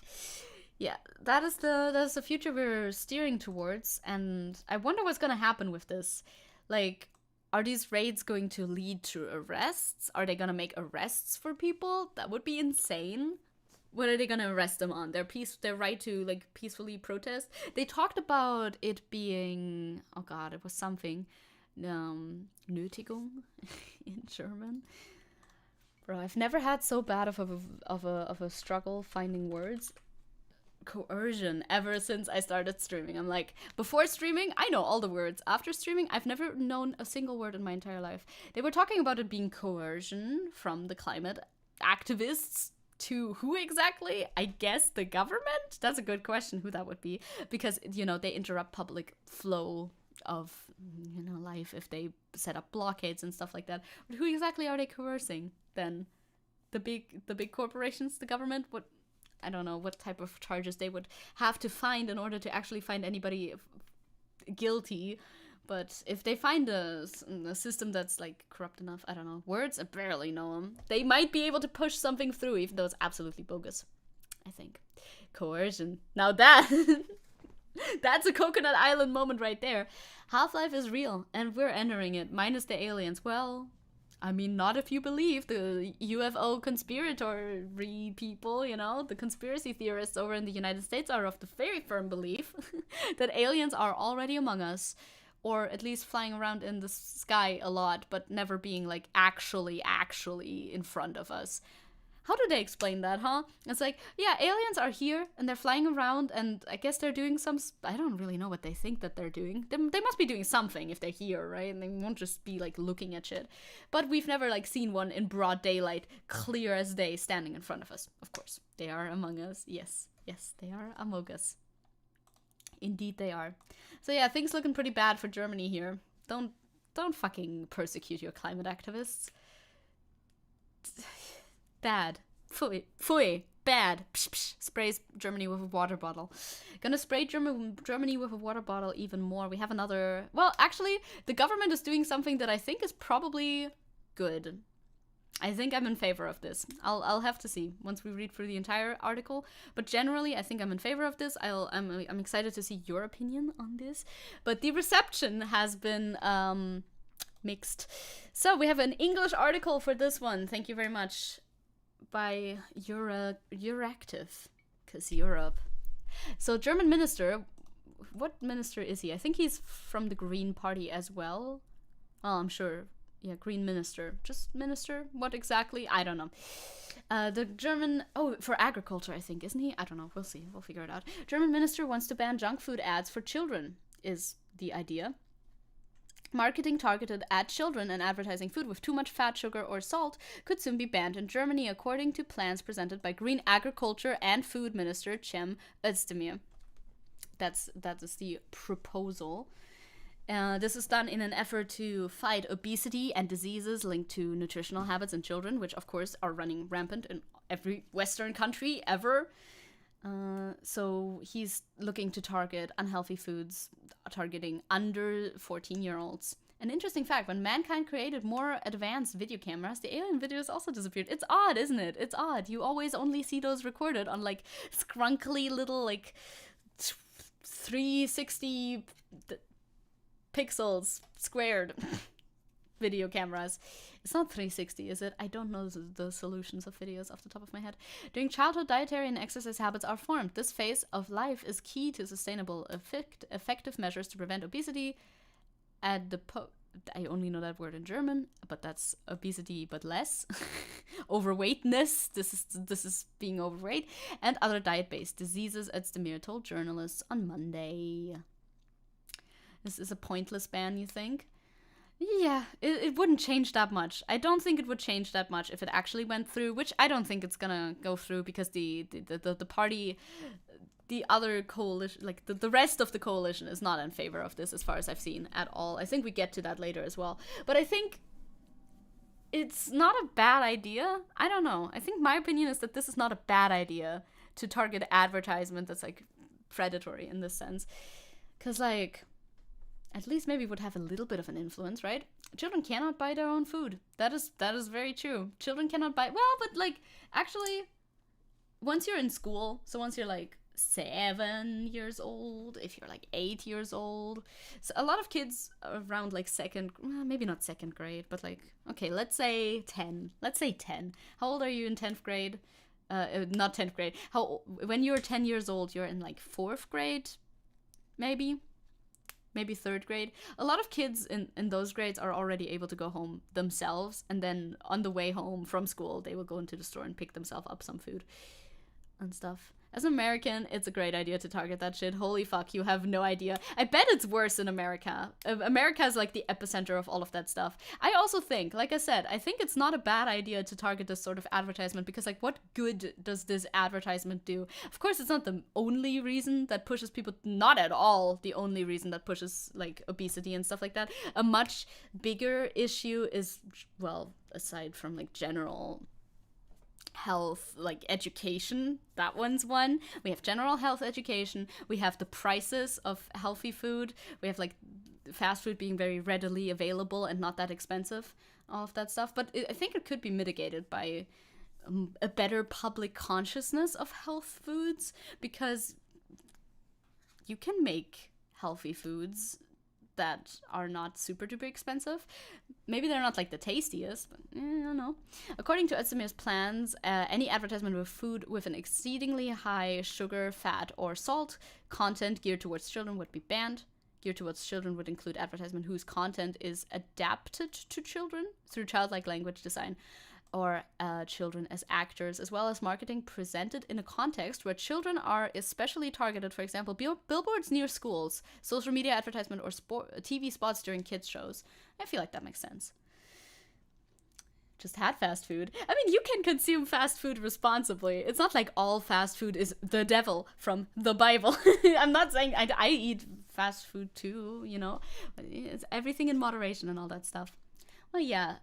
Yeah, that is the future we're steering towards, and I wonder what's gonna happen with this. Are these raids going to lead to arrests? Are they gonna make arrests for people? That would be insane. What are they gonna arrest them on? Their right to peacefully protest? They talked about it being, oh god, it was something, Nötigung in German. Bro, I've never had so bad of a struggle finding words. Coercion ever since I started streaming. I'm like, before streaming, I know all the words. After streaming, I've never known a single word in my entire life. They were talking about it being coercion from the climate activists. To who exactly? I guess the government? That's a good question, who that would be. Because, they interrupt public flow of, life if they set up blockades and stuff like that. But who exactly are they coercing then? The big corporations, the government? What? I don't know what type of charges they would have to find in order to actually find anybody guilty. But if they find a system that's corrupt enough, I don't know. Words, I barely know them. They might be able to push something through, even though it's absolutely bogus, I think. Coercion. Now that, that's a Coconut Island moment right there. Half-Life is real, and we're entering it, minus the aliens. Well, I mean, not if you believe the UFO conspiratory people, the conspiracy theorists over in the United States are of the very firm belief that aliens are already among us. Or at least flying around in the sky a lot, but never being actually in front of us. How do they explain that, huh? It's yeah, aliens are here and they're flying around, and I guess they're doing I don't really know what they think that they're doing. They must be doing something if they're here, right? And they won't just be looking at shit. But we've never seen one in broad daylight, clear as day, standing in front of us. Of course, they are among us. Yes, they are among us. Indeed they are. So yeah, things looking pretty bad for Germany here. Don't fucking persecute your climate activists. Bad. Pfui. Bad. Psh, psh. Sprays Germany with a water bottle. Gonna spray Germany with a water bottle even more. We have another... Well, actually, the government is doing something that I think is probably good. I think I'm in favor of this. I'll have to see once we read through the entire article. But generally, I think I'm in favor of this. I'm excited to see your opinion on this. But the reception has been mixed. So we have an English article for this one. Thank you very much. By Euractiv, because Europe. So German minister, what minister is he? I think he's from the Green Party as well. Well, I'm sure. Yeah, Green Minister. Just Minister? What exactly? I don't know. The German... Oh, for agriculture, I think, isn't he? I don't know. We'll see. We'll figure it out. German Minister wants to ban junk food ads for children, is the idea. Marketing targeted at children and advertising food with too much fat, sugar, or salt could soon be banned in Germany, according to plans presented by Green Agriculture and Food Minister Cem Özdemir. That is the proposal. This is done in an effort to fight obesity and diseases linked to nutritional habits in children, which of course are running rampant in every Western country ever. So he's looking to target unhealthy foods, targeting under 14-year-olds. An interesting fact, when mankind created more advanced video cameras, the alien videos also disappeared. It's odd, isn't it? It's odd. You always only see those recorded on like scrunkly little like 360 pixels squared video cameras. It's not 360, is it? I don't know the solutions of videos off the top of my head. During childhood, dietary and exercise habits are formed. This phase of life is key to sustainable, effective measures to prevent obesity. I only know that word in German, but that's obesity, but less. Overweightness. This is being overweight. And other diet-based diseases, Özdemir told journalists on Monday. This is a pointless ban, you think? Yeah, it wouldn't change that much. I don't think it would change that much if it actually went through, which I don't think it's gonna go through because the party, the other coalition, like the rest of the coalition is not in favor of this as far as I've seen at all. I think we get to that later as well. But I think it's not a bad idea. I don't know. I think my opinion is that this is not a bad idea to target advertisement that's like predatory in this sense. Because like, at least maybe would have a little bit of an influence, right? Children cannot buy their own food. That is very true. Children cannot buy, well, but like, actually, once you're in school, so once you're like 7 years old, if you're like 8 years old, so a lot of kids around like maybe not second grade, but like, okay, let's say 10. How old are you in 10th grade? Not 10th grade. When you're 10 years old, you're in like 4th grade, maybe 3rd grade. A lot of kids in those grades are already able to go home themselves, and then on the way home from school, they will go into the store and pick themselves up some food and stuff. As an American, it's a great idea to target that shit. Holy fuck, you have no idea. I bet it's worse in America. America is like the epicenter of all of that stuff. I also think, like I said, I think it's not a bad idea to target this sort of advertisement because like what good does this advertisement do? Of course, it's not the only reason that pushes people, not at all the only reason that pushes like obesity and stuff like that. A much bigger issue is, well, aside from like general health, like education, that one's one. We have general health education, we have the prices of healthy food, we have like fast food being very readily available and not that expensive, all of that stuff. But I think it could be mitigated by a better public consciousness of health foods, because you can make healthy foods that are not super duper expensive. Maybe they're not like the tastiest, but I don't know. According to Özdemir's plans, any advertisement with food with an exceedingly high sugar, fat, or salt content geared towards children would be banned. Geared towards children would include advertisement whose content is adapted to children through childlike language design, or children as actors, as well as marketing presented in a context where children are especially targeted, for example, billboards near schools, social media advertisement, or TV spots during kids' shows. I feel like that makes sense. Just had fast food. I mean, you can consume fast food responsibly. It's not like all fast food is the devil from the Bible. I'm not saying I eat fast food too, you know. It's everything in moderation and all that stuff. Well, yeah,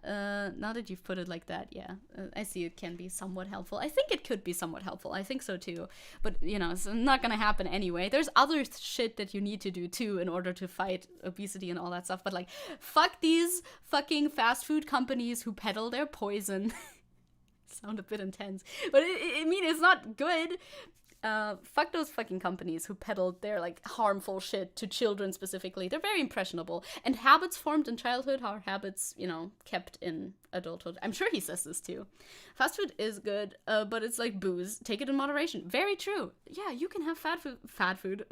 now that you've put it like that, yeah, I see it can be somewhat helpful. I think it could be somewhat helpful. I think so too. But, you know, it's not gonna happen anyway. There's other shit that you need to do too in order to fight obesity and all that stuff. But, like, fuck these fucking fast food companies who peddle their poison. Sound a bit intense. But, I mean, it's not good. Fuck those fucking companies who peddled their like harmful shit to children specifically. They're very impressionable, and habits formed in childhood are habits, you know, kept in adulthood. I'm sure he says this too. Fast food is good, but it's like booze. Take it in moderation. Very true. Yeah, you can have fast food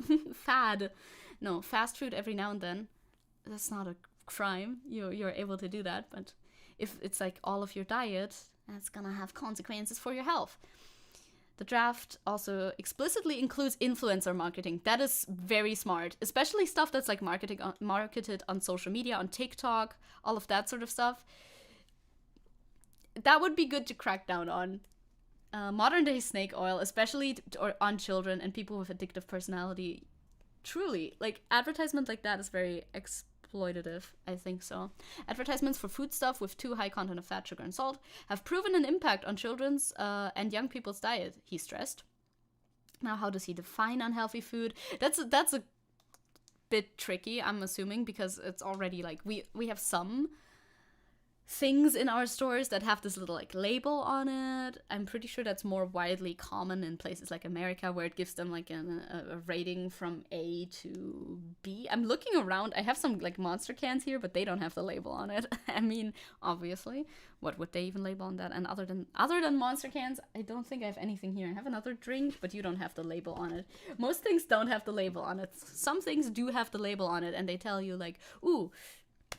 every now and then. That's not a crime. You're able to do that, but if it's like all of your diet, that's gonna have consequences for your health. The draft also explicitly includes influencer marketing. That is very smart, especially stuff that's like marketed on social media, on TikTok, all of that sort of stuff. That would be good to crack down on. Modern day snake oil, especially on children and people with addictive personality. Truly, like, advertisement like that is very exploitative, I think so. Advertisements for food stuff with too high content of fat, sugar, and salt have proven an impact on children's and young people's diet, he stressed. Now, how does he define unhealthy food? That's a bit tricky, I'm assuming, because it's already like we have some things in our stores that have this little like label on it. I'm pretty sure that's more widely common in places like America, where it gives them like a rating from A to B. I'm looking around. I have some like Monster cans here, but they don't have the label on it. I mean, obviously, what would they even label on that? And other than Monster cans, I don't think I have anything here. I have another drink, but you don't have the label on it. Most things don't have the label on it. Some things do have the label on it, and they tell you like, ooh,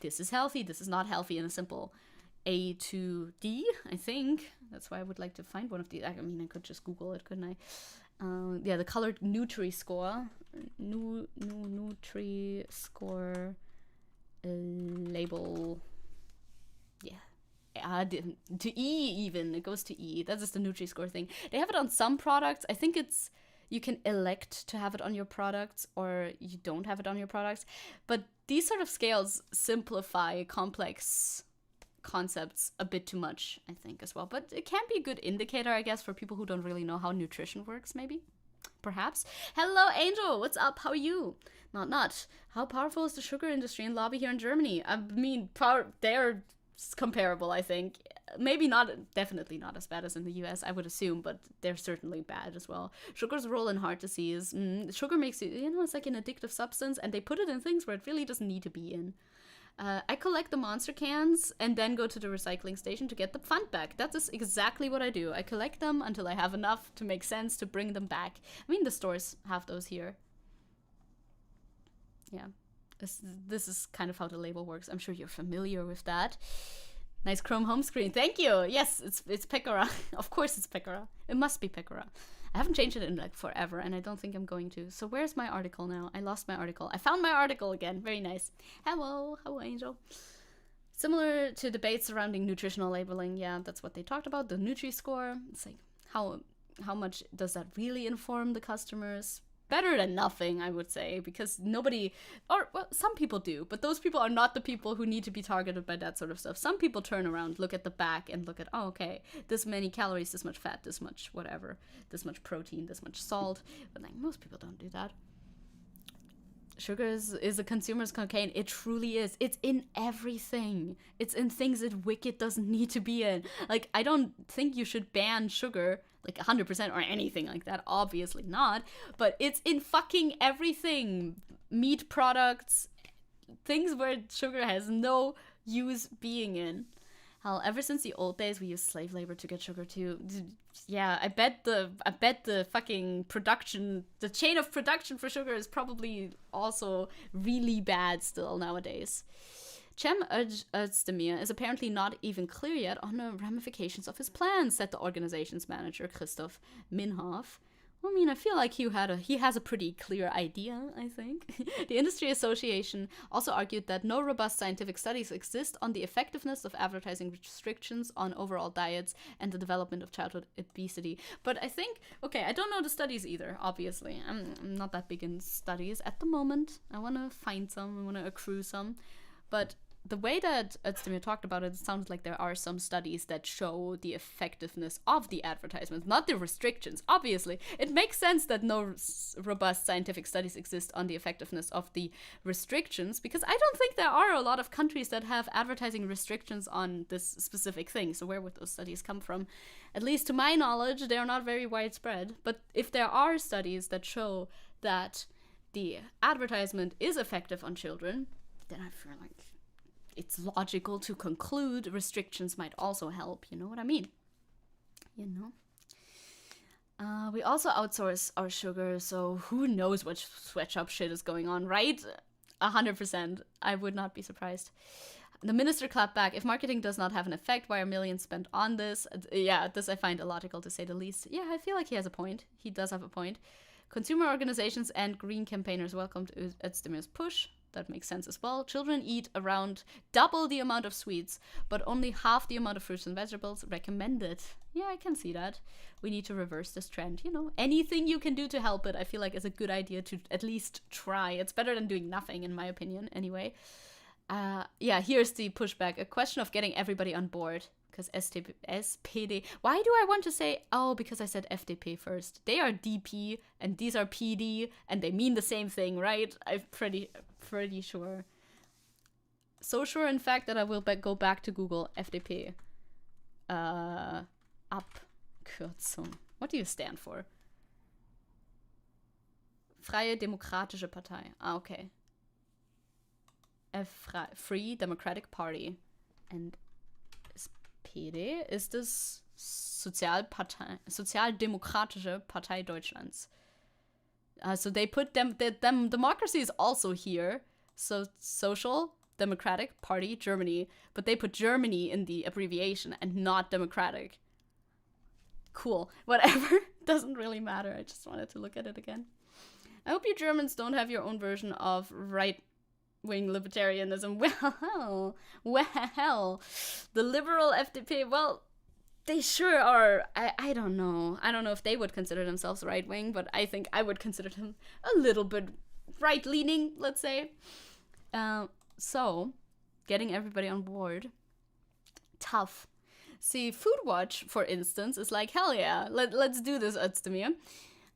this is healthy, this is not healthy, in a simple A to D, I think. That's why I would like to find one of these. I mean, I could just Google it, couldn't I? Yeah, the colored Nutri-Score. Nutri-Score label. Yeah. To E even. It goes to E. That is the Nutri-Score thing. They have it on some products. I think it's... You can elect to have it on your products, or you don't have it on your products. But these sort of scales simplify complex concepts a bit too much, I think, as well. But it can be a good indicator, I guess, for people who don't really know how nutrition works, maybe. Perhaps. Hello, Angel! What's up? How are you? Not. How powerful is the sugar industry and lobby here in Germany? I mean, they're comparable, I think. Maybe not, definitely not as bad as in the US, I would assume, but they're certainly bad as well. Sugar's role in heart disease. Sugar makes you, it's like an addictive substance, and they put it in things where it really doesn't need to be in. I collect the Monster cans and then go to the recycling station to get the fund back. That is exactly what I do. I collect them until I have enough to make sense to bring them back. I mean, the stores have those here. Yeah, this is kind of how the label works. I'm sure you're familiar with that. Nice Chrome home screen. Thank you. Yes, it's Pekora. Of course it's Pekora. It must be Pekora. I haven't changed it in like forever, and I don't think I'm going to. So where's my article now? I lost my article. I found my article again. Very nice. Hello, Angel. Similar to debates surrounding nutritional labeling, yeah, that's what they talked about. The Nutri-Score. It's like how much does that really inform the customers? Better than nothing, I would say, because nobody, or well, some people do, but those people are not the people who need to be targeted by that sort of stuff. Some people turn around, look at the back, and look at, oh, okay, this many calories, this much fat, this much whatever, this much protein, this much salt. But like, most people don't do that. Sugar is a consumer's cocaine. It truly is. It's in everything. It's in things that Wicked doesn't need to be in. Like, I don't think you should ban sugar, like 100% or anything like that. Obviously not. But it's in fucking everything. Meat products, things where sugar has no use being in. Hell, ever since the old days, we used slave labor to get sugar too. Yeah, I bet the fucking production, the chain of production for sugar is probably also really bad still nowadays. Cem Özdemir is apparently not even clear yet on the ramifications of his plans, said the organization's manager, Christoph Minhoff. I mean, I feel like he has a pretty clear idea, I think. The industry association also argued that no robust scientific studies exist on the effectiveness of advertising restrictions on overall diets and the development of childhood obesity. But I think, okay, I don't know the studies either, obviously. I'm not that big in studies at the moment. I want to find some, I want to accrue some. But the way that Özdemir talked about it, it sounds like there are some studies that show the effectiveness of the advertisements, not the restrictions. Obviously, it makes sense that no robust scientific studies exist on the effectiveness of the restrictions, because I don't think there are a lot of countries that have advertising restrictions on this specific thing. So where would those studies come from? At least to my knowledge, they are not very widespread. But if there are studies that show that the advertisement is effective on children, then I feel like it's logical to conclude restrictions might also help. You know what I mean? You know? We also outsource our sugar, so who knows what sweatshop shit is going on, right? 100%. I would not be surprised. The minister clapped back. If marketing does not have an effect, why are millions spent on this? Yeah, this I find illogical, to say the least. Yeah, I feel like he has a point. He does have a point. Consumer organizations and green campaigners welcomed Özdemir's push. That makes sense as well. Children eat around double the amount of sweets, but only half the amount of fruits and vegetables recommended. Yeah, I can see that. We need to reverse this trend. You know, anything you can do to help it, I feel like is a good idea to at least try. It's better than doing nothing, in my opinion, anyway. Yeah, here's the pushback. A question of getting everybody on board. Because SPD... Why do I want to say... Oh, because I said FDP first. They are DP, and these are PD, and they mean the same thing, right? I'm pretty sure. So sure, in fact, that I will go back to Google FDP. Abkürzung. What do you stand for? Freie Demokratische Partei. Ah, okay. Free Democratic Party. And SPD ist das Sozialdemokratische Partei Deutschlands. So they put them democracy is also here. So Social Democratic Party Germany. But they put Germany in the abbreviation and not democratic. Cool. Whatever. Doesn't really matter. I just wanted to look at it again. I hope you Germans don't have your own version of right-wing libertarianism. Well, the liberal FDP, well, they sure are. I don't know. I don't know if they would consider themselves right-wing, but I think I would consider them a little bit right-leaning, let's say. So, getting everybody on board, tough. See, Food Watch, for instance, is like, hell yeah, let's do this, Özdemir.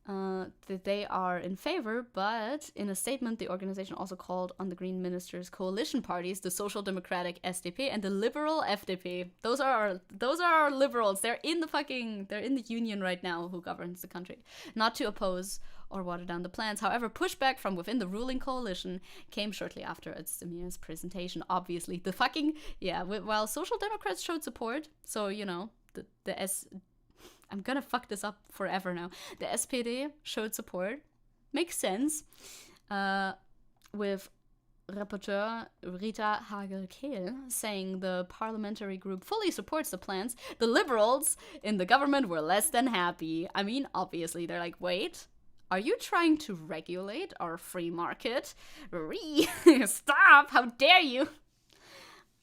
That they are in favor, but in a statement, the organization also called on the Green Minister's coalition parties, the Social Democratic SDP and the Liberal FDP. Those are our liberals. They're in the union right now who governs the country. Not to oppose or water down the plans. However, pushback from within the ruling coalition came shortly after Özdemir's presentation. Obviously, while Social Democrats showed support, so you know I'm gonna fuck this up forever now. The SPD showed support. Makes sense. With Rapporteur Rita Hagel-Kehl saying the parliamentary group fully supports the plans. The liberals in the government were less than happy. I mean, obviously, they're like, wait, are you trying to regulate our free market? Stop! How dare you!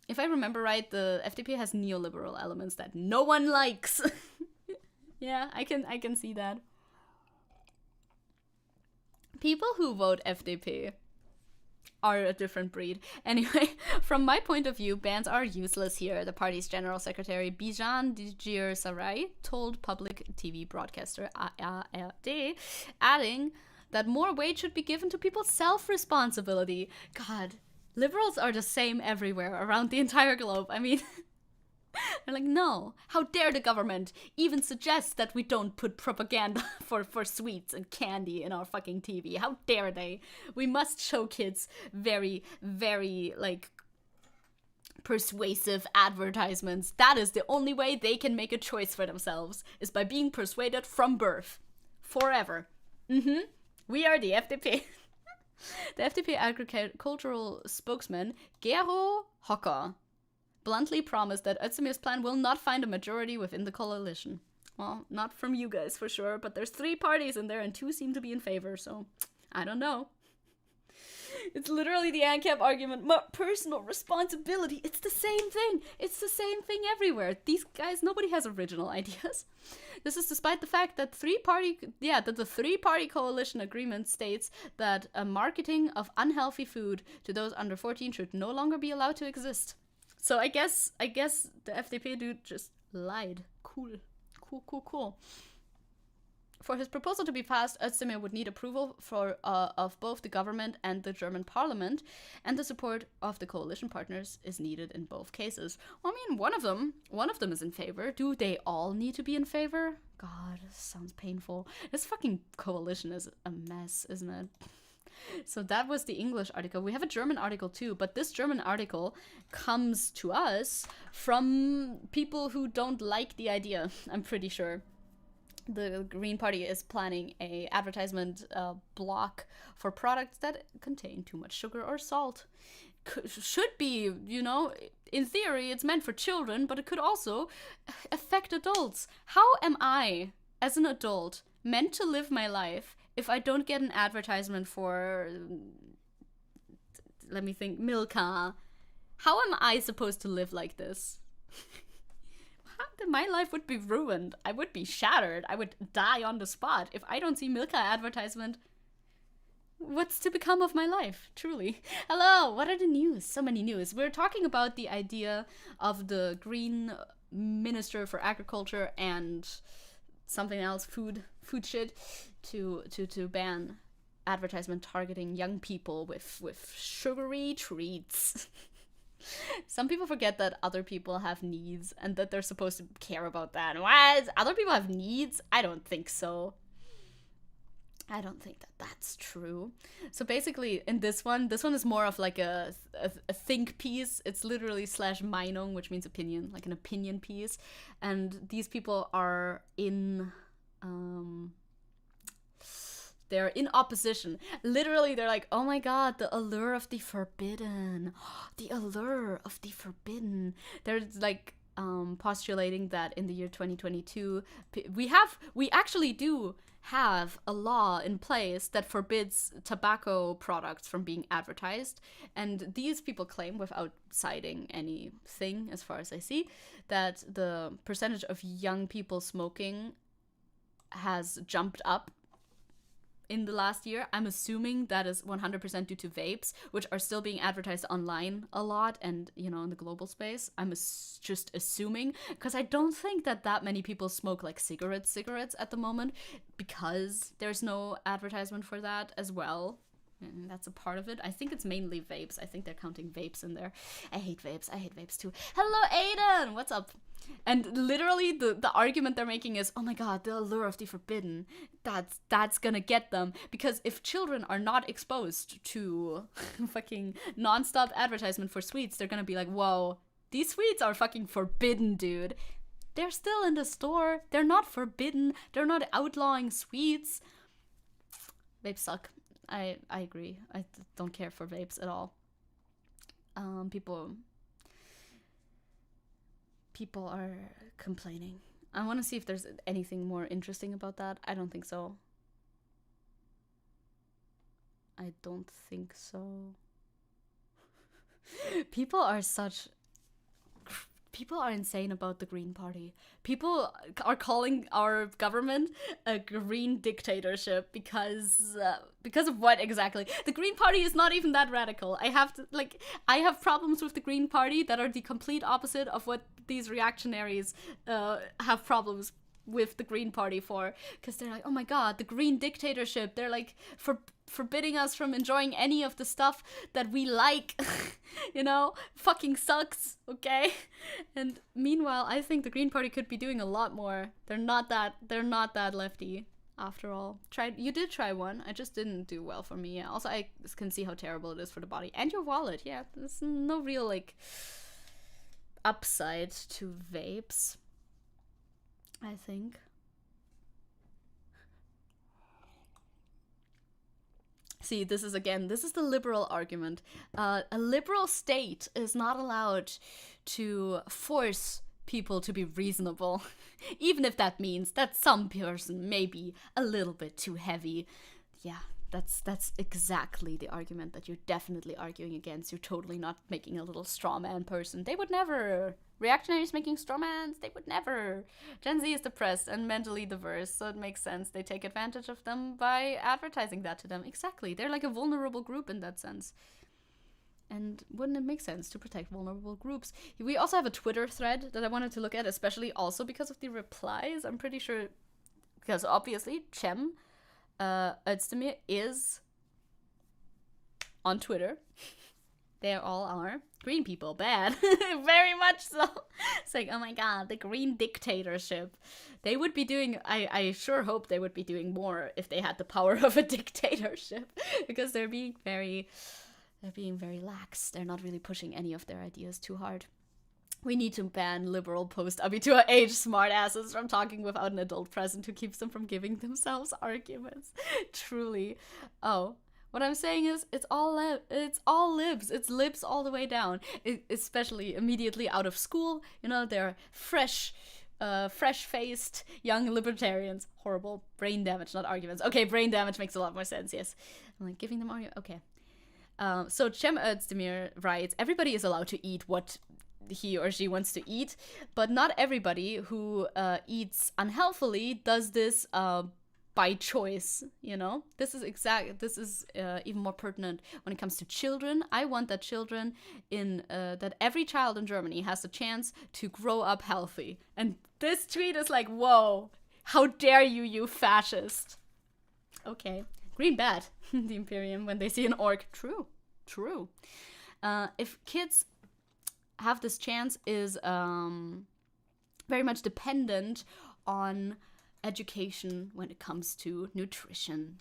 If I remember right, the FDP has neoliberal elements that no one likes. Yeah, I can see that. People who vote FDP are a different breed. Anyway, from my point of view, bans are useless here. The party's general secretary Bijan Djir Sarai told public TV broadcaster ARD, adding that more weight should be given to people's self-responsibility. God, liberals are the same everywhere around the entire globe. I mean... They're like, no, how dare the government even suggest that we don't put propaganda for sweets and candy in our fucking TV? How dare they? We must show kids very, very, persuasive advertisements. That is the only way they can make a choice for themselves, is by being persuaded from birth. Forever. We are the FDP. The FDP agricultural spokesman, Gero Hocker, bluntly promised that Özdemir's plan will not find a majority within the coalition. Well, not from you guys for sure, but there's 3 parties in there and 2 seem to be in favor, so I don't know. It's literally the ANCAP argument. Personal responsibility. It's the same thing. It's the same thing everywhere. These guys, nobody has original ideas. This is despite the fact that the 3-party coalition agreement states that a marketing of unhealthy food to those under 14 should no longer be allowed to exist. So I guess the FDP dude just lied. Cool. For his proposal to be passed, Özdemir would need approval of both the government and the German parliament, and the support of the coalition partners is needed in both cases. Well, I mean, one of them is in favor. Do they all need to be in favor? God, this sounds painful. This fucking coalition is a mess, isn't it? So that was the English article. We have a German article too, but this German article comes to us from people who don't like the idea, I'm pretty sure. the Green Party is planning a advertisement block for products that contain too much sugar or salt. Should be, you know, in theory it's meant for children, but it could also affect adults. How am I, as an adult, meant to live my life if I don't get an advertisement for, let me think, Milka? How am I supposed to live like this? My life would be ruined. I would be shattered. I would die on the spot if I don't see Milka advertisement. What's to become of my life, truly? Hello, what are the news? So many news. We're talking about the idea of the Green Minister for Agriculture and something else, food shit, to ban advertisement targeting young people with sugary treats. Some people forget that other people have needs and that they're supposed to care about that. What? Other people have needs? I don't think so. I don't think that that's true. So basically, in this one is more of like a think piece. It's literally /Meinung, which means opinion, like an opinion piece. And these people are in they're in opposition. Literally, they're like, oh my god, the allure of the forbidden. The allure of the forbidden. They're like postulating that in the year 2022, we actually do have a law in place that forbids tobacco products from being advertised. And these people claim, without citing anything as far as I see, that the percentage of young people smoking has jumped up in the last year. I'm assuming that is 100% due to vapes, which are still being advertised online a lot and, you know, in the global space. I'm just assuming, because I don't think that many people smoke like cigarettes at the moment, because there's no advertisement for that as well. And that's a part of it. I think it's mainly vapes. I think they're counting vapes in there. I hate vapes too. Hello, Aiden! What's up? And literally the argument they're making is, oh my god, the allure of the forbidden, that's gonna get them. Because if children are not exposed to fucking non-stop advertisement for sweets, they're gonna be like, whoa, these sweets are fucking forbidden, dude. They're still in the store. They're not forbidden. They're not outlawing sweets. Vapes suck. I agree. I don't care for vapes at all. People are complaining. I want to see if there's anything more interesting about that. I don't think so. People are insane about the Green Party. People are calling our government a green dictatorship because of what exactly? The Green Party is not even that radical. I have problems with the Green Party that are the complete opposite of what these reactionaries have problems with the Green Party for, because they're like, oh my god, the green dictatorship. They're like forbidding us from enjoying any of the stuff that we like. You know, fucking sucks, okay? And meanwhile, I think the Green Party could be doing a lot more. They're not that lefty after all. You did try one. I just didn't do well for me. Also, I can see how terrible it is for the body and your wallet. Yeah, there's no real like upside to vapes, I think. See, this is the liberal argument. A liberal state is not allowed to force people to be reasonable, even if that means that some person may be a little bit too heavy. Yeah, that's exactly the argument that you're definitely arguing against. You're totally not making a little straw man person. They would never. Reactionaries making straw mans, they would never. Gen Z is depressed and mentally diverse, so it makes sense they take advantage of them by advertising that to them. Exactly. They're like a vulnerable group in that sense. And wouldn't it make sense to protect vulnerable groups? We also have a Twitter thread that I wanted to look at, especially also because of the replies. I'm pretty sure, because obviously Cem Özdemir is on Twitter. They all are. Green people, bad. Very much so. It's like, oh my god, the green dictatorship. They would be doing, I sure hope they would be doing more if they had the power of a dictatorship. Because they're being very lax. They're not really pushing any of their ideas too hard. We need to ban liberal post-Abitur age smartasses from talking without an adult present who keeps them from giving themselves arguments. Truly. Oh, what I'm saying is it's all libs. It's libs all the way down. Especially immediately out of school. You know, they're fresh-faced young libertarians. Horrible. Brain damage, not arguments. Okay, brain damage makes a lot more sense, yes. I'm like, giving them arguments. Okay. So Cem Özdemir writes, everybody is allowed to eat what he or she wants to eat, but not everybody who eats unhealthily does this by choice, you know? This is even more pertinent when it comes to children. I want that children that every child in Germany has the chance to grow up healthy. And this tweet is like, whoa, how dare you, you fascist. Okay. Green bad, the Imperium, when they see an orc. True. If kids have this chance is very much dependent on education when it comes to nutrition.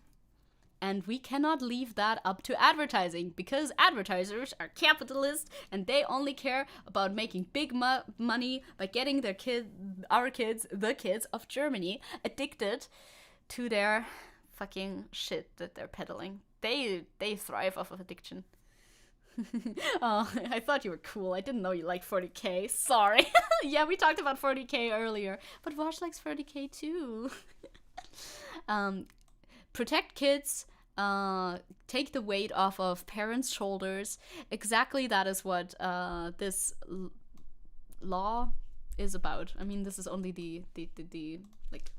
And we cannot leave that up to advertising, because advertisers are capitalist and they only care about making big money by getting the kids of Germany, addicted to their fucking shit that they're peddling. They thrive off of addiction. Oh, I thought you were cool. I didn't know you liked 40k. Sorry. Yeah, we talked about 40k earlier, but Vosh likes 40k too. Protect kids. Take the weight off of parents' shoulders. Exactly, that is what this law is about. I mean, this is only the like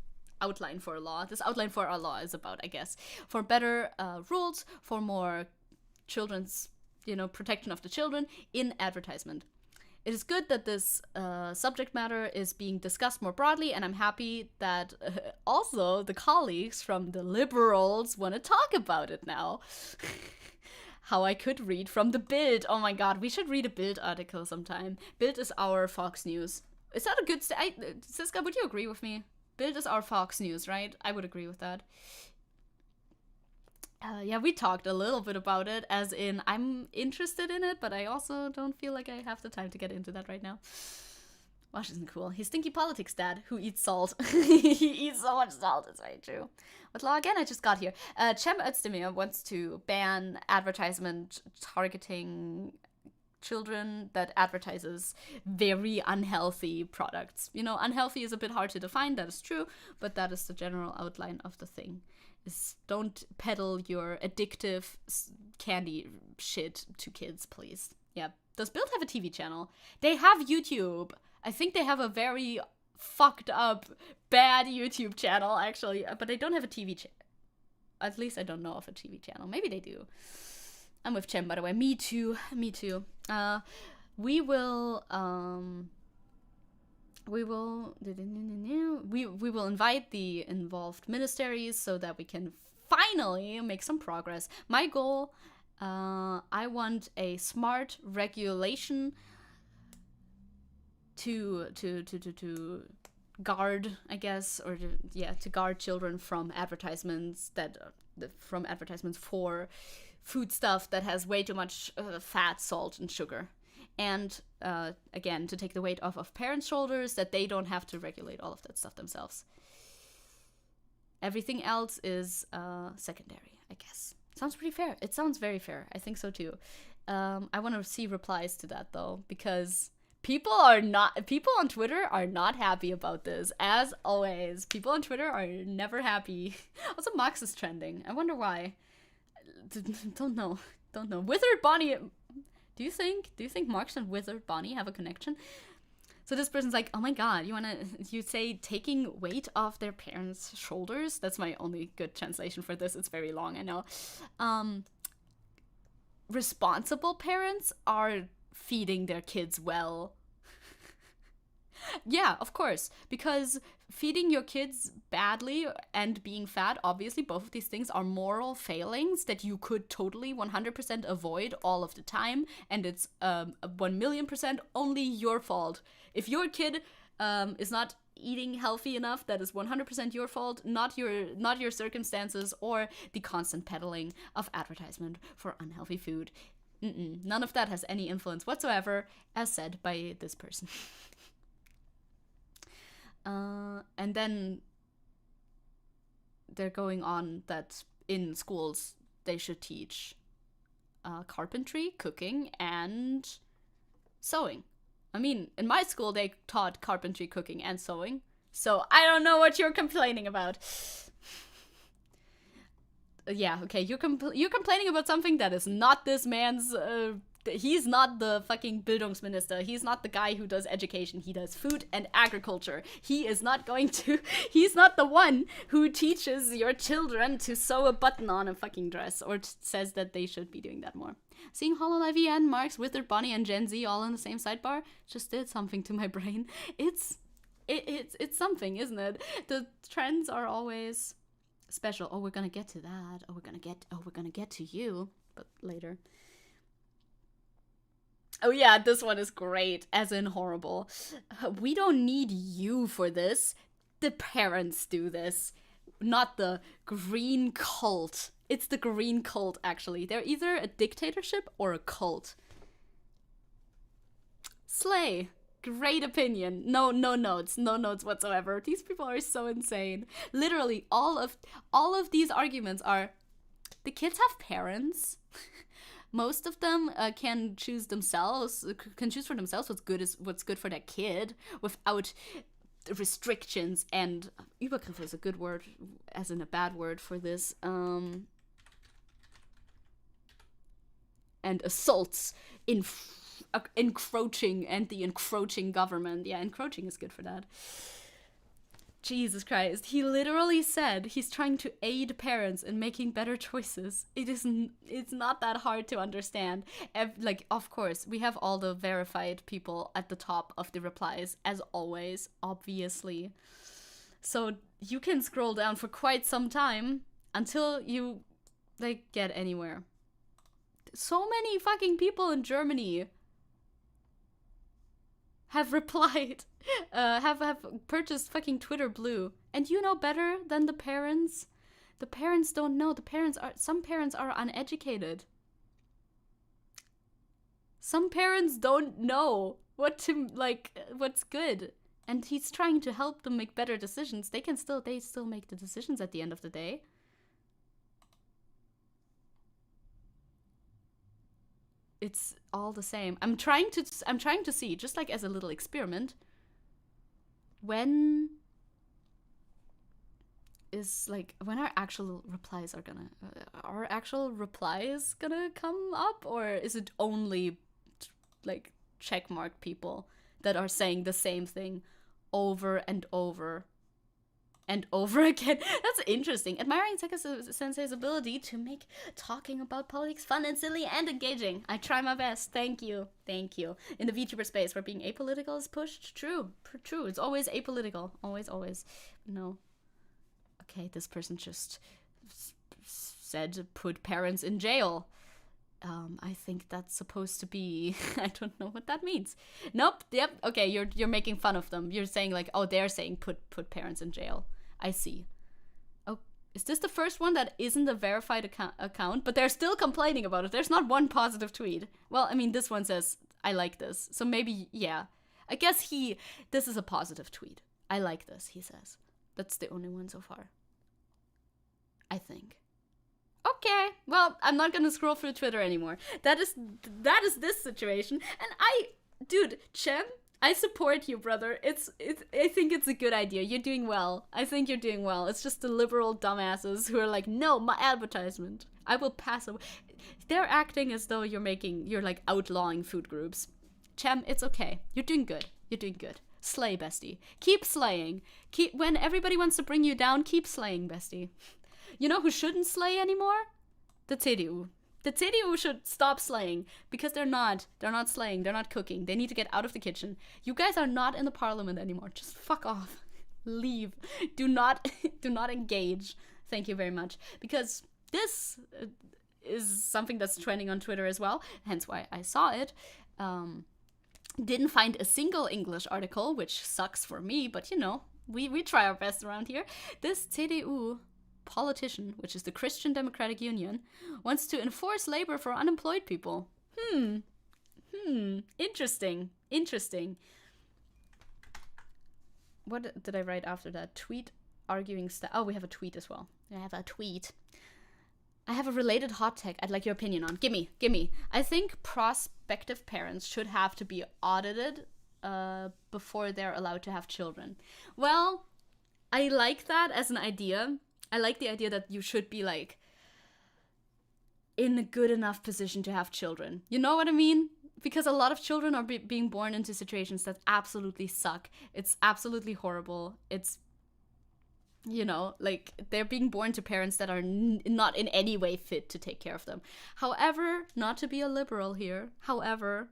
outline for a law. This outline for our law is about, I guess, for better rules, for more children's, protection of the children in advertisement. It is good that this subject matter is being discussed more broadly, and I'm happy that also the colleagues from the liberals want to talk about it now. How I could read from the Bild. Oh my god, we should read a Bild article sometime. Bild is our Fox News. Is that a good... Siska, would you agree with me? Bild is our Fox News, right? I would agree with that. Yeah, we talked a little bit about it, as in I'm interested in it, but I also don't feel like I have the time to get into that right now. Wash isn't cool. He's Stinky Politics Dad, who eats salt. He eats so much salt, it's very true. What law again? I just got here. Cem Özdemir wants to ban advertisement targeting children that advertises very unhealthy products. Unhealthy is a bit hard to define, that is true, but that is the general outline of the thing. Is don't peddle your addictive candy shit to kids, please. Yeah. Does Bild have a TV channel? They have YouTube. I think they have a very fucked up, bad YouTube channel, actually. But they don't have a TV channel. At least I don't know of a TV channel. Maybe they do. I'm with Cem, by the way. Me too. We will invite the involved ministries so that we can finally make some progress. My goal, I want a smart regulation to guard, I guess, or to guard children from advertisements for food stuff that has way too much fat, salt, and sugar. And, again, to take the weight off of parents' shoulders, that they don't have to regulate all of that stuff themselves. Everything else is secondary, I guess. Sounds pretty fair. It sounds very fair. I think so, too. I want to see replies to that, though, because people on Twitter are not happy about this, as always. People on Twitter are never happy. Also, Max is trending. I wonder why. Don't know. Withered Bonnie... Do you think Marx and Wizard Bonnie have a connection? So this person's like, oh my god, you say taking weight off their parents' shoulders? That's my only good translation for this. It's very long, I know. Responsible parents are feeding their kids well. Yeah, of course, because feeding your kids badly and being fat, obviously both of these things are moral failings that you could totally 100% avoid all of the time, and it's 1,000,000% only your fault. If your kid is not eating healthy enough, that is 100% your fault, not your circumstances or the constant peddling of advertisement for unhealthy food. None of that has any influence whatsoever, as said by this person. And then they're going on that in schools they should teach carpentry, cooking, and sewing. I mean, in my school they taught carpentry, cooking, and sewing. So I don't know what you're complaining about. Yeah, okay, you're complaining about something that is not this man's, he's not the fucking Bildungsminister, he's not the guy who does education, he does food and agriculture. He's not the one who teaches your children to sew a button on a fucking dress, or says that they should be doing that more. Seeing Hololive EN, Mark's Withered Bunny, and Gen Z all in the same sidebar just did something to my brain. It's something, isn't it? The trends are always special. Oh, we're gonna get to that. Oh, we're gonna get to you, but later. Oh yeah, this one is great, as in horrible. We don't need you for this. The parents do this, not the green cult. It's the green cult, actually. They're either a dictatorship or a cult. Slay. Great opinion. No notes whatsoever. These people are so insane. Literally, all of these arguments are, the kids have parents. Most of them can choose for themselves what's good for their kid without restrictions and Übergriff is a good word, as in a bad word for this. And assaults encroaching and the encroaching government. Yeah, encroaching is good for that. Jesus Christ. He literally said he's trying to aid parents in making better choices. It's not that hard to understand. Of course, we have all the verified people at the top of the replies, as always, obviously. So you can scroll down for quite some time until you, get anywhere. So many fucking people in Germany have replied, have purchased fucking Twitter Blue. And you know better than the parents? The parents don't know. Some parents are uneducated. Some parents don't know what's good. And he's trying to help them make better decisions. They still make the decisions at the end of the day. It's all the same. I'm trying to see, just as a little experiment, when our actual replies gonna come up, or is it only checkmark people that are saying the same thing over and over and over again? That's interesting. Admiring Zecke Sensei's ability to make talking about politics fun and silly and engaging. I try my best. Thank you. In the VTuber space where being apolitical is pushed, true. It's always apolitical. Always. No. Okay, this person just said put parents in jail. I think that's supposed to be, I don't know what that means. Nope, yep, okay, you're making fun of them. You're saying they're saying put parents in jail. I see. Oh, is this the first one that isn't a verified account? But they're still complaining about it. There's not one positive tweet. Well, I mean, this one says, I like this. So maybe, yeah. I guess this is a positive tweet. I like this, he says. That's the only one so far. I think. Okay, well, I'm not gonna scroll through Twitter anymore. That is this situation. And dude, Chem, I support you, brother. I think it's a good idea. You're doing well. I think you're doing well. It's just the liberal dumbasses who are like, no, my advertisement. I will pass away. They're acting as though you're outlawing food groups. Chem, it's okay. You're doing good. Slay, bestie. Keep slaying. When everybody wants to bring you down, keep slaying, bestie. You know who shouldn't slay anymore? The CDU. The CDU should stop slaying, because they're not slaying, they're not cooking. They need to get out of the kitchen. You guys are not in the parliament anymore. Just fuck off. Leave. Do not engage. Thank you very much. Because this is something that's trending on Twitter as well, hence why I saw it. Didn't find a single English article, which sucks for me, but we try our best around here. This CDU politician, which is the Christian Democratic Union, wants to enforce labor for unemployed people. Interesting. What did I write after that? Tweet arguing oh, we have a tweet as well. I have a tweet. I have a related hot take I'd like your opinion on. Gimme. I think prospective parents should have to be audited before they're allowed to have children. Well, I like that as an idea. I like the idea that you should be like in a good enough position to have children. You know what I mean? Because a lot of children are being born into situations that absolutely suck. It's absolutely horrible. It's, you know, like they're being born to parents that are not in any way fit to take care of them. However, not to be a liberal here. However,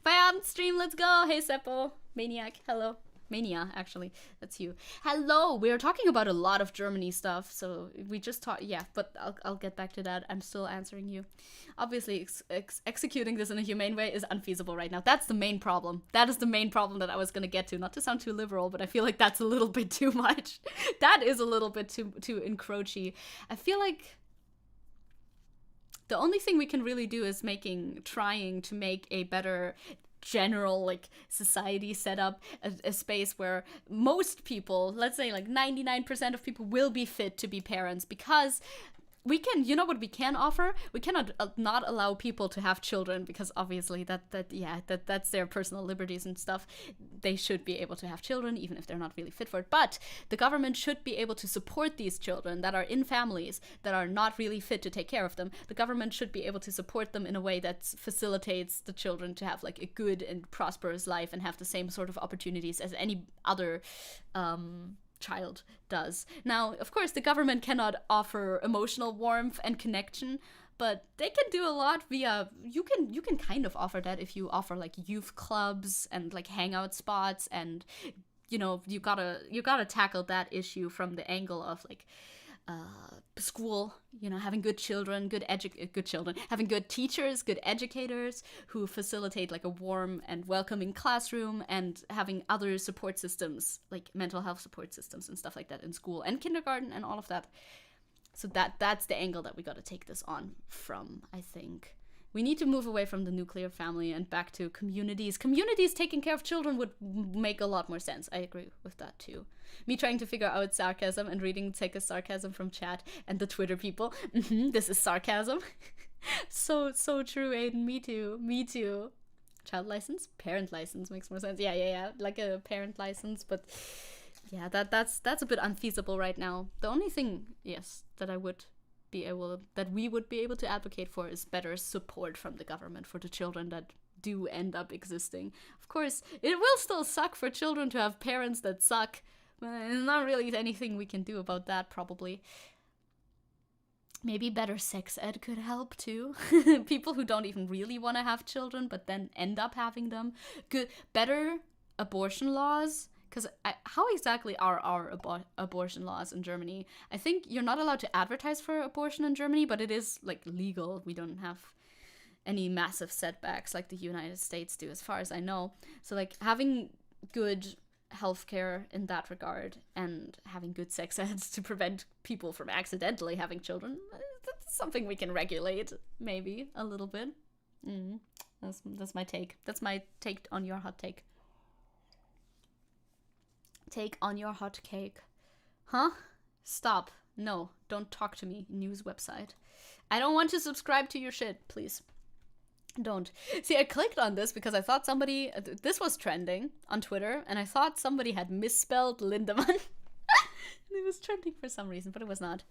bam, stream, let's go. Hey, Seppo, Maniac, hello. Mania, actually, that's you. Hello, we are talking about a lot of Germany stuff, so we just talked, yeah, but I'll get back to that. I'm still answering you. Obviously, executing this in a humane way is unfeasible right now. That's the main problem. That is the main problem that I was gonna get to. Not to sound too liberal, but I feel like that's a little bit too much. That is a little bit too encroachy. I feel like the only thing we can really do is trying to make a better general like society set up a space where most people, let's say like 99% of people, will be fit to be parents, because we can, you know what we can offer? We cannot not allow people to have children, because obviously that's their personal liberties and stuff. They should be able to have children even if they're not really fit for it. But the government should be able to support these children that are in families that are not really fit to take care of them. The government should be able to support them in a way that facilitates the children to have like a good and prosperous life and have the same sort of opportunities as any other child does. Now, of course, the government cannot offer emotional warmth and connection, but they can do a lot via, you can kind of offer that if you offer like youth clubs and like hangout spots, and you know, you gotta tackle that issue from the angle of like school, you know, having good children, having good teachers, good educators who facilitate like a warm and welcoming classroom, and having other support systems like mental health support systems and stuff like that in school and kindergarten and all of that. So that's the angle that we got to take this on from. I think we need to move away from the nuclear family and back to communities. Communities taking care of children would make a lot more sense. I agree with that too. Me trying to figure out sarcasm and reading Zecke's sarcasm from chat and the Twitter people. This is sarcasm. So true, Aiden. Me too. Child license? Parent license makes more sense. Yeah. Like a parent license, but yeah, that's a bit unfeasible right now. The only thing, yes, that we would be able to advocate for is better support from the government for the children that do end up existing. Of course, it will still suck for children to have parents that suck. There's not really anything we can do about that, probably. Maybe better sex ed could help too. People who don't even really want to have children but then end up having them. Better abortion laws. Because how exactly are our abortion laws in Germany? I think you're not allowed to advertise for abortion in Germany, but it is like legal. We don't have any massive setbacks like the United States do, as far as I know. So like having good healthcare in that regard and having good sex ed to prevent people from accidentally having children, that's something we can regulate, maybe a little bit. That's my take. That's my take on your hot take. Take on your hot cake. Huh? Stop. No, don't talk to me, news website. I don't want to subscribe to your shit, please. Don't. See, I clicked on this because I thought this was trending on Twitter, and I thought somebody had misspelled Lindemann. It was trending for some reason, but it was not.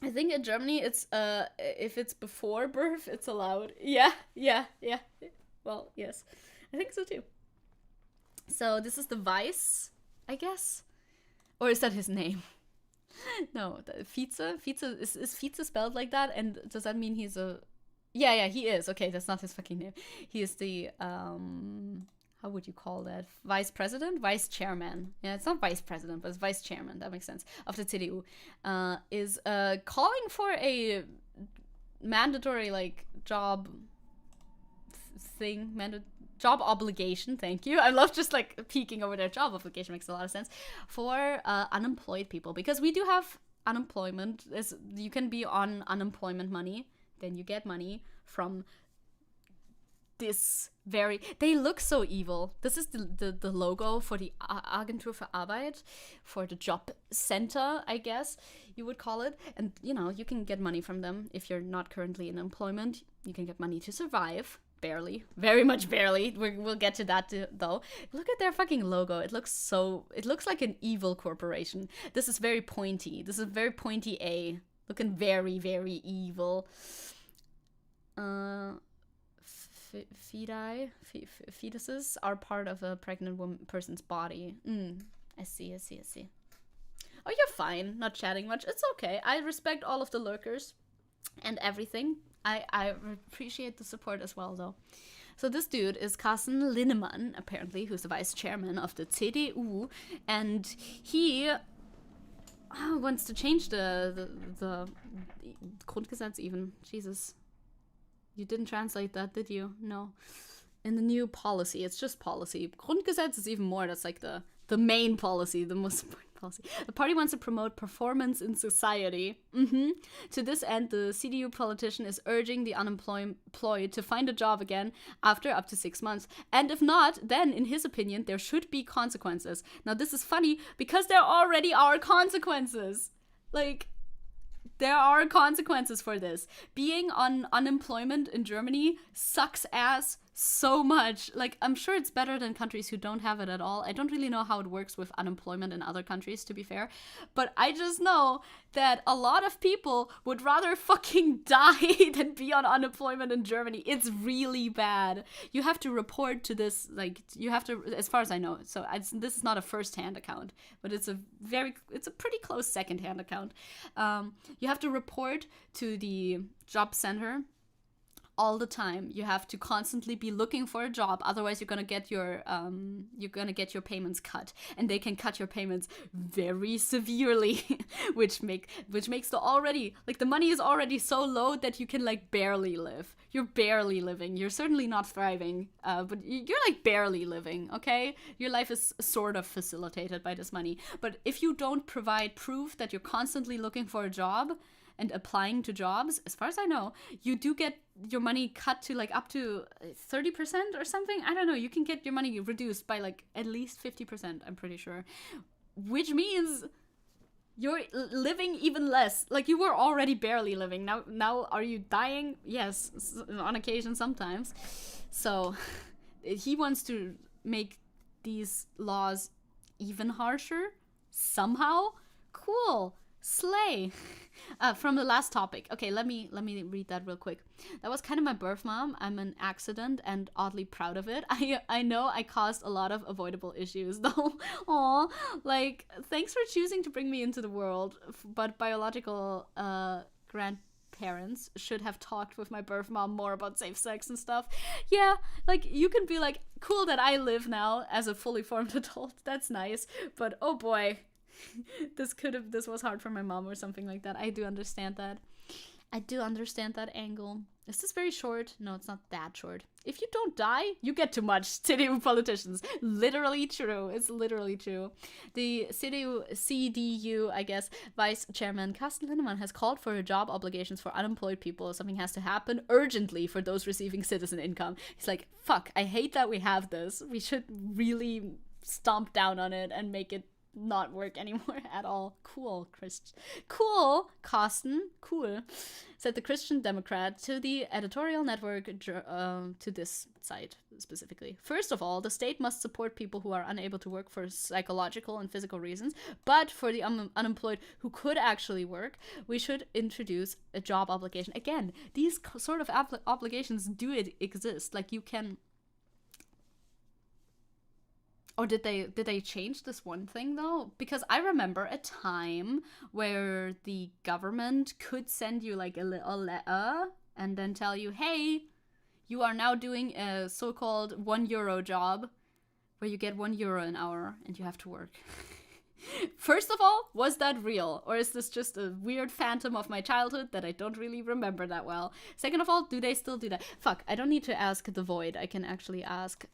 I think in Germany, it's, if it's before birth, it's allowed. Yeah. Well, yes. I think so too. So this is the Vice, I guess? Or is that his name? No, Vize? Is Vize spelled like that? And does that mean he's a... Yeah, he is. Okay, that's not his fucking name. He is the, how would you call that? Vice president? Vice chairman. Yeah, it's not vice president, but it's vice chairman. That makes sense. Of the CDU. Is calling for a mandatory, like, job thing. Job obligation, thank you. I love just, like, peeking over their job obligation. Makes a lot of sense. For unemployed people. Because we do have unemployment. You can be on unemployment money. Then you get money from this they look so evil. This is the logo for the Agentur für Arbeit, for the job center, I guess you would call it. And you know, you can get money from them if you're not currently in employment. You can get money to survive. Barely. Very much barely. We'll get to that though. Look at their fucking logo. It looks like an evil corporation. This is very pointy. This is very pointy A. Looking very, very evil. Fetuses are part of a pregnant person's body. I see. Oh, you're fine. Not chatting much. It's okay. I respect all of the lurkers and everything. I appreciate the support as well, though. So this dude is Carsten Linnemann, apparently, who's the vice chairman of the CDU, and he wants to change the Grundgesetz even. Jesus. You didn't translate that, did you? No. In the new policy, it's just policy. Grundgesetz is even more. That's like the main policy, the most important policy. The party wants to promote performance in society. To this end, the CDU politician is urging the unemployed to find a job again after up to 6 months. And if not, then, in his opinion, there should be consequences. Now, this is funny because there already are consequences. Like, there are consequences for this. Being on unemployment in Germany sucks ass so much. Like, I'm sure it's better than countries who don't have it at all. I don't really know how it works with unemployment in other countries, to be fair. But I just know that a lot of people would rather fucking die than be on unemployment in Germany. It's really bad. You have to report to this, like, you have to, as far as I know. So this is not a first-hand account, but it's a pretty close second-hand account. You have to report to the job center all the time. You have to constantly be looking for a job, otherwise you're gonna get your payments cut, and they can cut your payments very severely, which makes the already, like, the money is already so low that you can, like, barely live. You're barely living. You're certainly not thriving, but you're, like, barely living, okay? Your life is sort of facilitated by this money. But if you don't provide proof that you're constantly looking for a job and applying to jobs, as far as I know, you do get your money cut to, like, up to 30% or something. I don't know. You can get your money reduced by, like, at least 50%, I'm pretty sure. Which means you're living even less. Like, you were already barely living. Now are you dying? Yes, on occasion sometimes. So he wants to make these laws even harsher somehow. Cool. Slay. From the last topic. Okay, let me read that real quick. That was kind of my birth mom. I'm an accident and oddly proud of it. I know I caused a lot of avoidable issues though. Aw, like, thanks for choosing to bring me into the world. But biological grandparents should have talked with my birth mom more about safe sex and stuff. Yeah, like, you can be like, cool that I live now as a fully formed adult. That's nice. But oh boy. This was hard for my mom or something like that. I do understand that. I do understand that angle. Is this very short? No, it's not that short. If you don't die, you get too much. CDU politicians. Literally true. It's literally true. The CDU, I guess, Vice Chairman Carsten Linnemann has called for job obligations for unemployed people. Something has to happen urgently for those receiving citizen income. He's like, fuck, I hate that we have this. We should really stomp down on it and make it not work anymore at all. Cool, Carsten, cool, said the Christian Democrat to the editorial network, to this site specifically. First of all, the state must support people who are unable to work for psychological and physical reasons, but for the unemployed who could actually work, we should introduce a job obligation. Again, these sort of obligations do exist. Like, you can. Or did they change this one thing, though? Because I remember a time where the government could send you, like, a little letter and then tell you, hey, you are now doing a so-called €1 job where you get €1 an hour and you have to work. First of all, was that real? Or is this just a weird phantom of my childhood that I don't really remember that well? Second of all, do they still do that? Fuck, I don't need to ask the Void. I can actually ask...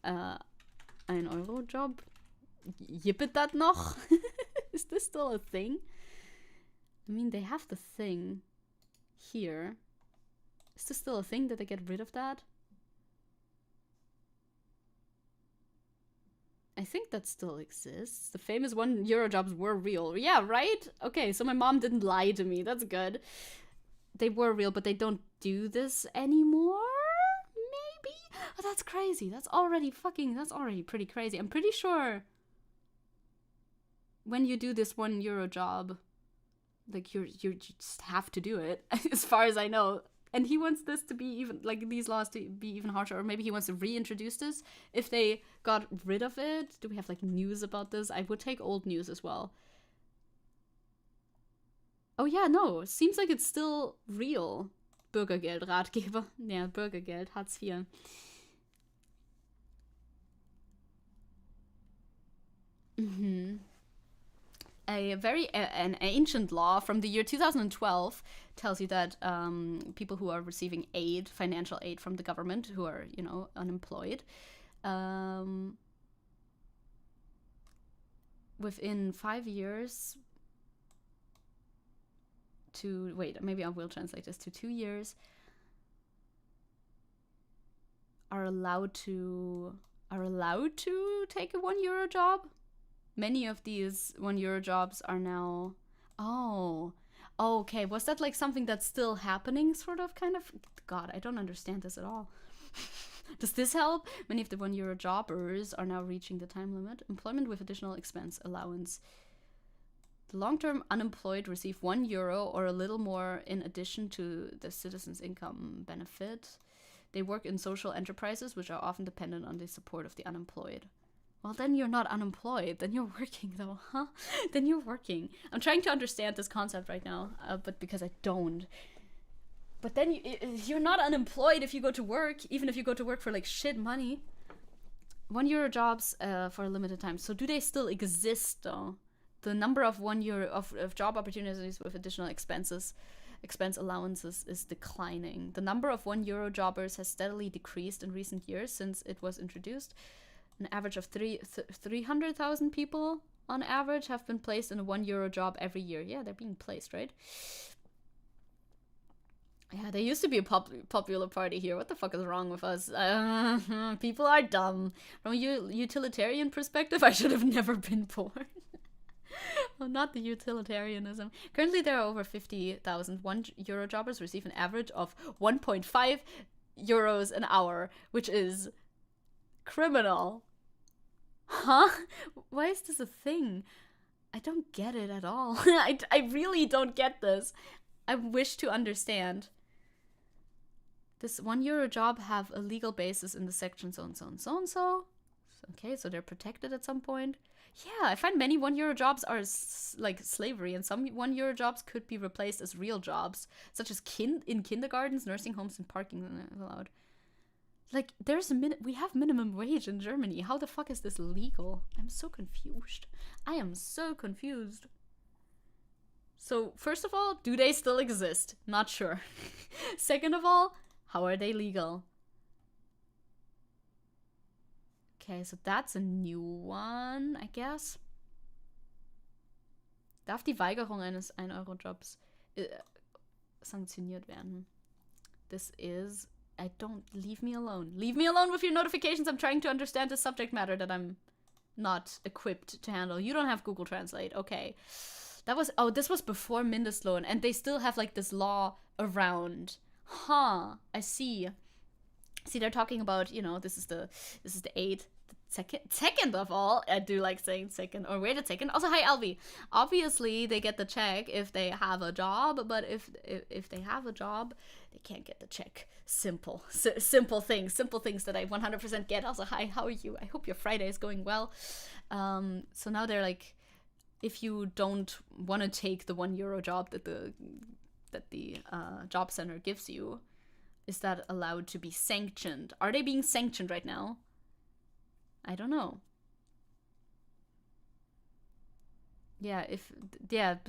Ein Euro-Job? Gibt es das noch? Is this still a thing? I mean, they have the thing here. Is this still a thing? Did they get rid of that? I think that still exists. The famous €1 jobs were real. Yeah, right? Okay, so my mom didn't lie to me. That's good. They were real, but they don't do this anymore? Maybe? Oh, that's crazy. That's already pretty crazy. I'm pretty sure when you do this €1 job, like you just have to do it, as far as I know. And he wants this to be even, like, these laws to be even harsher, or maybe he wants to reintroduce this if they got rid of it. Do we have, like, news about this? I would take old news as well. Oh yeah, no, seems like it's still real. Bürgergeld, Ratgeber. Yeah, Bürgergeld, Hartz IV. An ancient law from the year 2012 tells you that people who are receiving aid, financial aid from the government, who are, you know, unemployed, within 5 years to, wait, maybe I will translate this to 2 years, are allowed to take a €1 job. Many of these €1 jobs are now, oh, okay. Was that like something that's still happening, sort of, kind of? God, I don't understand this at all. Does this help? Many of the €1 jobbers are now reaching the time limit. Employment with additional expense allowance. The long-term unemployed receive €1 or a little more in addition to the citizen's income benefit. They work in social enterprises, which are often dependent on the support of the unemployed. Well, then you're not unemployed. Then you're working, though, huh? Then you're working. I'm trying to understand this concept right now, but because I don't. But then you're not unemployed if you go to work, even if you go to work for, like, shit money. €1 jobs for a limited time. So do they still exist, though? The number of €1 of job opportunities with additional expense allowances is declining. The number of €1 jobbers has steadily decreased in recent years since it was introduced. An average of 300,000 people on average have been placed in a €1 job every year. Yeah, they're being placed, right? Yeah, there used to be a popular party here. What the fuck is wrong with us? People are dumb. From a utilitarian perspective, I should have never been born. Well, not the utilitarianism. Currently, there are over 50,000 €1 jobbers receive an average of 1.5 euros an hour, which is criminal. Huh? Why is this a thing? I don't get it at all. I really don't get this. I wish to understand. This €1 job have a legal basis in the section so and so and so and so. Okay, so they're protected at some point. Yeah, I find many €1 jobs are like slavery, and some €1 jobs could be replaced as real jobs, such as in kindergartens, nursing homes, and parking allowed. Like, we have minimum wage in Germany. How the fuck is this legal? I'm so confused. I am so confused. So, first of all, do they still exist? Not sure. Second of all, how are they legal? Okay, so that's a new one, I guess. Darf die Weigerung eines 1-Euro-Jobs sanktioniert werden? This is... leave me alone. Leave me alone with your notifications. I'm trying to understand the subject matter that I'm not equipped to handle. You don't have Google Translate. Okay. This was before Mindestlohn, and they still have, like, this law around. Huh. I see. See, they're talking about, you know, this is the aid. Second of all, I do like saying second, or wait a second. Also, hi, Alvi. Obviously, they get the check if they have a job, but if they have a job, they can't get the check. Simple things that I 100% get. Also, hi, how are you? I hope your Friday is going well. So now they're like, if you don't want to take the €1 job that the job center gives you, is that allowed to be sanctioned? Are they being sanctioned right now? I don't know.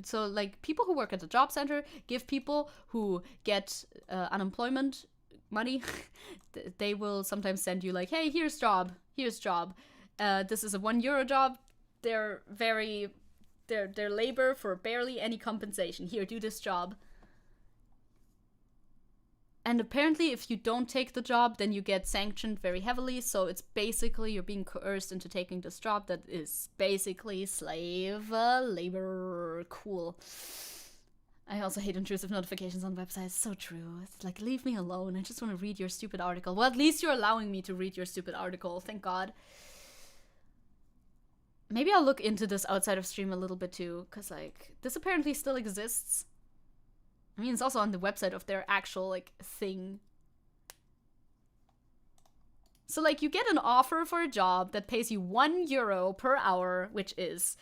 So, like, people who work at the job center give people who get unemployment money, they will sometimes send you, like, hey, here's job. This is a €1 job. They're labor for barely any compensation. Here, do this job. And apparently if you don't take the job, then you get sanctioned very heavily. So it's basically you're being coerced into taking this job that is basically slave labor. Cool. I also hate intrusive notifications on websites. So true. It's like, leave me alone. I just want to read your stupid article. Well, at least you're allowing me to read your stupid article. Thank God. Maybe I'll look into this outside of stream a little bit too. Because, like, this apparently still exists. I mean, it's also on the website of their actual, like, thing. So, like, you get an offer for a job that pays you €1 per hour, which is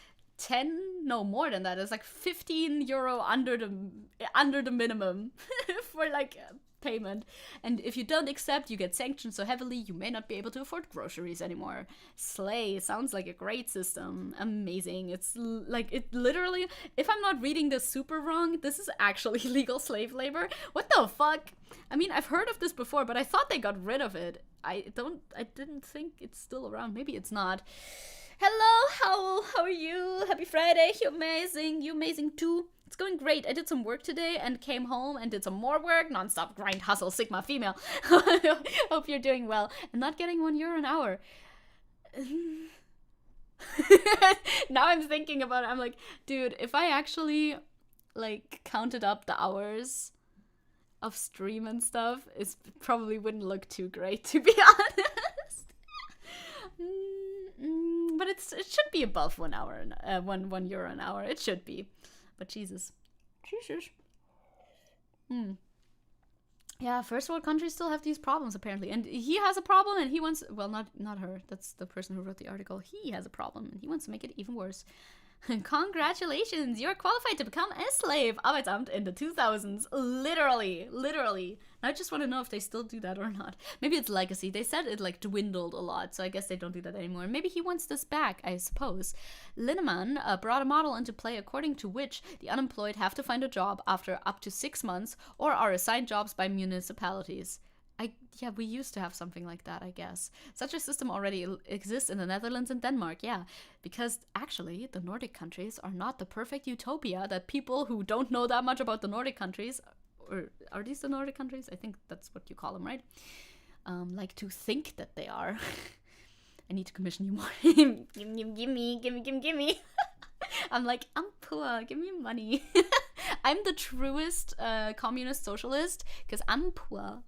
more than that. It's like €15 under the minimum for like payment. And if you don't accept, you get sanctioned so heavily you may not be able to afford groceries anymore. Slay. Sounds like a great system. Amazing. It's like, it literally, if I'm not reading this super wrong, this is actually legal slave labor. What the fuck? I mean, I've heard of this before, but I thought they got rid of it. I didn't think it's still around. Maybe it's not. Hello, how are you? Happy Friday. You're amazing. You're amazing too. It's going great. I did some work today and came home and did some more work. Non-stop grind, hustle, Sigma female. Hope you're doing well. And not getting €1 an hour. Now I'm thinking about it. I'm like, dude, if I actually like counted up the hours of stream and stuff, it probably wouldn't look too great, to be honest. But it should be above €1 an hour. It should be. But Jesus. Yeah, first world countries still have these problems apparently. And he has a problem and he wants, well, not her. That's the person who wrote the article. He has a problem and he wants to make it even worse. Congratulations, you're qualified to become a slave. Arbeitsamt in the 2000s. Literally. I just want to know if they still do that or not. Maybe it's legacy. They said it like dwindled a lot, so I guess they don't do that anymore. Maybe he wants this back, I suppose. Linneman brought a model into play according to which the unemployed have to find a job after up to 6 months or are assigned jobs by municipalities. Yeah, we used to have something like that, I guess. Such a system already exists in the Netherlands and Denmark, yeah. Because actually, the Nordic countries are not the perfect utopia that people who don't know that much about the Nordic countries, or are these the Nordic countries? I think that's what you call them, right? Like to think that they are. I need to commission you more. Give me. I'm like, I'm poor, give me money. I'm the truest communist socialist because I'm poor.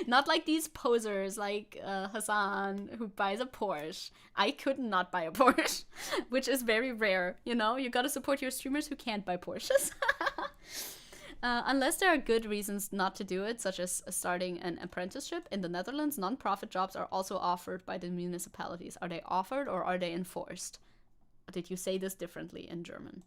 Not like these posers like Hassan who buys a Porsche. I could not buy a Porsche, which is very rare. You know, you gotta support your streamers who can't buy Porsches. Unless there are good reasons not to do it, such as starting an apprenticeship. In the Netherlands, non-profit jobs are also offered by the municipalities. Are they offered or are they enforced? Did you say this differently in German?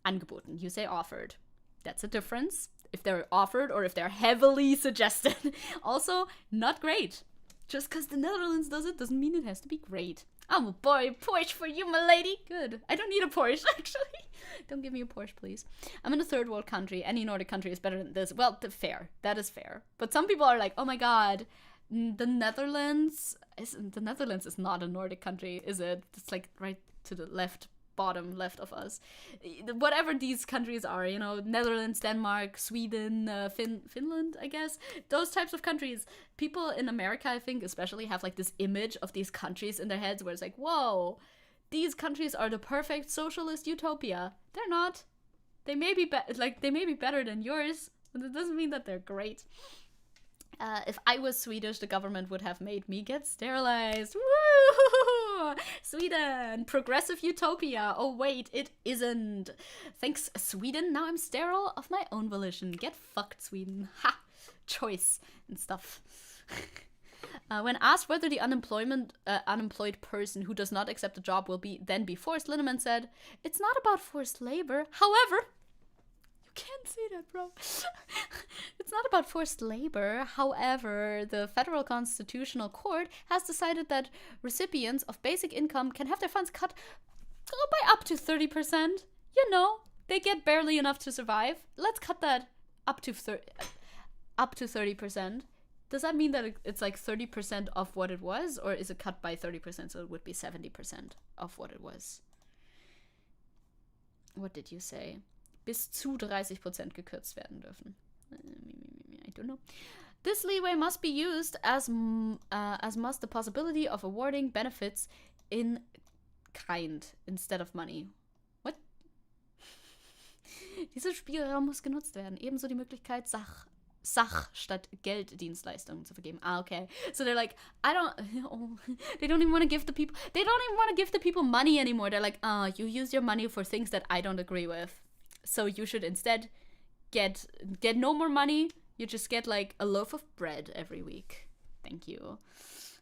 Angeboten. You say offered. That's a difference. If they're offered or if they're heavily suggested. Also, not great. Just because the Netherlands does it doesn't mean it has to be great. I'm a boy. Porsche for you, my lady. Good. I don't need a Porsche, actually. Don't give me a Porsche, please. I'm in a third world country. Any Nordic country is better than this. Well, fair. That is fair. But some people are like, oh my god, the Netherlands is not a Nordic country, is it? It's like right to the bottom left of us. Whatever these countries are, you know, Netherlands, Denmark, Sweden, Finland, I guess. Those types of countries. People in America, I think, especially have like this image of these countries in their heads where it's like, whoa, these countries are the perfect socialist utopia. They're not. They may be better than yours, but it doesn't mean that they're great. If I was Swedish, the government would have made me get sterilized. Woo! Sweden! Progressive utopia. Oh wait, it isn't. Thanks, Sweden. Now I'm sterile of my own volition. Get fucked, Sweden. Ha! Choice and stuff. When asked whether the unemployed person who does not accept a job will then be forced, Linneman said, "It's not about forced labor. However," can't say that, bro. It's not about forced labor. However, the Federal Constitutional Court has decided that recipients of basic income can have their funds cut by up to 30%. You know, they get barely enough to survive. Let's cut that up to 30%. Does that mean that it's like 30% of what it was? Or is it cut by 30%, so it would be 70% of what it was? What did you say? Bis zu 30% gekürzt werden dürfen. I don't know. This leeway must be used as must the possibility of awarding benefits in kind instead of money. What? Dieser Spielraum muss genutzt werden. Ebenso die Möglichkeit, Sach statt Gelddienstleistungen zu vergeben. Ah, okay. So they're like, they don't even want to give the people money anymore. They're like, you use your money for things that I don't agree with. So you should instead get no more money. You just get like a loaf of bread every week. Thank you.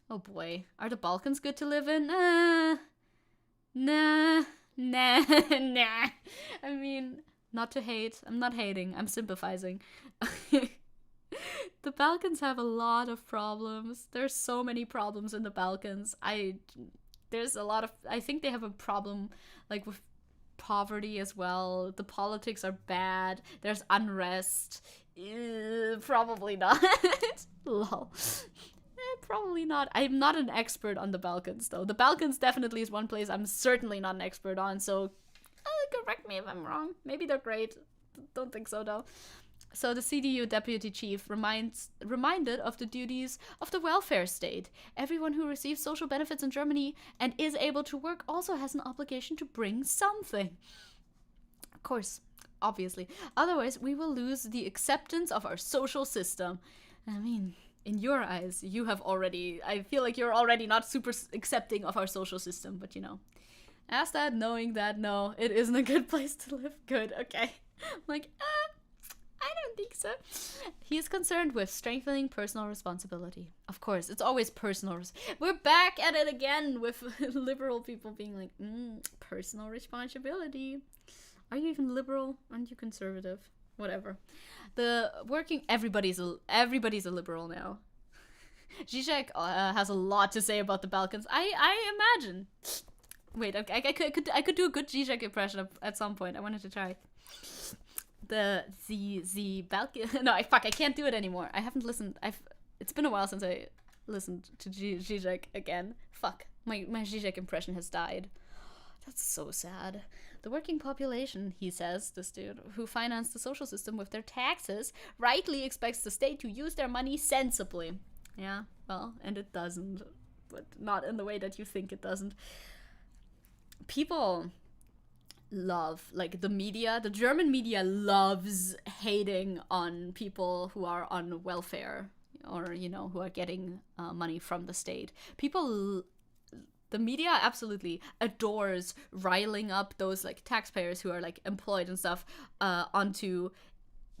Oh boy. Are the Balkans good to live in? Nah. I mean, not to hate. I'm not hating. I'm sympathizing. The Balkans have a lot of problems. There's so many problems in the Balkans. I think they have a problem like with poverty as well. The politics are bad. There's unrest. Probably not. Lol. Probably not. I'm not an expert on the Balkans, though. The Balkans definitely is one place I'm certainly not an expert on, so correct me if I'm wrong. Maybe they're great. Don't think so, though. So the CDU deputy chief reminded of the duties of the welfare state. Everyone who receives social benefits in Germany and is able to work also has an obligation to bring something. Of course, obviously. Otherwise, we will lose the acceptance of our social system. I mean, in your eyes, I feel like you're already not super accepting of our social system, but you know. As that, knowing that, no, it isn't a good place to live. Good, okay. I'm like, I don't think so. He is concerned with strengthening personal responsibility. Of course, it's always personal. We're back at it again with liberal people being like, personal responsibility. Are you even liberal? Aren't you conservative? Whatever. Everybody's a liberal now. Zizek has a lot to say about the Balkans. I imagine. Wait, I could do a good Zizek impression at some point. I wanted to try. The Balkan. No, I can't do it anymore. I haven't listened. It's been a while since I listened to Zizek again. Fuck, my Zizek impression has died. That's so sad. The working population, he says, this dude, who financed the social system with their taxes, rightly expects the state to use their money sensibly. Yeah, well, and it doesn't, but not in the way that you think it doesn't. People love, like the German media loves hating on people who are on welfare or, you know, who are getting money from the state. The media absolutely adores riling up those like taxpayers who are like employed and stuff onto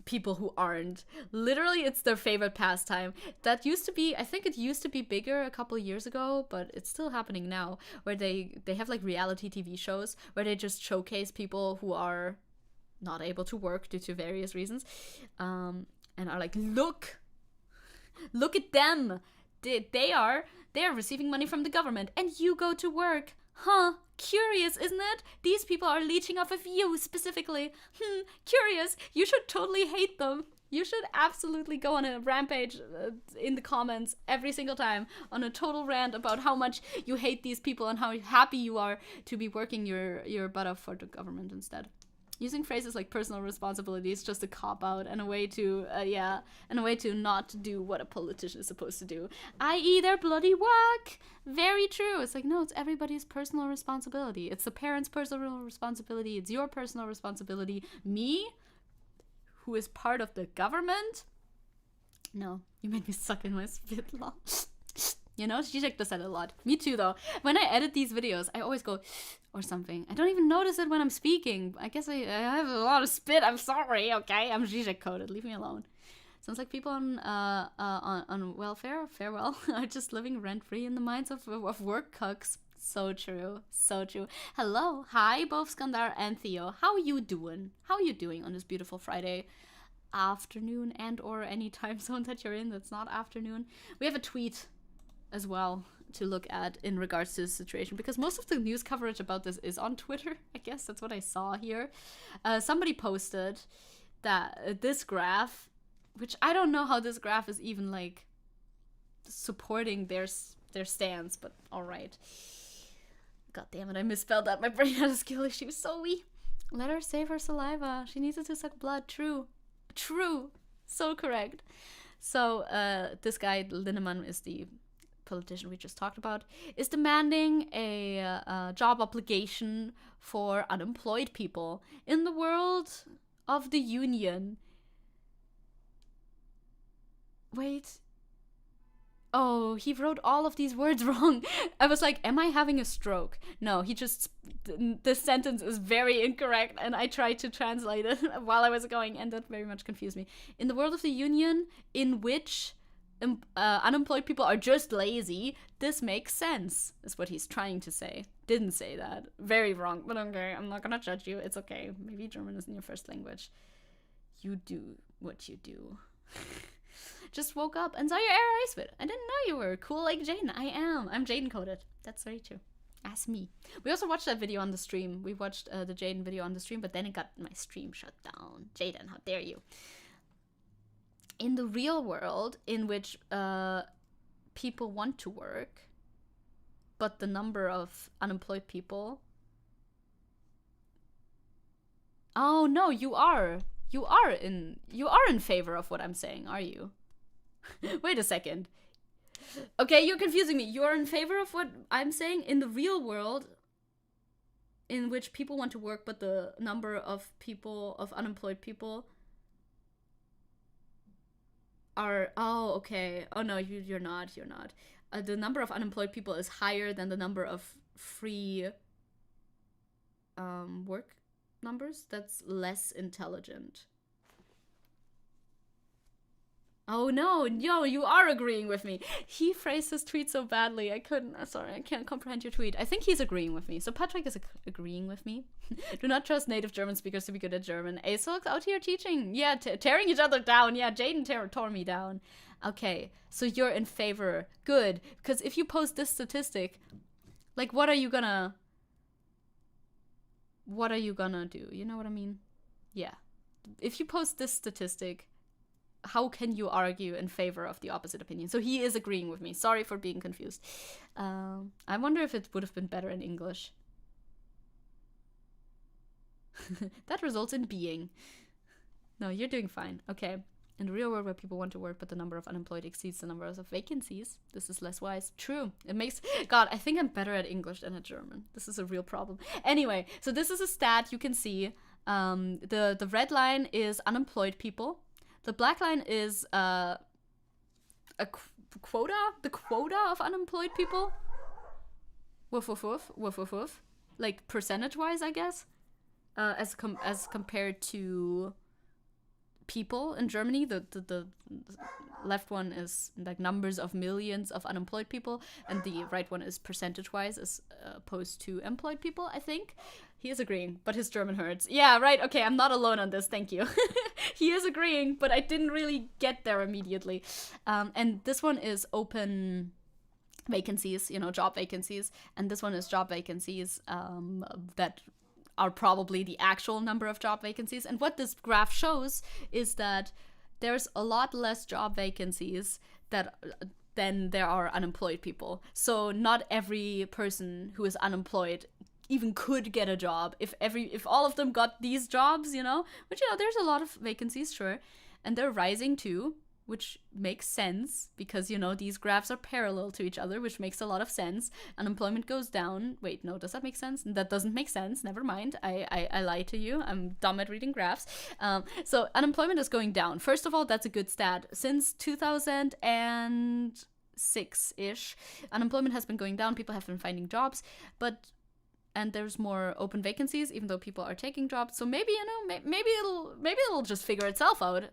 people who aren't. Literally, it's their favorite pastime. I think it used to be bigger a couple of years ago, but it's still happening now, where they have like reality TV shows where they just showcase people who are not able to work due to various reasons, and are like, look at them. They are receiving money from the government, and you go to work. Huh? Curious, isn't it? These people are leeching off of you specifically. Curious. You should totally hate them. You should absolutely go on a rampage in the comments every single time on a total rant about how much you hate these people and how happy you are to be working your butt off for the government instead. Using phrases like personal responsibility is just a cop-out and a way to, not do what a politician is supposed to do, i.e. their bloody work. Very true. It's like, no, it's everybody's personal responsibility. It's the parents' personal responsibility. It's your personal responsibility. Me, who is part of the government? No, you made me suck in my spit. You know, Zizek does that a lot. Me too, though. When I edit these videos, I always go, or something. I don't even notice it when I'm speaking. I guess I have a lot of spit. I'm sorry, okay? I'm Zizek coded. Leave me alone. Sounds like people on welfare, farewell, are just living rent-free in the minds of work cucks. So true. So true. Hello. Hi, both Skandar and Theo. How are you doing? How are you doing on this beautiful Friday afternoon and or any time zone that you're in that's not afternoon? We have a tweet as well to look at in regards to this situation, because most of the news coverage about this is on Twitter. I guess that's what I saw here. Somebody posted that this graph, which I don't know how this graph is even like supporting their stance, but all right. God damn it, I misspelled that. My brain had a skill issue. So let her save her saliva. She needs it to suck blood. True. So correct. So this guy, Linnemann, is the politician we just talked about, is demanding a job obligation for unemployed people in the world of the union. Wait. Oh, he wrote all of these words wrong. I was like, am I having a stroke? No, he just... This sentence is very incorrect, and I tried to translate it while I was going, and that very much confused me. In the world of the union, in which unemployed people are just lazy, this makes sense, is what he's trying to say. Didn't say that. Very wrong, but okay, I'm not gonna judge you. It's okay. Maybe German isn't your first language. You do what you do. Just woke up and saw your error ice fit. I didn't know you were cool like Jaden. I am. I'm Jaden coded. That's very true. Ask me. We also watched that video on the stream. We watched the Jaden video on the stream, but then it got my stream shut down. Jaden, how dare you? In the real world, in which people want to work, but the number of unemployed people... Oh, no, you are. You are in favor of what I'm saying, are you? Wait a second. Okay, you're confusing me. You're in favor of what I'm saying? In the real world, in which people want to work, but the number of people, of unemployed people are... Oh, okay. Oh, no, you're not. The number of unemployed people is higher than the number of free work numbers. That's less intelligent. Oh no, you are agreeing with me. He phrased his tweet so badly. I can't comprehend your tweet. I think he's agreeing with me. So Patrick is agreeing with me. Do not trust native German speakers to be good at German. ASOC's out here teaching. Yeah, tearing each other down. Yeah, Jaden tore me down. Okay, so you're in favor. Good. Because if you post this statistic, like, what are you gonna do? You know what I mean? Yeah. If you post this statistic, how can you argue in favor of the opposite opinion? So he is agreeing with me. Sorry for being confused. I wonder if it would have been better in English. That results in being. No, you're doing fine. Okay. In the real world where people want to work, but the number of unemployed exceeds the number of vacancies, this is less wise. True. It makes... God, I think I'm better at English than at German. This is a real problem. Anyway, so this is a stat you can see. The red line is unemployed people. The black line is a quota? The quota of unemployed people? Woof, woof, woof. Woof, woof, woof. Like, percentage-wise, I guess? As compared to people in Germany. The left one is, like, numbers of millions of unemployed people, and the right one is percentage-wise as opposed to employed people, I think. He is agreeing, but his German hurts. Yeah, right, okay, I'm not alone on this, thank you. He is agreeing, but I didn't really get there immediately. And this one is open vacancies, job vacancies, and this one is job vacancies that are probably the actual number of job vacancies. And what this graph shows is that there's a lot less job vacancies than there are unemployed people. So not every person who is unemployed even could get a job. If all of them got these jobs, which, there's a lot of vacancies, sure, and they're rising too, which makes sense because, these graphs are parallel to each other, which makes a lot of sense. Unemployment goes down. Wait, no, does that make sense? That doesn't make sense. Never mind. I lied to you. I'm dumb at reading graphs. So unemployment is going down. First of all, that's a good stat. Since 2006-ish, unemployment has been going down. People have been finding jobs, and there's more open vacancies, even though people are taking jobs. So maybe, maybe it'll just figure itself out.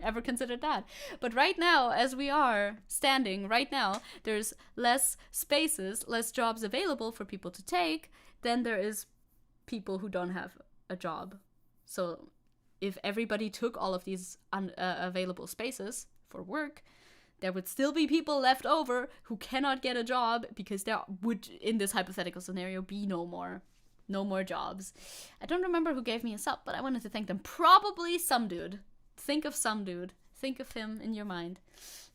Ever considered that? But right now, as we are standing right now, there's less spaces, less jobs available for people to take than there is people who don't have a job. So if everybody took all of these available spaces for work, there would still be people left over who cannot get a job because there would, in this hypothetical scenario, be no more jobs. I don't remember who gave me a sub, but I wanted to thank them. Probably some dude. Think of some dude. Think of him in your mind.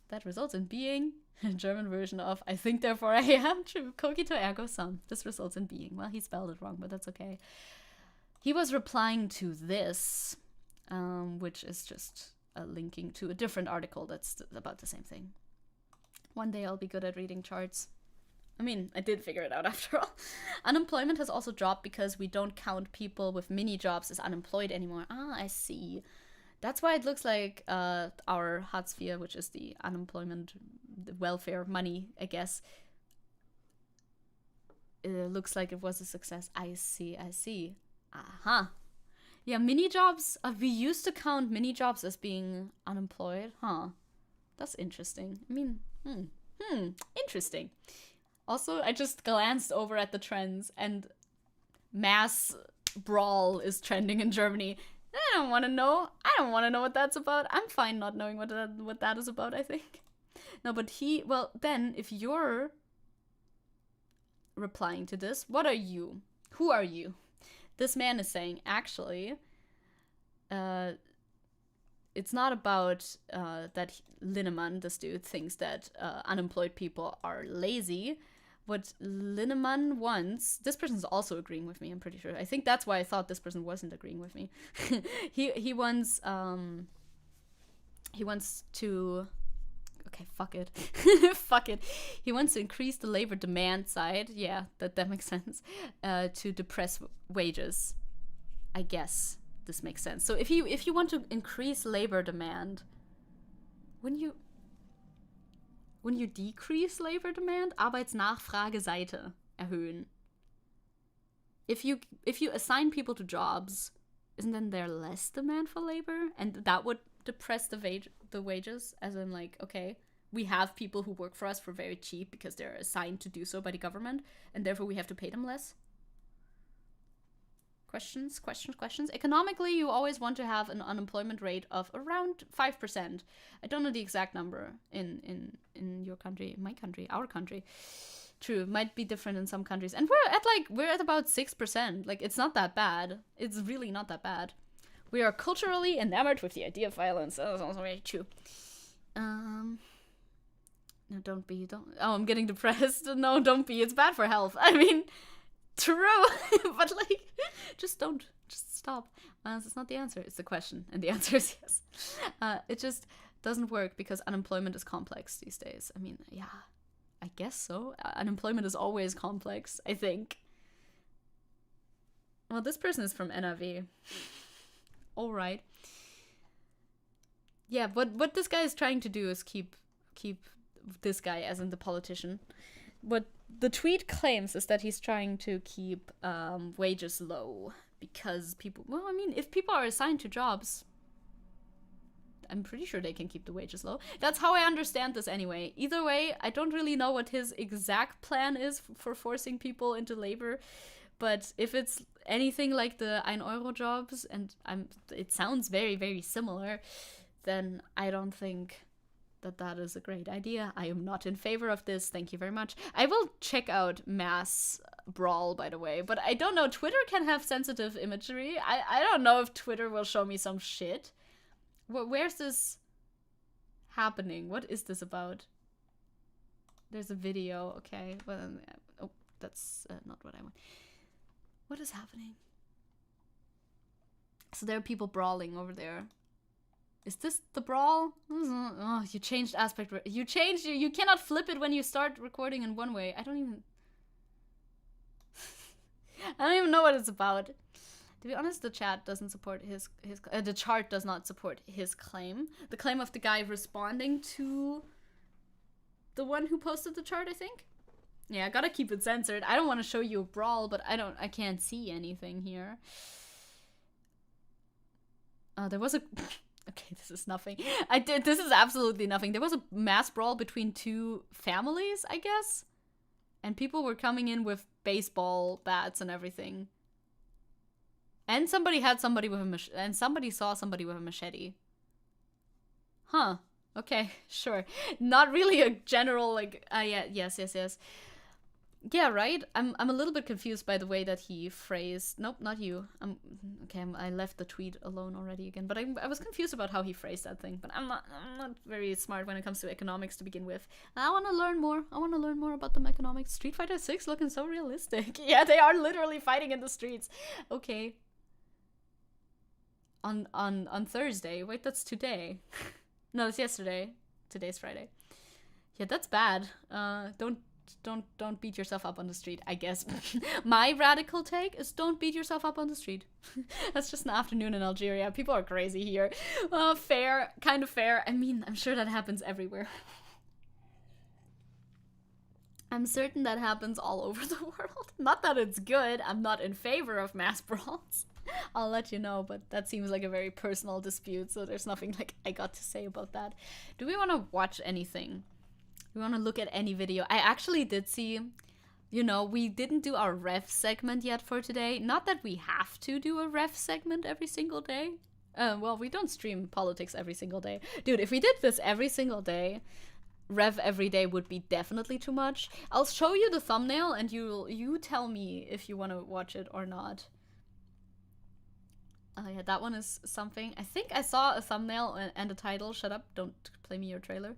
That results in being a German version of I think therefore I am. True. Cogito ergo sum. This results in being. Well, he spelled it wrong, but that's okay. He was replying to this, which is just linking to a different article that's about the same thing. One day I'll be good at reading charts. I mean, I did figure it out after all. Unemployment has also dropped because we don't count people with mini jobs as unemployed anymore. Ah, I see. That's why it looks like our Hartz IV, which is the unemployment, the welfare money, I guess. It looks like it was a success. I see. Aha. Yeah, mini jobs. We used to count mini jobs as being unemployed. Huh. That's interesting. I mean, interesting. Also, I just glanced over at the trends, and mass brawl is trending in Germany. I don't want to know. I don't want to know what that's about. I'm fine not knowing what that is about, I think. No, but well, then, if you're replying to this, what are you? Who are you? This man is saying, actually, it's not about that Linnemann, this dude, thinks that unemployed people are lazy. What Linnemann wants, this person's also agreeing with me, I'm pretty sure. I think that's why I thought this person wasn't agreeing with me. he wants to, okay, fuck it. Fuck it. He wants to increase the labor demand side, yeah, that makes sense, to depress wages. I guess this makes sense. So if you want to increase labor demand, when you decrease labor demand, Arbeitsnachfrageseite erhöhen. If you assign people to jobs, isn't then there less demand for labor? And that would depress the wages, as in like, okay, we have people who work for us for very cheap because they're assigned to do so by the government, and therefore we have to pay them less. Questions? Economically, you always want to have an unemployment rate of around 5%. I don't know the exact number in your country, my country, our country. True, might be different in some countries. And we're at about 6%. Like, it's not that bad. It's really not that bad. We are culturally enamored with the idea of violence. That's also very true. No, don't be. Oh, I'm getting depressed. No, don't be. It's bad for health. I mean, true. But, like, just stop. It's not the answer. It's the question. And the answer is yes. It just doesn't work because unemployment is complex these days. I mean, yeah, I guess so. Unemployment is always complex, I think. Well, this person is from NRW. All right. Yeah, what this guy is trying to do is keep this guy, as in the politician. What the tweet claims is that he's trying to keep wages low because people, well, I mean, if people are assigned to jobs, I'm pretty sure they can keep the wages low. That's how I understand this anyway. Either way, I don't really know what his exact plan is for forcing people into labor, but if it's anything like the 1 Euro jobs, and it sounds very, very similar, then I don't think that is a great idea. I am not in favor of this. Thank you very much. I will check out mass brawl, by the way, but I don't know. Twitter can have sensitive imagery. I don't know if Twitter will show me some shit. Where's this happening? What is this about? There's a video. Okay. Well, oh, that's not what I want. What is happening? So there are people brawling over there. Is this the brawl? Oh, you changed aspect. You changed. You cannot flip it when you start recording in one way. I don't even know what it's about. To be honest, the chat doesn't support the chart does not support his claim. The claim of the guy responding to the one who posted the chart, I think. Yeah, I gotta keep it censored. I don't want to show you a brawl, but I can't see anything here. There was a okay, this is nothing. This is absolutely nothing. There was a mass brawl between two families, I guess. And people were coming in with baseball bats and everything. And somebody had somebody with a and somebody saw somebody with a machete. Huh. Okay, sure. Not really a general, like, yeah, yes. Yeah, right? I'm a little bit confused by the way that he phrased... Nope, not you. Okay, I left the tweet alone already again. But I was confused about how he phrased that thing. But I'm not very smart when it comes to economics to begin with. I want to learn more. I want to learn more about the economics. Street Fighter 6 looking so realistic. Yeah, they are literally fighting in the streets. Okay. on Thursday. Wait, that's today. No, it's yesterday. Today's Friday. Yeah, that's bad. Don't beat yourself up on the street, I guess. My radical take is don't beat yourself up on the street. That's just an afternoon in Algeria. People are crazy here. Fair, kind of fair. I mean, I'm sure that happens everywhere. I'm certain that happens all over the world. Not that it's good. I'm not in favor of mass brawls. I'll let you know, but that seems like a very personal dispute, so there's nothing like I got to say about that. Do we want to watch anything? Do we want to look at any video? I actually did see, you know, we didn't do our ref segment yet for today. Not that we have to do a ref segment every single day. Well, we don't stream politics every single day. Dude, if we did this every single day, rev every day would be definitely too much. I'll show you the thumbnail and you tell me if you want to watch it or not. Yeah, that one is something. I think I saw a thumbnail and a title. Shut up, don't play me your trailer.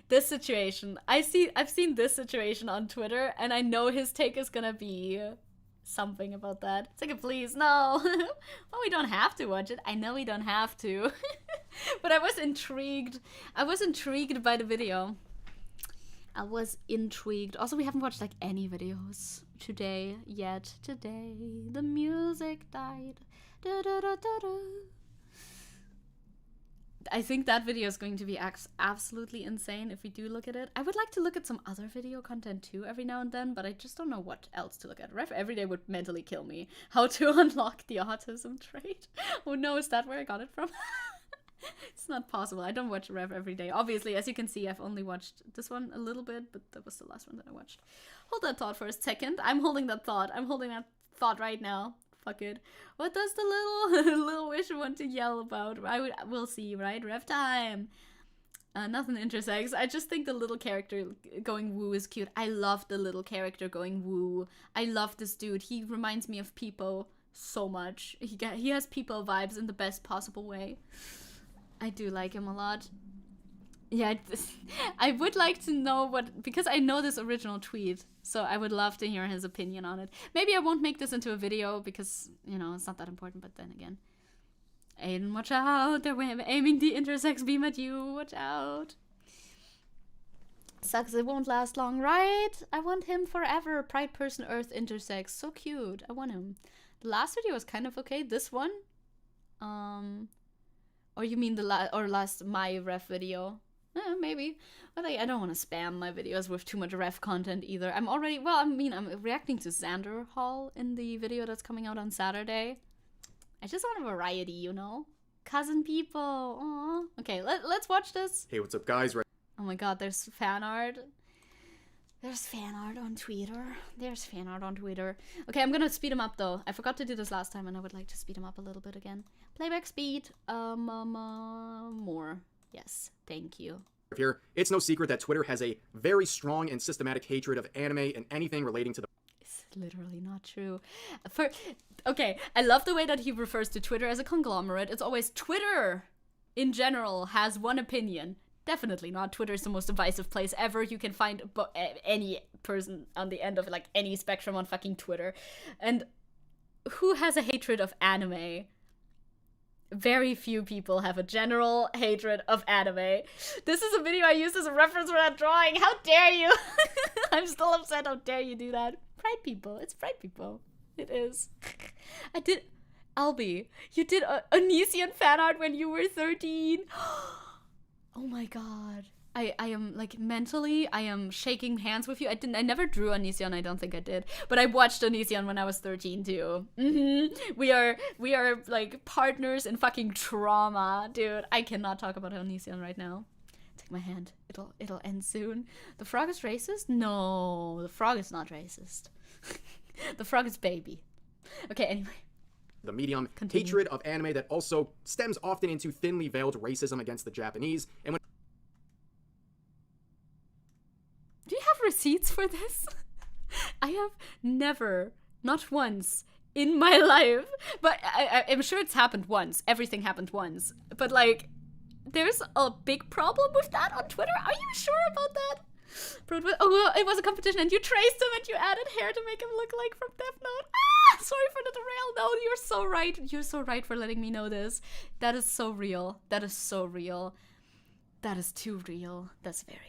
This situation. I've seen this situation on Twitter, and I know his take is gonna be something about that. It's like, please, no. Well, we don't have to watch it. I know we don't have to. But I was intrigued. I was intrigued by the video. I was intrigued. Also, we haven't watched like any videos today yet. Today, the music died. Da, da, da, da, da. I think that video is going to be absolutely insane if we do look at it. I would like to look at some other video content too every now and then, but I just don't know what else to look at. Ref every day would mentally kill me. How to unlock the autism trait. Oh no, is that where I got it from? It's not possible. I don't watch Rev every day. Obviously, as you can see, I've only watched this one a little bit, but that was the last one that I watched. Hold that thought for a second. I'm holding that thought. I'm holding that thought right now. Fuck it. What does the little wish want to yell about? We'll see, right? Rev time. Nothing intersex. I just think the little character going woo is cute. I love the little character going woo. I love this dude. He reminds me of Peepo so much. He has Peepo vibes in the best possible way. I do like him a lot. Yeah, I would like to know what, because I know this original tweet, so I would love to hear his opinion on it. Maybe I won't make this into a video because, you know, it's not that important, but then again. Aiden, watch out, they're aiming the intersex beam at you, watch out. Sucks it won't last long, right? I want him forever. Pride person earth intersex, so cute, I want him. The last video was kind of okay, this one, or you mean the last my ref video? Maybe. But I don't want to spam my videos with too much ref content either. I'm reacting to Xander Hall in the video that's coming out on Saturday. I just want a variety, you know? Cousin people. Aww. Okay, let's watch this. Hey, what's up, guys? Oh my god, there's fan art. There's fan art on Twitter. There's fan art on Twitter. Okay, I'm gonna speed him up though. I forgot to do this last time and I would like to speed him up a little bit again. Playback speed. More. Yes, thank you. Here, it's no secret that Twitter has a very strong and systematic hatred of anime and anything relating to the... It's literally not true. Okay, I love the way that he refers to Twitter as a conglomerate. It's always Twitter in general has one opinion. Definitely not. Twitter is the most divisive place ever. You can find any person on the end of like any spectrum on fucking Twitter. And who has a hatred of anime? Very few people have a general hatred of anime. This is a video I used as a reference for that drawing. How dare you? I'm still upset. How dare you do that? Pride people. It's pride people. It is. Albie, you did Onision fan art when you were 13. Oh my god. I am, like, mentally, I am shaking hands with you. I never drew Onision, I don't think I did. But I watched Onision when I was 13, too. We are, like, partners in fucking trauma. Dude, I cannot talk about Onision right now. Take my hand. It'll end soon. The frog is racist? No, the frog is not racist. The frog is baby. Okay, anyway. The medium. Continue. Hatred of anime that also stems often into thinly veiled racism against the Japanese. And when... Do you have receipts for this? I have never, not once, in my life, but I'm sure it's happened once. Everything happened once. But, like, there's a big problem with that on Twitter? Are you sure about that? Oh, it was a competition and you traced him and you added hair to make him look like from Death Note. Ah! Sorry for the derail. No, you're so right. You're so right for letting me know this. That is so real. That is so real. That is too real. That's very real.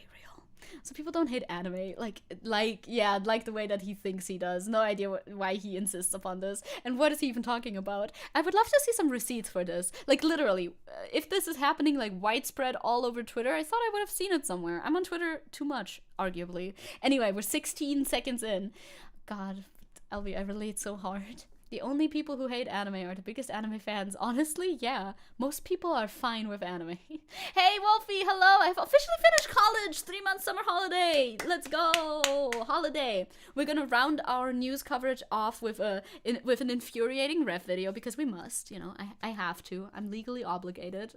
So people don't hate anime, like the way that he thinks he does. No idea why he insists upon this. And what is he even talking about? I would love to see some receipts for this. Like, literally, if this is happening, like, widespread all over Twitter, I thought I would have seen it somewhere. I'm on Twitter too much, arguably. Anyway, we're 16 seconds in. God, Elvie, I relate so hard. The only people who hate anime are the biggest anime fans. Honestly, yeah. Most people are fine with anime. Hey, Wolfie, hello! I've officially finished college! 3-month summer holiday! Let's go! Holiday! We're gonna round our news coverage off with an infuriating ref video, because we must, you know, I have to. I'm legally obligated.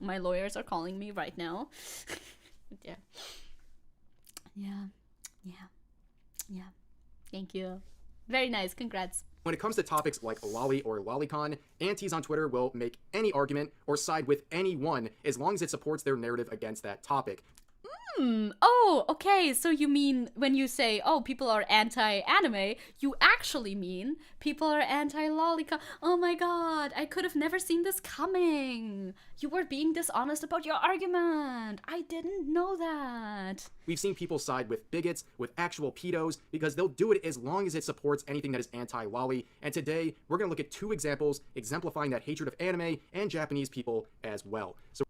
My lawyers are calling me right now. Yeah. Thank you. Very nice, congrats. When it comes to topics like lolly or lolicon, antis on Twitter will make any argument or side with anyone as long as it supports their narrative against that topic. Oh, okay, so you mean when you say, oh, people are anti-anime, you actually mean people are anti-lolicon. Oh my god, I could have never seen this coming. You were being dishonest about your argument. I didn't know that. We've seen people side with bigots, with actual pedos, because they'll do it as long as it supports anything that is anti-lolly. And today, we're going to look at 2 examples exemplifying that hatred of anime and Japanese people as well. So,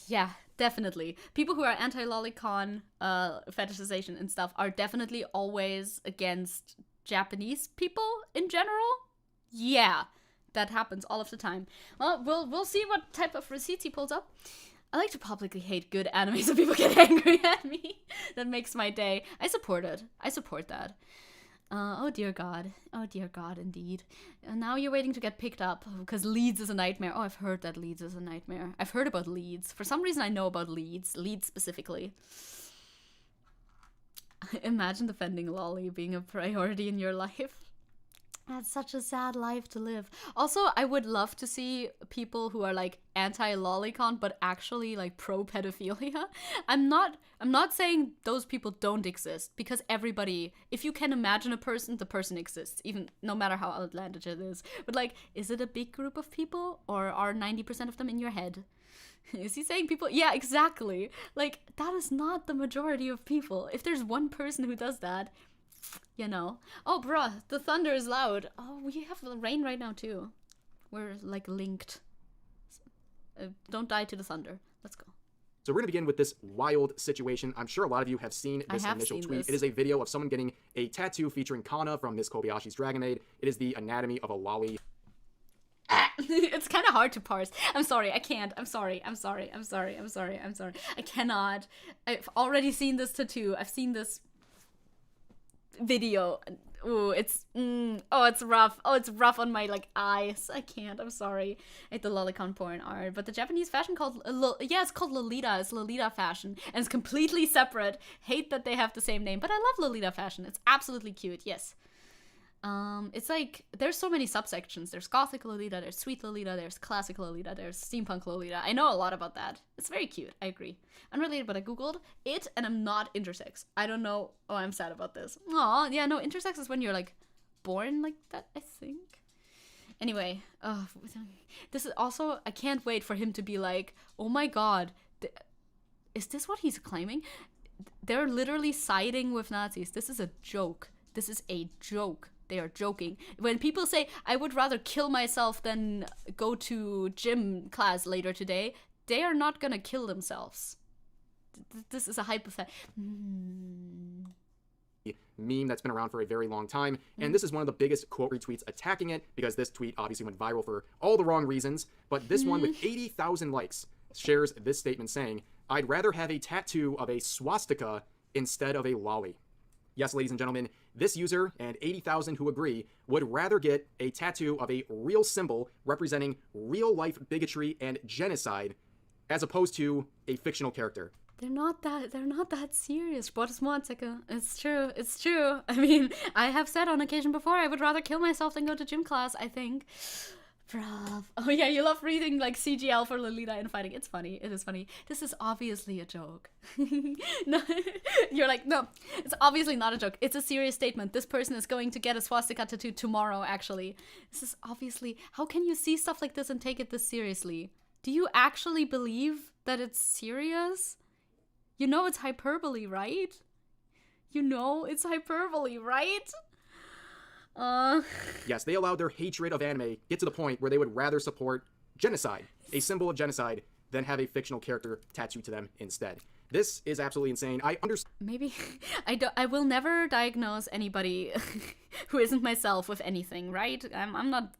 yeah, definitely. People who are anti-lolicon fetishization and stuff are definitely always against Japanese people in general. Yeah, that happens all of the time. Well, we'll see what type of receipts he pulls up. I like to publicly hate good anime so people get angry at me. That makes my day. I support it. I support that. Oh dear God. Oh dear God, indeed. And now you're waiting to get picked up because Leeds is a nightmare. Oh, I've heard that Leeds is a nightmare. I've heard about Leeds. For some reason I know about Leeds. Leeds specifically. Imagine defending lolly being a priority in your life. That's such a sad life to live. Also, I would love to see people who are like anti-lolicon but actually like pro-pedophilia. I'm not saying those people don't exist, because everybody, if you can imagine a person, the person exists, even no matter how outlandish it is. But like, is it a big group of people, or are 90% of them in your head? Is he saying people? Yeah, exactly. Like, that is not the majority of people. If there's one person who does that, you know. Oh, bruh, the thunder is loud. Oh, we have rain right now, too. We're, like, linked. Don't die to the thunder. Let's go. So we're going to begin with this wild situation. I'm sure a lot of you have seen this initial tweet. It is a video of someone getting a tattoo featuring Kana from Miss Kobayashi's Dragon Maid. It is the anatomy of a lolly. It's kind of hard to parse. I'm sorry, I can't. I'm sorry. I cannot. I've already seen this tattoo. I've seen this video. Ooh, it's rough. Oh, it's rough on my like eyes. I can't. I'm sorry. I hate the lolicon porn art, but the Japanese fashion called it's called Lolita. It's Lolita fashion, and it's completely separate. Hate that they have the same name, but I love Lolita fashion. It's absolutely cute. Yes. It's like, there's so many subsections. There's Gothic Lolita, there's Sweet Lolita, there's Classic Lolita, there's Steampunk Lolita. I know a lot about that. It's very cute, I agree. Unrelated, but I googled it, and I'm not intersex. I don't know. Oh, I'm sad about this. Aw, yeah, no, intersex is when you're, like, born like that, I think. Anyway, this is also, I can't wait for him to be like, oh my god, is this what he's claiming? They're literally siding with Nazis. This is a joke. This is a joke. They are joking. When people say, I would rather kill myself than go to gym class later today, they are not gonna kill themselves. This is a hypothetical. Meme that's been around for a very long time, and this is one of the biggest quote retweets attacking it, because this tweet obviously went viral for all the wrong reasons, but this one with 80,000 likes shares this statement saying, I'd rather have a tattoo of a swastika instead of a lolly. Yes, ladies and gentlemen, this user, and 80,000 who agree, would rather get a tattoo of a real symbol representing real-life bigotry and genocide, as opposed to a fictional character. They're not that serious. Zecke. It's true. I mean, I have said on occasion before, I would rather kill myself than go to gym class, I think. Bruv. Oh yeah, you love reading like CGL for Lolita and fighting. It's funny. It is funny. This is obviously a joke. No, you're like, no, it's obviously not a joke. It's a serious statement. This person is going to get a swastika tattoo tomorrow, actually. This is obviously, how can you see stuff like this and take it this seriously? Do you actually believe that it's serious? You know it's hyperbole, right? You know it's hyperbole, right? Yes, they allowed their hatred of anime get to the point where they would rather support genocide, a symbol of genocide, than have a fictional character tattooed to them instead. This is absolutely insane. I understand. Maybe I will never diagnose anybody who isn't myself with anything, right? I'm not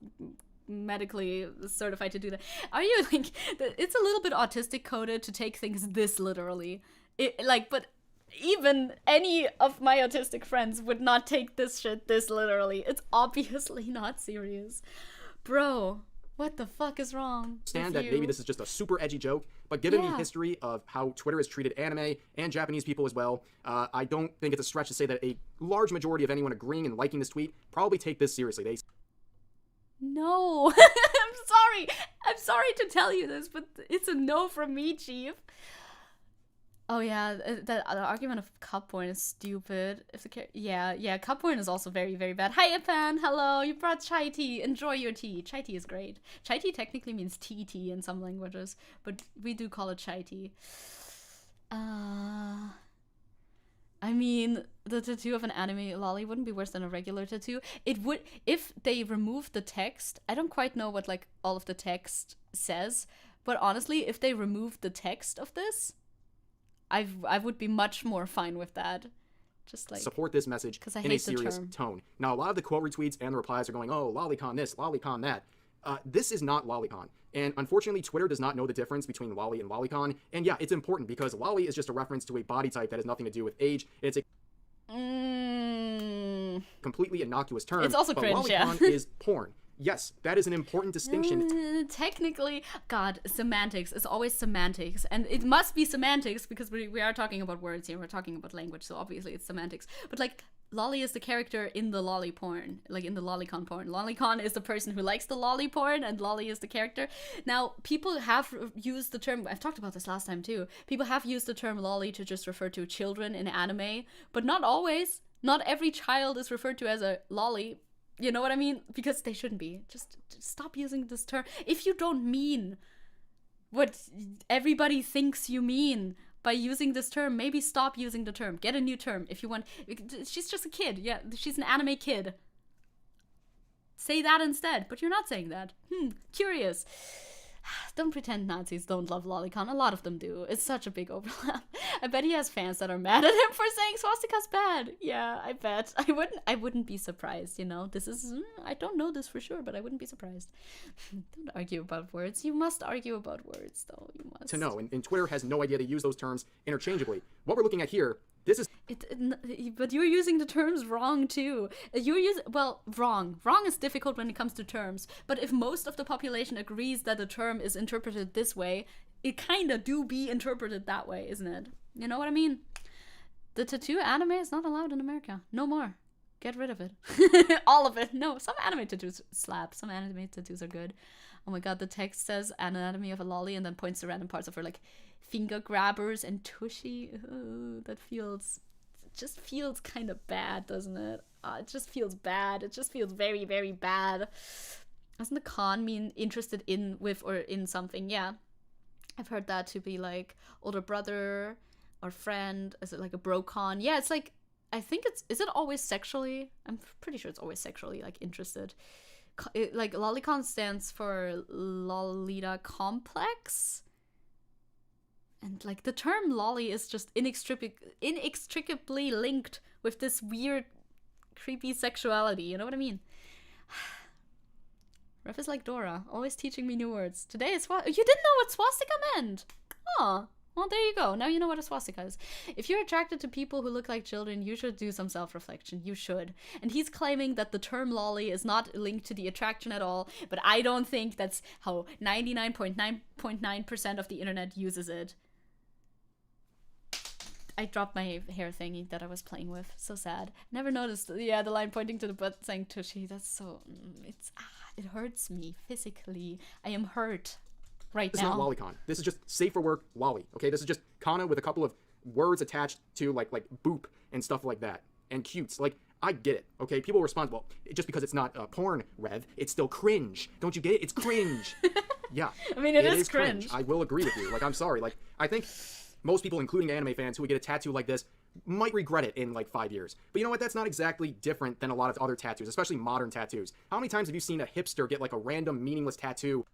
medically certified to do that. Are you like, it's a little bit autistic coded to take things this literally. But even any of my autistic friends would not take this shit this literally. It's obviously not serious. Bro, what the fuck is wrong? Understand that maybe this is just a super edgy joke, but given the history of how Twitter has treated anime and Japanese people as well, I don't think it's a stretch to say that a large majority of anyone agreeing and liking this tweet probably take this seriously. No. I'm sorry to tell you this, but it's a no from me, Chief. Oh yeah, the argument of cup porn is stupid. If the yeah, cup porn is also very, very bad. Hi, Ipan. Hello. You brought chai tea. Enjoy your tea. Chai tea is great. Chai tea technically means tea in some languages, but we do call it chai tea. I mean, the tattoo of an anime lolly wouldn't be worse than a regular tattoo. It would if they removed the text. I don't quite know what like all of the text says, but honestly, if they removed the text of this, I would be much more fine with that. Just like support this message in a serious tone. Now, a lot of the quote retweets and the replies are going, oh, lolicon this, lolicon that. This is not lolicon. And unfortunately, Twitter does not know the difference between lolly and lolicon. And yeah, it's important because lolly is just a reference to a body type that has nothing to do with age. It's a completely innocuous term. It's also but cringe, lolicon is porn. Yes, that is an important distinction. Technically, God, semantics is always semantics. And it must be semantics because we are talking about words here. We're talking about language, so obviously it's semantics. But like, lolly is the character in the lolly porn, like in the lolicon porn. Lolicon is the person who likes the lolly porn, and lolly is the character. Now, people have used the term, I've talked about this last time too, people have used the term lolly to just refer to children in anime, but not always. Not every child is referred to as a lolly. You know what I mean? Because they shouldn't be. Just stop using this term. If you don't mean what everybody thinks you mean by using this term, maybe stop using the term. Get a new term if you want. She's just a kid. Yeah, she's an anime kid. Say that instead. But you're not saying that. Curious. Don't pretend Nazis don't love lolicon. A lot of them do. It's such a big overlap. I bet he has fans that are mad at him for saying swastika's bad. Yeah, I bet. I wouldn't be surprised, you know. This is I don't know this for sure, but I wouldn't be surprised. Don't argue about words. You must argue about words though. You must. To know, and Twitter has no idea to use those terms interchangeably. What we're looking at here, this is but you're using the terms wrong too. Wrong. Wrong is difficult when it comes to terms. But if most of the population agrees that the term is interpreted this way, it kinda do be interpreted that way, isn't it? You know what I mean? The tattoo anime is not allowed in America. No more. Get rid of it. All of it. No, some anime tattoos slap. Some anime tattoos are good. Oh my god, the text says anatomy of a lolly and then points to random parts of her like finger grabbers and tushy. That just feels kind of bad, doesn't it? It just feels bad. It just feels very, very bad. Doesn't the con mean interested in, with, or in something? Yeah. I've heard that to be like older brother or friend. Is it like a bro con? Yeah, it's like, I think is it always sexually? I'm pretty sure it's always sexually like interested. Like lolicon stands for Lolita complex. And like the term lolly is just inextricably linked with this weird, creepy sexuality. You know what I mean? Ref is like Dora, always teaching me new words. Today is you didn't know what swastika meant? Oh, well there you go. Now you know what a swastika is. If you're attracted to people who look like children, you should do some self-reflection. You should. And he's claiming that the term lolly is not linked to the attraction at all, but I don't think that's how 99.9% of the internet uses it. I dropped my hair thingy that I was playing with. So sad. Never noticed. Yeah, the line pointing to the butt saying tushy. That's so. It's it hurts me physically. I am hurt right This now. is not lolicon. This is just safe for work lolly. Okay, this is just kana with a couple of words attached to like boop and stuff like that, and cutes. Like, I get it. Okay, people respond, well, just because it's not porn, Rev, it's still cringe. Don't you get it? It's cringe. Yeah. I mean, it is cringe. I will agree with you. Like, I'm sorry. Like, I think most people, including anime fans, who would get a tattoo like this might regret it in like 5 years. But you know what? That's not exactly different than a lot of other tattoos, especially modern tattoos. How many times have you seen a hipster get like a random meaningless tattoo?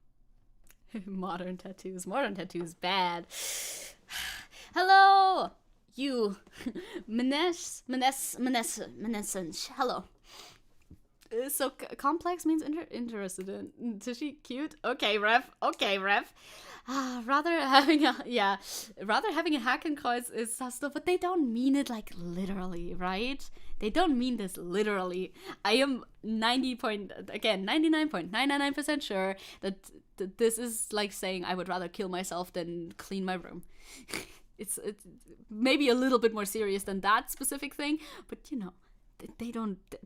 Modern tattoos. Modern tattoos bad. Hello, you. Menes. Hello. So complex means interested in. Is she cute? Okay, Rev. Rather having a Hakenkreuz is stuff, but they don't mean it like literally, right? They don't mean this literally. I am 99.999% sure that this is like saying I would rather kill myself than clean my room. It's maybe a little bit more serious than that specific thing, but you know,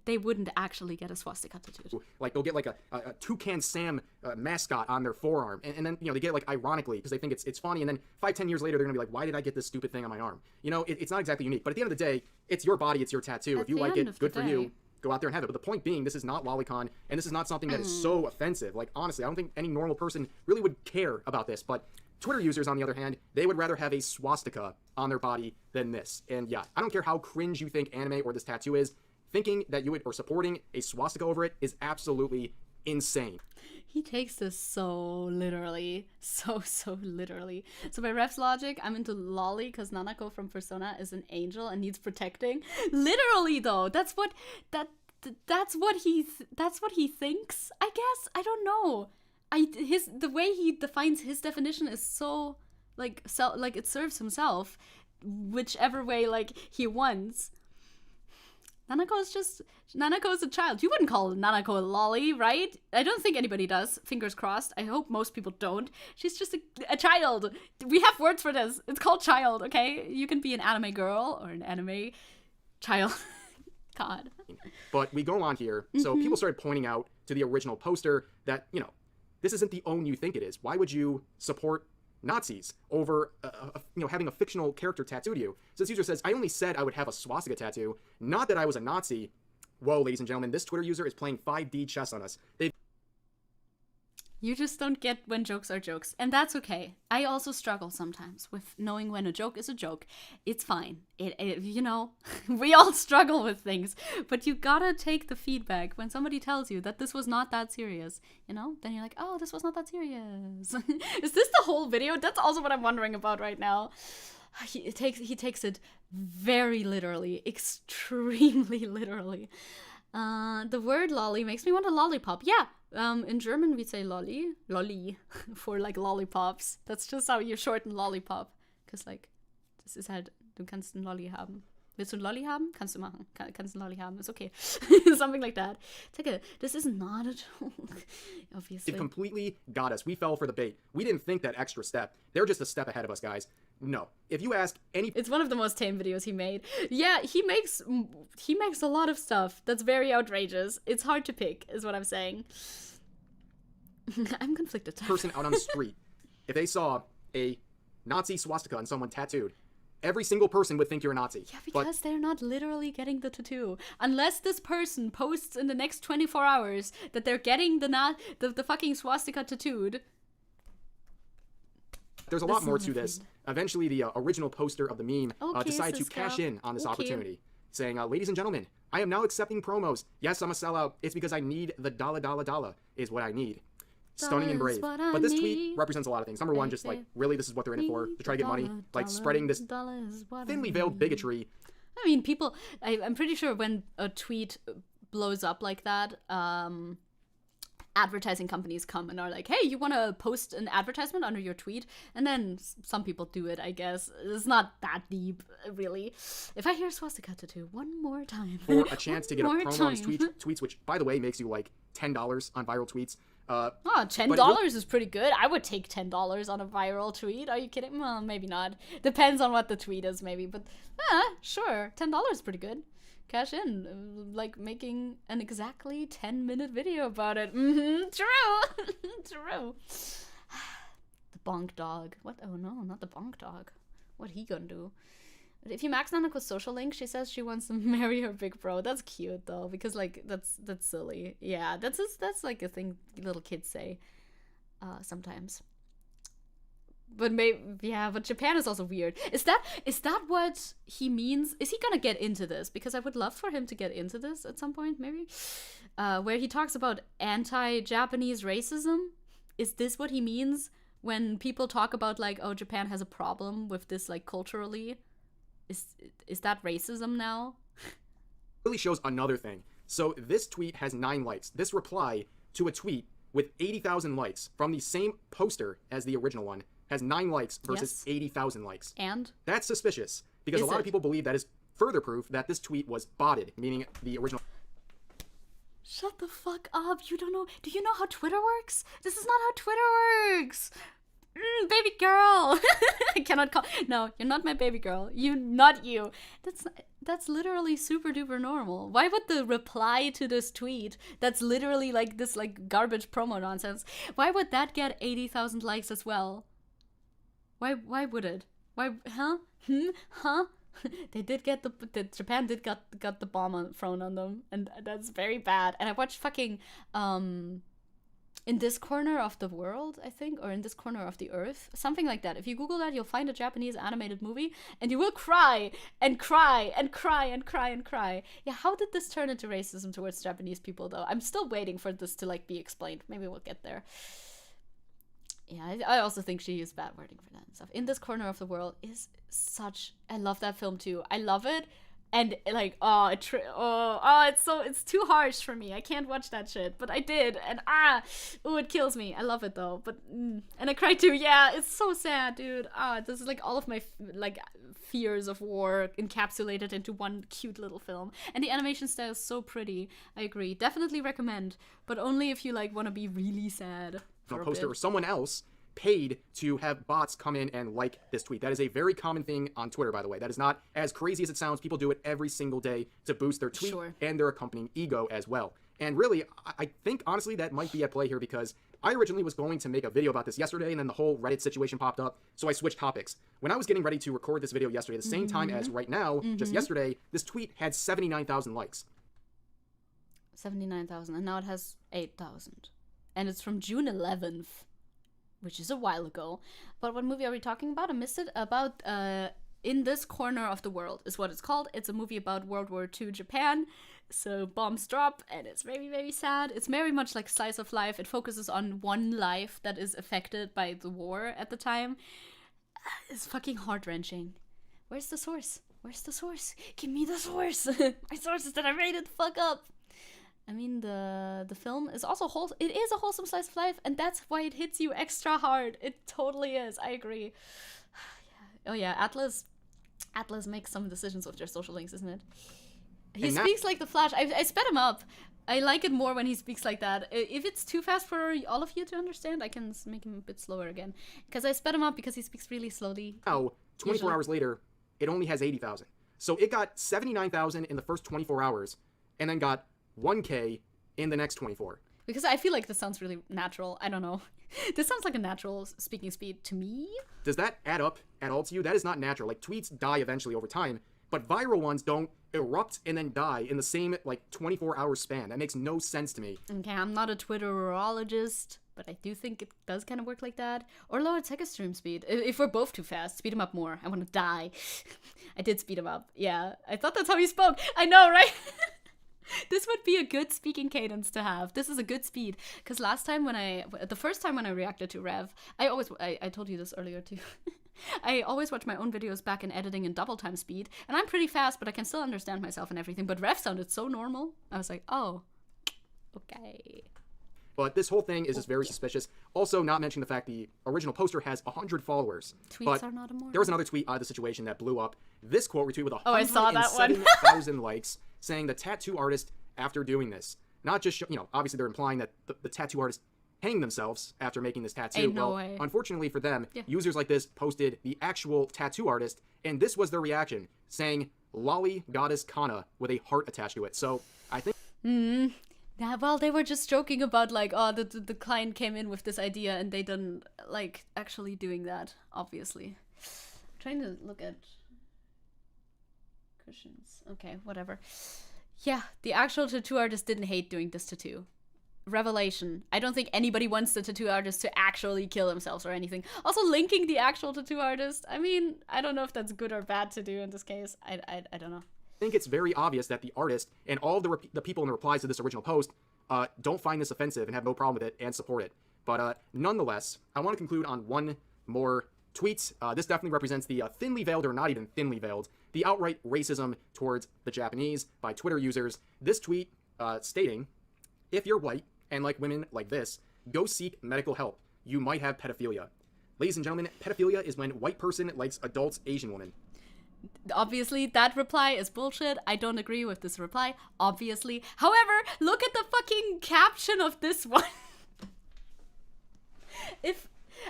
they wouldn't actually get a swastika tattooed. Like, they'll get like a Toucan Sam mascot on their forearm, and then, you know, they get it like ironically because they think it's funny, and then 5-10 years later they're gonna be like, why did I get this stupid thing on my arm? You know, it's not exactly unique, but at the end of the day, it's your body, it's your tattoo. If you like it, good for you. Go out there and have it. But the point being, this is not lolicon, and this is not something that is so offensive. Like, honestly, I don't think any normal person really would care about this, but Twitter users, on the other hand, they would rather have a swastika on their body than this. And yeah, I don't care how cringe you think anime or this tattoo is, thinking that you would, or supporting a swastika over it is absolutely insane. He takes this so literally. So literally. So by Ref's logic, I'm into lolly because Nanako from Persona is an angel and needs protecting. Literally though, that's what he thinks, I guess. I don't know. The way he defines his definition is so like it serves himself whichever way like he wants. Nanako is a child. You wouldn't call Nanako a lolly, right? I don't think anybody does. Fingers crossed. I hope most people don't. She's just a child. We have words for this. It's called child, okay? You can be an anime girl or an anime child. God. But we go on here. So people started pointing out to the original poster that, you know, this isn't the own you think it is. Why would you support Nazis over having a fictional character tattooed to you? So this user says, I only said I would have a swastika tattoo, not that I was a Nazi. Whoa, ladies and gentlemen, this Twitter user is playing 5D chess on us. You just don't get when jokes are jokes, and that's okay. I also struggle sometimes with knowing when a joke is a joke. It's fine. You know, we all struggle with things, but you gotta take the feedback when somebody tells you that this was not that serious, you know? Then you're like, oh, this was not that serious. Is this the whole video? That's also what I'm wondering about right now. He takes it very literally, extremely literally. The word lolly makes me want a lollipop. Yeah. In German we say lolli for like lollipops. That's just how you shorten lollipop. Cause like, das ist halt, du kannst einen Lolli haben. Willst du einen Lolli haben? Kannst du machen. Kannst einen Lolli haben. It's okay. Something like that. Zecke, this is not a joke. Obviously. It completely got us. We fell for the bait. We didn't think that extra step. They're just a step ahead of us, guys. No. If you ask any... It's one of the most tame videos he made. Yeah, he makes a lot of stuff that's very outrageous. It's hard to pick, is what I'm saying. I'm conflicted. Person out on the street, if they saw a Nazi swastika on someone tattooed, every single person would think you're a Nazi. Yeah, because they're not literally getting the tattoo. Unless this person posts in the next 24 hours that they're getting the fucking swastika tattooed. There's a lot more to this. Eventually, the original poster of the meme decided to cash in on this opportunity, saying, ladies and gentlemen, I am now accepting promos. Yes, I'm a sellout. It's because I need the $dollar is what I need. Stunning and brave. But this tweet represents a lot of things. Number one, just like, really, this is what they're in it for? To try to get money? Like, spreading this thinly veiled bigotry. I mean, people, I'm pretty sure when a tweet blows up like that, advertising companies come and are like, hey, you want to post an advertisement under your tweet? And then some people do it, I guess. It's not that deep, really. If I hear swastika tattoo one more time. For a chance to get a promo on tweets, which, by the way, makes you like $10 on viral tweets. $10 is pretty good. I would take $10 on a viral tweet. Are you kidding? Well, maybe not. Depends on what the tweet is, maybe. But, sure. $10 is pretty good. cash in, like making an exactly 10-minute video about it. True. True. The bonk dog. What? Oh no, not the bonk dog. What he gonna do? If you max Nanako's social link, she says she wants to marry her big bro. That's cute though, because like that's silly. Yeah, that's like a thing little kids say sometimes. But but Japan is also weird. Is that what he means? Is he gonna get into this? Because I would love for him to get into this at some point, maybe. Where he talks about anti-Japanese racism. Is this what he means when people talk about like, oh, Japan has a problem with this like culturally? Is that racism now? Really shows another thing. So this tweet has 9 likes. This reply to a tweet with 80,000 likes from the same poster as the original one has 9 likes versus 80,000 likes. And? That's suspicious, because a lot of people believe that is further proof that this tweet was botted, meaning the original... Shut the fuck up. You don't know. Do you know how Twitter works? This is not how Twitter works. Baby girl. I cannot call... No, you're not my baby girl. Not you. That's literally super duper normal. Why would the reply to this tweet that's literally like this like garbage promo nonsense, why would that get 80,000 likes as well? Why would it? Why? Huh? Huh? They did get Japan did got the bomb thrown on them, and that's very bad. And I watched fucking In This Corner of the World, I think, or In This Corner of the Earth, something like that. If you Google that, you'll find a Japanese animated movie, and you will cry and cry and cry and cry and cry. Yeah, how did this turn into racism towards Japanese people, though? I'm still waiting for this to like be explained. Maybe we'll get there. Yeah, I also think she used bad wording for that and stuff. In This Corner of the World is such... I love that film too. I love it. And like, it's too harsh for me. I can't watch that shit. But I did. And it kills me. I love it though. But, and I cried too. Yeah, it's so sad, dude. This is like all of my like fears of war encapsulated into one cute little film. And the animation style is so pretty. I agree. Definitely recommend. But only if you like want to be really sad. Poster or someone else paid to have bots come in and like this tweet. That is a very common thing on Twitter, by the way. That is not as crazy as it sounds. People do it every single day to boost their tweet and their accompanying ego as well. And really, I think, honestly, that might be at play here, because I originally was going to make a video about this yesterday, and then the whole Reddit situation popped up, so I switched topics. When I was getting ready to record this video yesterday, at the same time as right now, just yesterday, this tweet had 79,000 likes. 79,000, and now it has 8,000. And it's from June 11th, which is a while ago. But what movie are we talking about? I missed it. About In This Corner of the World is what it's called. It's a movie about World War II Japan. So bombs drop, and it's very, very sad. It's very much like slice of life. It focuses on one life that is affected by the war at the time. It's fucking heart-wrenching. Where's the source? Where's the source? Give me the source. My sources that I rated, fuck up. I mean, the film is also it is a wholesome slice of life, and that's why it hits you extra hard. It totally is. I agree. Oh yeah, Atlas makes some decisions with their social links, isn't it? He speaks like the Flash. I sped him up. I like it more when he speaks like that. If it's too fast for all of you to understand, I can make him a bit slower again. Because I sped him up because he speaks really slowly. Oh, 24 hours later, it only has 80,000. So it got 79,000 in the first 24 hours, and then got 1K in the next 24. Because I feel like this sounds really natural. I don't know. This sounds like a natural speaking speed to me. Does that add up at all to you? That is not natural. Like, tweets die eventually over time, but viral ones don't erupt and then die in the same, like, 24-hour span. That makes no sense to me. Okay, I'm not a Twitterologist, but I do think it does kind of work like that. Or lower Zecke's stream speed. If we're both too fast, speed him up more. I want to die. I did speed him up. Yeah, I thought that's how he spoke. I know, right? This would be a good speaking cadence to have. This is a good speed. Because the first time when I reacted to Rev, I told you this earlier too. I always watch my own videos back in editing in double time speed. And I'm pretty fast, but I can still understand myself and everything. But Rev sounded so normal. I was like, oh, okay. But this whole thing is just very suspicious. Also, not mentioning the fact the original poster has 100 followers. Tweets are not immortal. There was another tweet out of the situation that blew up. This quote retweet with I saw that one. 107,000 likes, saying the tattoo artist, after doing this, not just, obviously they're implying that the tattoo artist hang themselves after making this tattoo. Ain't no way. Unfortunately for them, Yeah. users like this posted the actual tattoo artist, and this was their reaction, saying, "Lolly Goddess Kana," with a heart attached to it. So I think Yeah, well, they were just joking about, like, oh, the client came in with this idea and they didn't, like, actually doing that, obviously. I'm trying to look at cushions. Okay, whatever. Yeah, the actual tattoo artist didn't hate doing this tattoo. Revelation. I don't think anybody wants the tattoo artist to actually kill themselves or anything. Also, linking the actual tattoo artist, I mean, I don't know if that's good or bad to do in this case. I don't know. think it's very obvious that the artist and all the people in the replies to this original post don't find this offensive and have no problem with it and support it. But nonetheless, I want to conclude on one more tweet. This definitely represents the thinly veiled, or not even thinly veiled, the outright racism towards the Japanese by Twitter users. This tweet stating, "If you're white and like women like this, go seek medical help. You might have pedophilia." Ladies and gentlemen, pedophilia is when white person likes adult Asian women. Obviously, that reply is bullshit. I don't agree with this reply, obviously. However, look at the fucking caption of this one.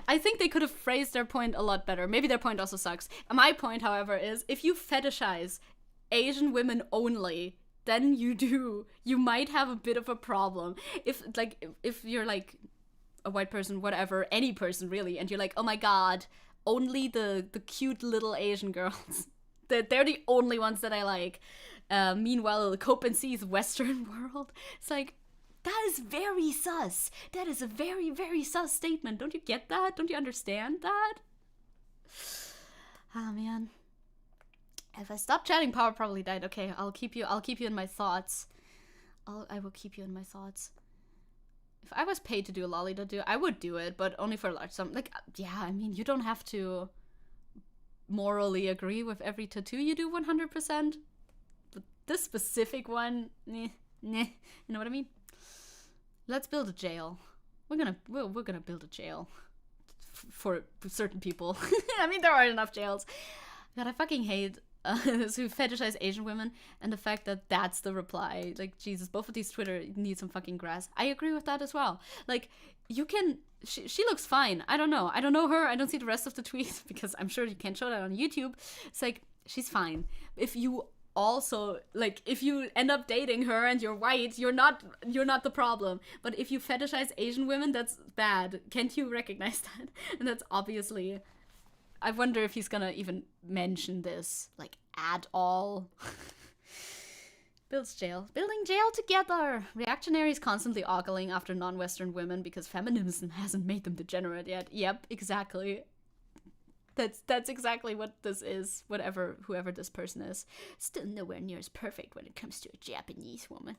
I think they could have phrased their point a lot better. Maybe their point also sucks. My point, however, is if you fetishize Asian women only, then you might have a bit of a problem. If you're like a white person, whatever, any person really, and you're like, oh my god, only the cute little Asian girls. They're the only ones that I like. Meanwhile, Cope and C's Western world. It's like, that is very sus. That is a very, very sus statement. Don't you get that? Don't you understand that? Oh man. If I stop chatting, power probably died. Okay, I'll keep you in my thoughts. I will keep you in my thoughts. If I was paid to do a lolly tattoo, I would do it, but only for a large sum. Like, yeah, I mean, you don't have to morally agree with every tattoo you do 100%. But this specific one, you know what I mean? Let's build a jail. We're gonna build a jail for certain people. I mean, there are enough jails. God, I fucking hate who fetishize Asian women, and the fact that that's the reply. Like, Jesus, both of these Twitter need some fucking grass. I agree with that as well. Like, you can... She looks fine. I don't know. I don't know her. I don't see the rest of the tweet, because I'm sure you can't show that on YouTube. It's like, she's fine. If you also, like, if you end up dating her and you're white, you're not the problem. But if you fetishize Asian women, that's bad. Can't you recognize that? And that's obviously... I wonder if he's gonna even mention this, like, at all. Builds jail. Building jail together! Reactionaries constantly ogling after non-Western women because feminism hasn't made them degenerate yet. Yep, exactly. That's exactly what this is, whoever this person is. Still nowhere near as perfect when it comes to a Japanese woman.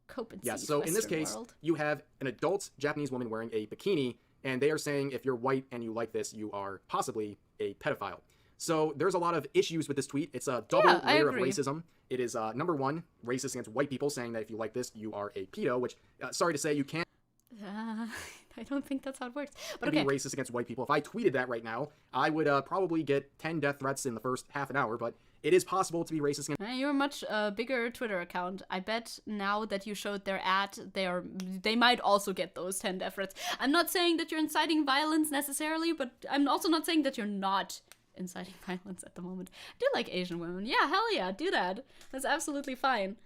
Cope and Yeah, C's so in this Western case, world. you have an adult Japanese woman wearing a bikini, and they are saying if you're white and you like this, you are possibly a pedophile. So there's a lot of issues with this tweet. It's a double layer of racism. It is, number one, racist against white people, saying that if you like this, you are a pedo, which, sorry to say, you can't I don't think that's how it works. But be okay. racist against white people. If I tweeted that right now, I would probably get 10 death threats in the first half an hour, but it is possible to be racist against... You're a much bigger Twitter account. I bet now that you showed their ad, they might also get those 10 death threats. I'm not saying that you're inciting violence necessarily, but I'm also not saying that you're not inciting violence at the moment. I do like Asian women. Yeah, hell yeah, do that. That's absolutely fine.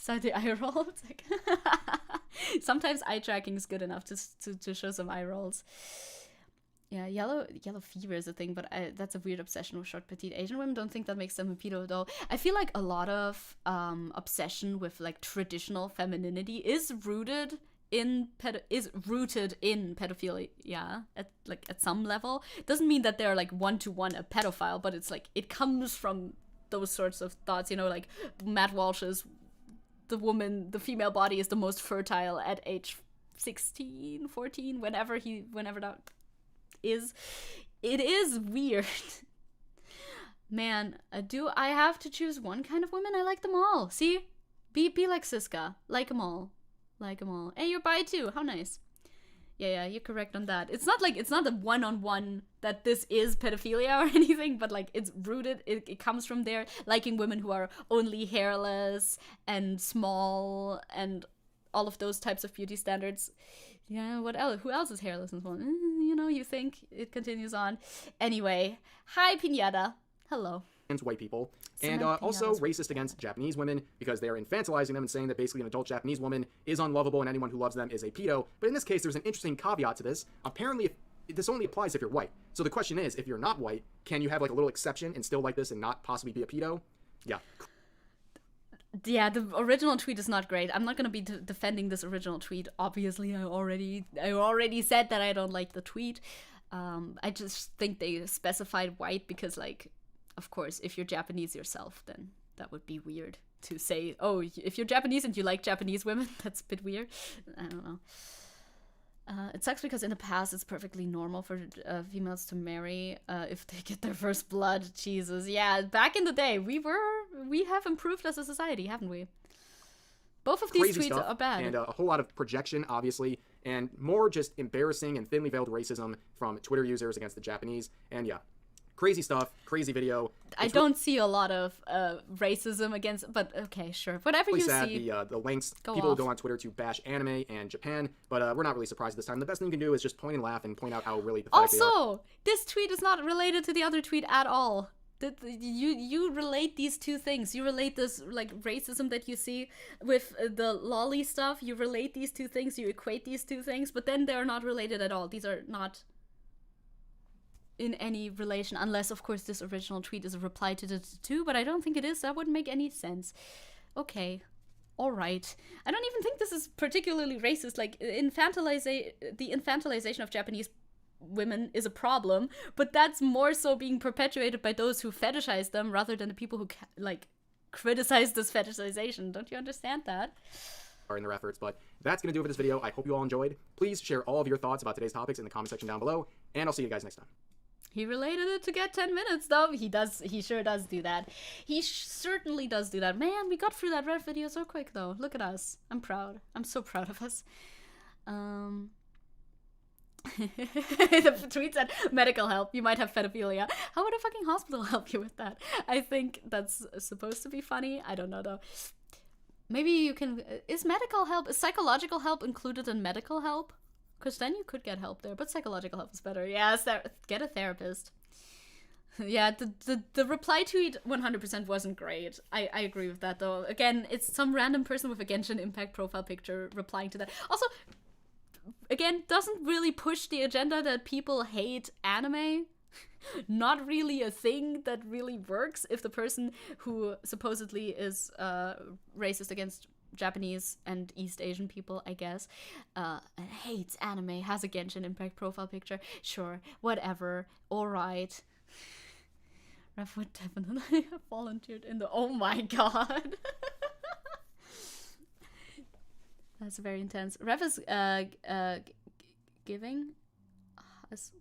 So the eye roll. It's like sometimes eye tracking is good enough to show some eye rolls. Yeah, yellow fever is a thing, but that's a weird obsession with short, petite Asian women. Don't think that makes them a pedo, though. I feel like a lot of obsession with like traditional femininity is rooted in pedophilia. Yeah, at some level. It doesn't mean that they're like one-to-one a pedophile, but it's like it comes from those sorts of thoughts. You know, like Matt Walsh's the female body is the most fertile at age 16, 14, whenever that is. It is weird. Man, do I have to choose one kind of woman? I like them all. See? Be like Siska. Like them all. Like them all. Hey, you're bi too. How nice. Yeah, you're correct on that. It's not a one-on-one that this is pedophilia or anything, but like it's rooted, it comes from there, liking women who are only hairless and small and all of those types of beauty standards. Yeah, what else? Who else is hairless and so on? You know, you think it continues on. Anyway, hi Pinata. Hello. White people, Cement and also pinatas. racist against Japanese women because they are infantilizing them and saying that basically an adult Japanese woman is unlovable and anyone who loves them is a pedo. But in this case, there's an interesting caveat to this. Apparently, this only applies if you're white. So the question is, if you're not white, can you have like a little exception and still like this and not possibly be a pedo? Yeah. Yeah, the original tweet is not great. I'm not gonna be defending this original tweet. Obviously, I already said that I don't like the tweet. I just think they specified white because, like, of course, if you're Japanese yourself, then that would be weird to say, oh, if you're Japanese and you like Japanese women, that's a bit weird. I don't know. It sucks because in the past it's perfectly normal for females to marry if they get their first blood. Jesus, yeah, back in the day, we have improved as a society, haven't we? Both of these Crazy tweets stuff, are bad. and a whole lot of projection, obviously, and more just embarrassing and thinly veiled racism from Twitter users against the Japanese. And yeah, crazy stuff, crazy video. I don't see a lot of racism against, but okay, sure. Whatever Really you sad, see. the links, Go people off. go on Twitter to bash anime and Japan, but we're not really surprised this time. The best thing you can do is just point and laugh and point out how really pathetic they are. Also, this tweet is not related to the other tweet at all. You relate these two things. You relate this like racism that you see with the lolly stuff. You relate these two things. You equate these two things, but then they're not related at all. These are not in any relation, unless of course this original tweet is a reply to the two, but I don't think it is. That wouldn't make any sense. Okay. Alright. I don't even think this is particularly racist. Like, the infantilization of Japanese women is a problem, but that's more so being perpetuated by those who fetishize them rather than the people who, like, criticize this fetishization. Don't you understand that? In their efforts, but that's going to do it for this video. I hope you all enjoyed. Please share all of your thoughts about today's topics in the comment section down below, and I'll see you guys next time. He related it to get 10 minutes, though. He sure does do that. He certainly does do that. Man, we got through that Rev video so quick, though. Look at us. I'm proud. I'm so proud of us. The tweet said, medical help. You might have pedophilia. How would a fucking hospital help you with that? I think that's supposed to be funny. I don't know, though. Maybe you can... Is psychological help included in medical help? Because then you could get help there, but psychological help is better. Yeah, get a therapist. Yeah, the reply tweet 100% wasn't great. I agree with that, though. Again, it's some random person with a Genshin Impact profile picture replying to that. Also, again, doesn't really push the agenda that people hate anime. Not really a thing that really works if the person who supposedly is racist against Japanese and East Asian people, I guess, hates anime, has a Genshin Impact profile picture. Sure, whatever, alright. Ref would definitely have volunteered in the... Oh my god! That's very intense. Ref is giving us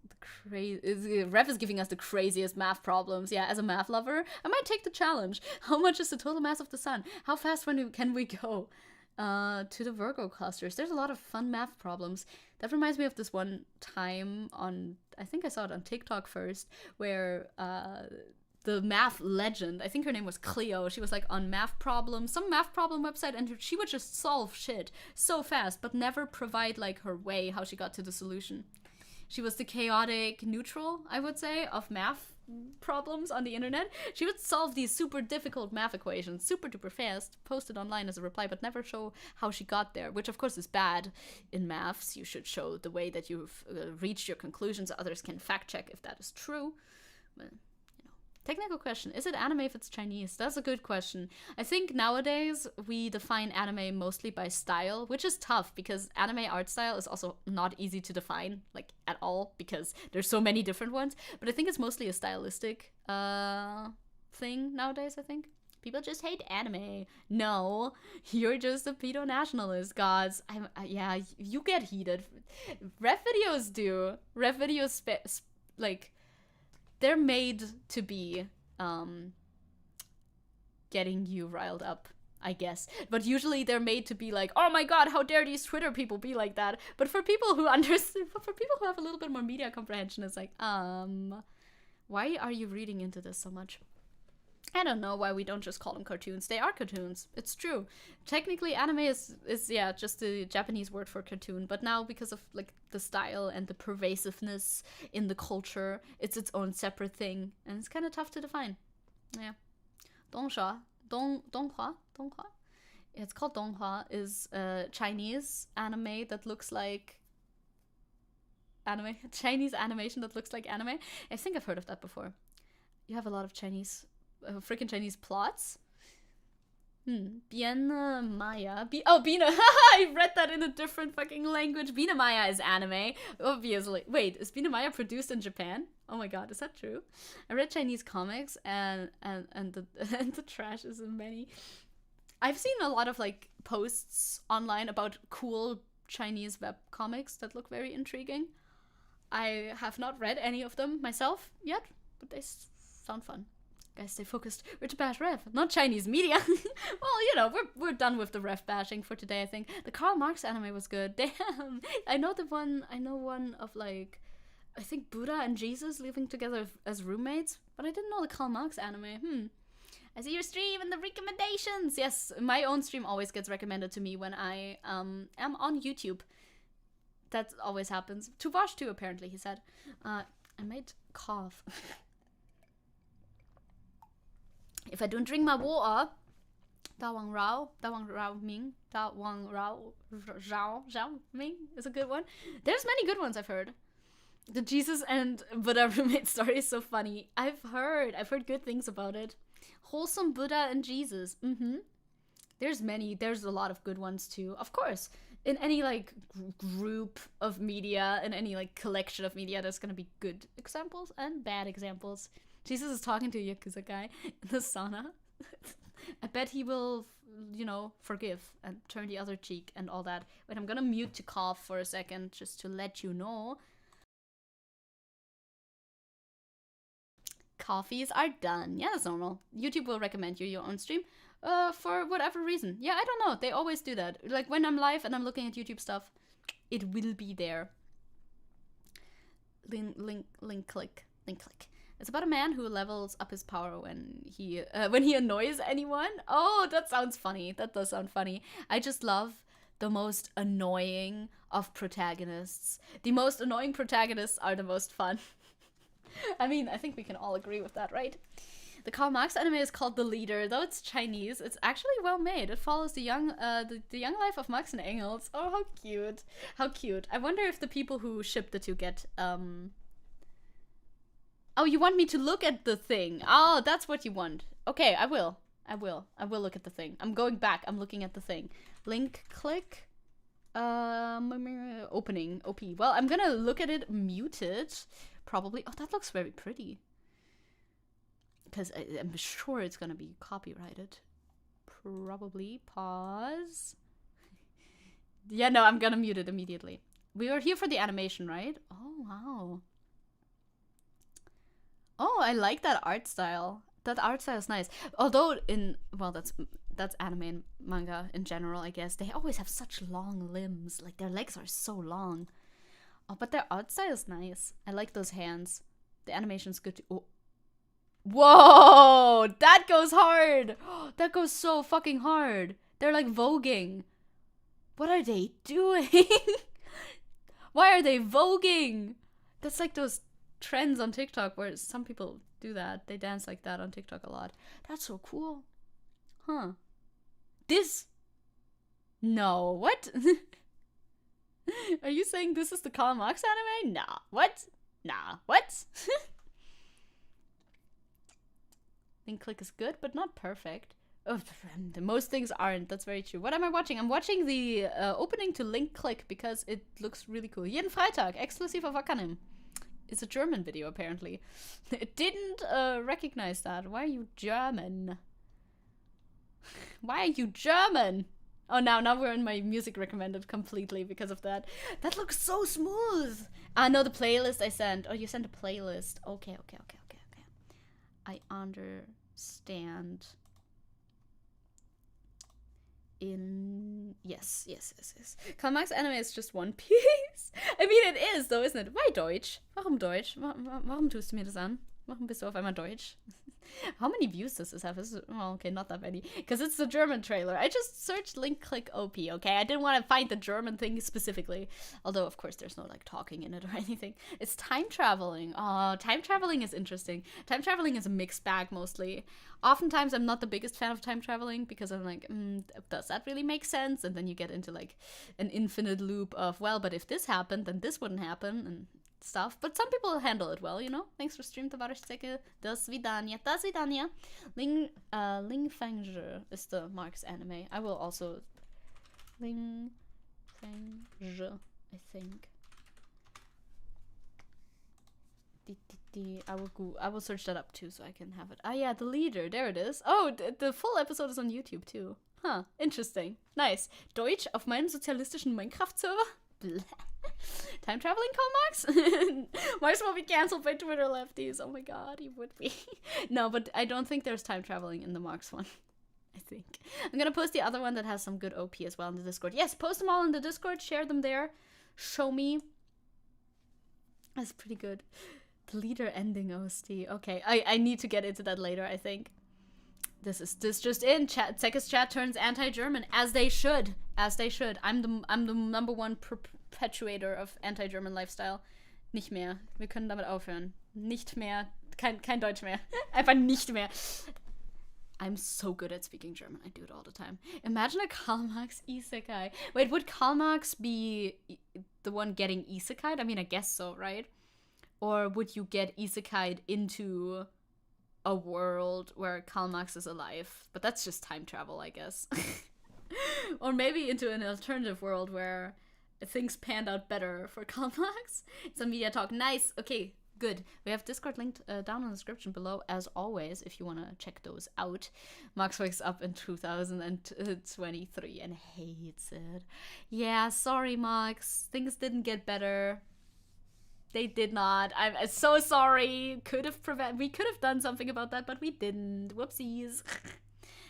Ref is giving us the craziest math problems. Yeah, as a math lover, I might take the challenge. How much is the total mass of the sun? How fast can we go to the Virgo clusters? There's a lot of fun math problems. That reminds me of this one time on, I think I saw it on TikTok first, where the math legend, I think her name was Cleo, she was like on math problems, some math problem website, and she would just solve shit so fast, but never provide like her way, how she got to the solution. She was the chaotic neutral, I would say, of math problems on the internet. She would solve these super difficult math equations super duper fast, post it online as a reply, but never show how she got there, which of course is bad in maths. You should show the way that you've reached your conclusions. Others can fact check if that is true. But, technical question, is it anime if it's Chinese? That's a good question. I think nowadays we define anime mostly by style, which is tough because anime art style is also not easy to define, like, at all, because there's so many different ones. But I think it's mostly a stylistic thing nowadays, I think. People just hate anime. No, you're just a pedo-nationalist, gods. Yeah, you get heated. Ref videos do. Ref videos, like... They're made to be getting you riled up, I guess. But usually they're made to be like, oh my god, how dare these Twitter people be like that? But for people who understand, for people who have a little bit more media comprehension, it's like, why are you reading into this so much? I don't know why we don't just call them cartoons. They are cartoons. It's true. Technically, anime is yeah, just the Japanese word for cartoon. But now, because of like the style and the pervasiveness in the culture, it's its own separate thing, and it's kind of tough to define. Yeah, donghua. It's called donghua. Is Chinese anime that looks like anime. Chinese animation that looks like anime. I think I've heard of that before. You have a lot of Chinese. Freaking Chinese plots. Bien Maya. Bina. I read that in a different fucking language. Bina Maya is anime, obviously. Wait, is Bina Maya produced in Japan? Oh my god, is that true? I read Chinese comics and the and the trash is in many. I've seen a lot of like posts online about cool Chinese web comics that look very intriguing. I have not read any of them myself yet, but they sound fun. Guys, stay focused. We're to bash Rev, not Chinese media. Well, you know, we're done with the Rev bashing for today, I think. The Karl Marx anime was good. Damn. I know one of like, I think Buddha and Jesus living together as roommates, but I didn't know the Karl Marx anime. I see your stream and the recommendations. Yes, my own stream always gets recommended to me when I am on YouTube. That always happens. To watch too, apparently, he said. I might cough. If I don't drink my water, Da Wang Rao Ming is a good one. There's many good ones I've heard. The Jesus and Buddha roommate story is so funny. I've heard good things about it. Wholesome Buddha and Jesus. There's a lot of good ones too. Of course, in any like group of media, in any like collection of media, there's gonna be good examples and bad examples. Jesus is talking to a Yakuza guy in the sauna. I bet he will, you know, forgive and turn the other cheek and all that. Wait, I'm gonna mute to cough for a second just to let you know. Coffees are done. Yeah, that's normal. YouTube will recommend you your own stream for whatever reason. Yeah, I don't know. They always do that. Like when I'm live and I'm looking at YouTube stuff, it will be there. Link click. It's about a man who levels up his power when he annoys anyone. Oh, that sounds funny. That does sound funny. I just love the most annoying of protagonists. The most annoying protagonists are the most fun. I mean, I think we can all agree with that, right? The Karl Marx anime is called The Leader. Though it's Chinese, it's actually well made. It follows the young life of Marx and Engels. Oh, how cute. How cute. I wonder if the people who ship the two get, Oh, you want me to look at the thing? Oh, that's what you want. Okay, I will look at the thing. I'm going back. I'm looking at the thing. Link click. Opening. OP. Well, I'm gonna look at it muted. Probably. Oh, that looks very pretty. Because I'm sure it's gonna be copyrighted. Probably. Pause. Yeah, no, I'm gonna mute it immediately. We are here for the animation, right? Oh, wow. Oh, I like that art style. That art style is nice. Although that's anime and manga in general, I guess. They always have such long limbs. Like, their legs are so long. Oh, but their art style is nice. I like those hands. The animation's good too. Oh. Whoa! That goes hard! That goes so fucking hard. They're like voguing. What are they doing? Why are they voguing? That's like those trends on TikTok where some people do that. They dance like that on TikTok a lot. That's so cool. Huh. This? No. What? Are you saying this is the Karl Marx anime? Nah. What? Nah. What? Link click is good, but not perfect. Oh, most things aren't. That's very true. What am I watching? I'm watching the opening to Link Click because it looks really cool. Jeden Freitag, exklusiv auf Wakanim. It's a German video, apparently. It didn't recognize that. Why are you German? Why are you German? Oh, now we're in my music recommended completely because of that. That looks so smooth. No, the playlist I sent. Oh, you sent a playlist. Okay. I understand. Yes. Karl Marx anime is just One Piece. I mean, it is, though, isn't it? Why Deutsch? Warum Deutsch? Warum tust du mir das an? Warum bist du auf einmal Deutsch? How many views does this have? Well, okay, not that many. Because it's the German trailer. I just searched link click OP, okay? I didn't want to find the German thing specifically. Although, of course, there's no, like, talking in it or anything. It's time traveling. Oh, time traveling is interesting. Time traveling is a mixed bag, mostly. Oftentimes, I'm not the biggest fan of time traveling because I'm like, does that really make sense? And then you get into, like, an infinite loop of, well, but if this happened, then this wouldn't happen, and stuff. But some people handle it well, you know? Thanks for stream, товарищ Zecke. До свидания. До свидания. Ling Fangzhe is the Mark's anime. I will also... Ling Fangzhe, I think. I will search that up too so I can have it. Ah yeah, the leader. There it is. Oh, the full episode is on YouTube too. Huh, interesting. Nice. Deutsch auf meinem sozialistischen Minecraft-Server? Time traveling call Marx? Marx will be cancelled by Twitter lefties. Oh my god, he would be. No, but I don't think there's time traveling in the Marx one. I think. I'm gonna post the other one that has some good OP as well in the Discord. Yes, post them all in the Discord, share them there. Show me. That's pretty good. The leader ending OST. Okay, I need to get into that later, I think. This just in. Zecke's chat turns anti-German, as they should. As they should. I'm the number one perpetuator of anti-German lifestyle. Nicht mehr. Wir können damit aufhören. Nicht mehr. Kein Deutsch mehr. Einfach nicht mehr. I'm so good at speaking German. I do it all the time. Imagine a Karl Marx isekai. Wait, would Karl Marx be the one getting isekai'd? I mean, I guess so, right? Or would you get isekai'd into a world where Karl Marx is alive? But that's just time travel, I guess. Or maybe into an alternative world where things panned out better for Karl Marx. It's a media talk. Nice. Okay, good. We have Discord linked down in the description below, as always, if you want to check those out. Marx wakes up in 2023 and hates it. Yeah, sorry, Marx. Things didn't get better. They did not. I'm so sorry. We could have done something about that, but we didn't. Whoopsies.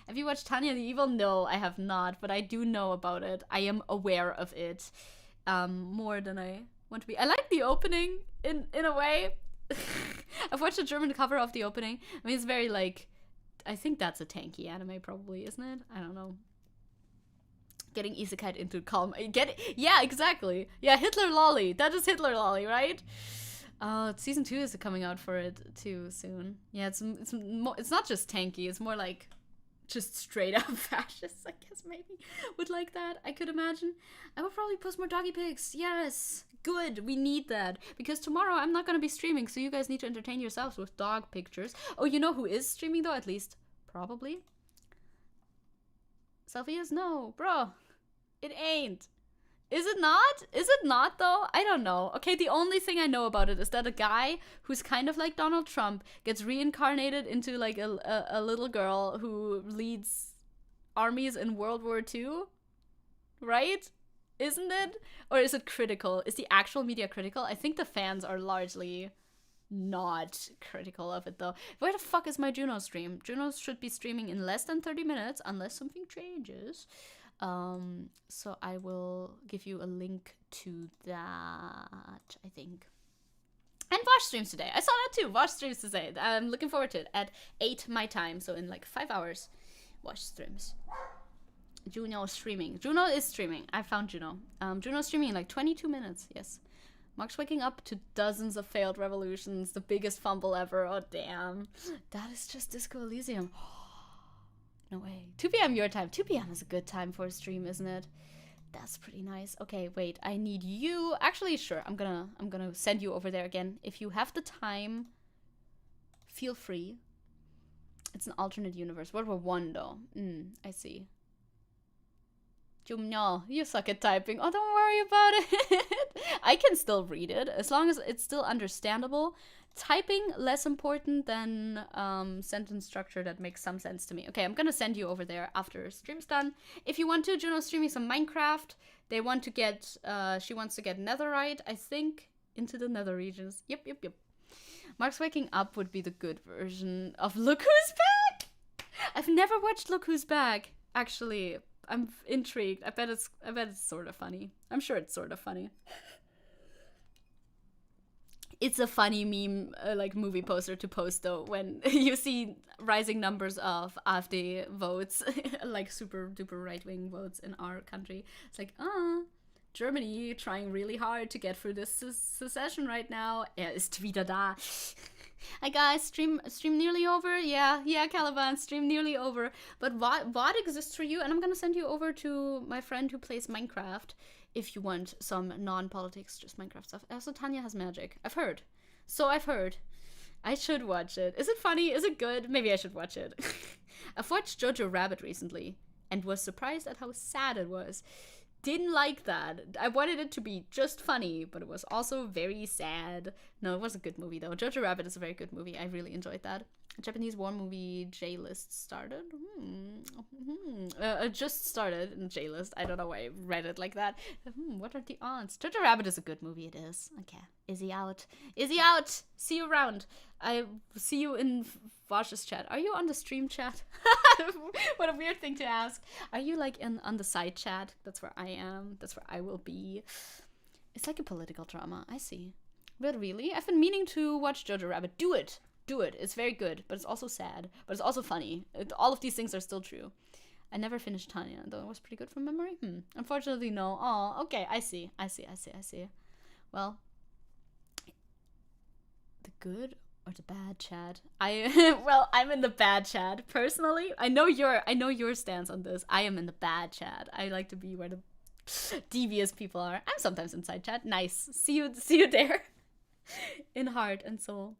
Have you watched Tanya the Evil? No, I have not, but I do know about it. I am aware of it. More than I want to be. I like the opening in a way. I've watched a German cover of the opening. I mean, it's very like, I think that's a tanky anime probably, isn't it? I don't know. Getting isekai into calm. Yeah, exactly. Yeah, Hitler Lolly. That is Hitler Lolly, right? Season 2 is coming out for it too soon. Yeah, it's not just tanky. It's more like just straight up fascists, I guess, maybe would like that. I could imagine. I would probably post more doggy pics. Yes, good. We need that because tomorrow I'm not gonna be streaming, so you guys need to entertain yourselves with dog pictures. Oh, you know who is streaming though? At least probably. Selfies? No, bro. It ain't. Is it not? Is it not, though? I don't know. Okay, the only thing I know about it is that a guy who's kind of like Donald Trump gets reincarnated into, like, a little girl who leads armies in World War II. Right? Isn't it? Or is it critical? Is the actual media critical? I think the fans are largely not critical of it, though. Where the fuck is my Juno stream? Juno should be streaming in less than 30 minutes, unless something changes. So I will give you a link to that, I think. And Vosh streams today. I saw that too. Vosh streams today. I'm looking forward to it. At 8 my time, so in like 5 hours. Vosh streams. Juno streaming. Juno is streaming. I found Juno. Juno streaming in like 22 minutes. Yes. Mark's waking up to dozens of failed revolutions. The biggest fumble ever. Oh, damn. That is just Disco Elysium. No way. 2 p.m. your time. 2 p.m. is a good time for a stream, isn't it? That's pretty nice. Okay, wait. I need you. Actually, sure. I'm gonna send you over there again. If you have the time, feel free. It's an alternate universe. World War 1, though. I see. Jumno, you suck at typing. Oh, don't worry about it. I can still read it as long as it's still understandable. Typing, less important than sentence structure that makes some sense to me. Okay, I'm gonna send you over there after stream's done. If you want to, Juno's streaming some Minecraft. They want to get, she wants to get netherite, I think, into the nether regions. Yep. Mark's waking up would be the good version of Look Who's Back! I've never watched Look Who's Back, actually. I'm intrigued. I bet it's sort of funny. I'm sure it's sort of funny. it's a funny meme, like movie poster to post though, when you see rising numbers of AfD votes, like super duper right wing votes in our country. It's like, Germany trying really hard to get through this secession right now. Er ist wieder da. Hi guys, stream nearly over. Yeah, Caliban, stream nearly over. But what exists for you? And I'm gonna send you over to my friend who plays Minecraft if you want some non-politics, just Minecraft stuff. Also, Tanya has magic. I've heard. I should watch it. Is it funny? Is it good? Maybe I should watch it. I've watched Jojo Rabbit recently and was surprised at how sad it was. Didn't like that. I wanted it to be just funny, but it was also very sad. No, it was a good movie though. Jojo Rabbit is a very good movie. I really enjoyed that. A Japanese war movie, J-List, started. It just started in J-List. I don't know why I read it like that. What are the odds? Jojo Rabbit is a good movie. It is. Okay. Izzy out. Izzy out. See you around. I see you in Vash's chat. Are you on the stream chat? What a weird thing to ask. Are you like on the side chat? That's where I am. That's where I will be. It's like a political drama. I see. But really, I've been meaning to watch Jojo Rabbit. Do it. It's very good, but it's also sad, but it's also funny. All of these things are still true. I never finished Tanya, though it was pretty good from memory. Unfortunately, no. Oh, okay, I see. Well, the good or the bad chat? I'm in the bad chat personally. I know your stance on this. I am in the bad chat. I like to be where the devious people are. I'm sometimes inside chat. Nice. See you there. In heart and soul.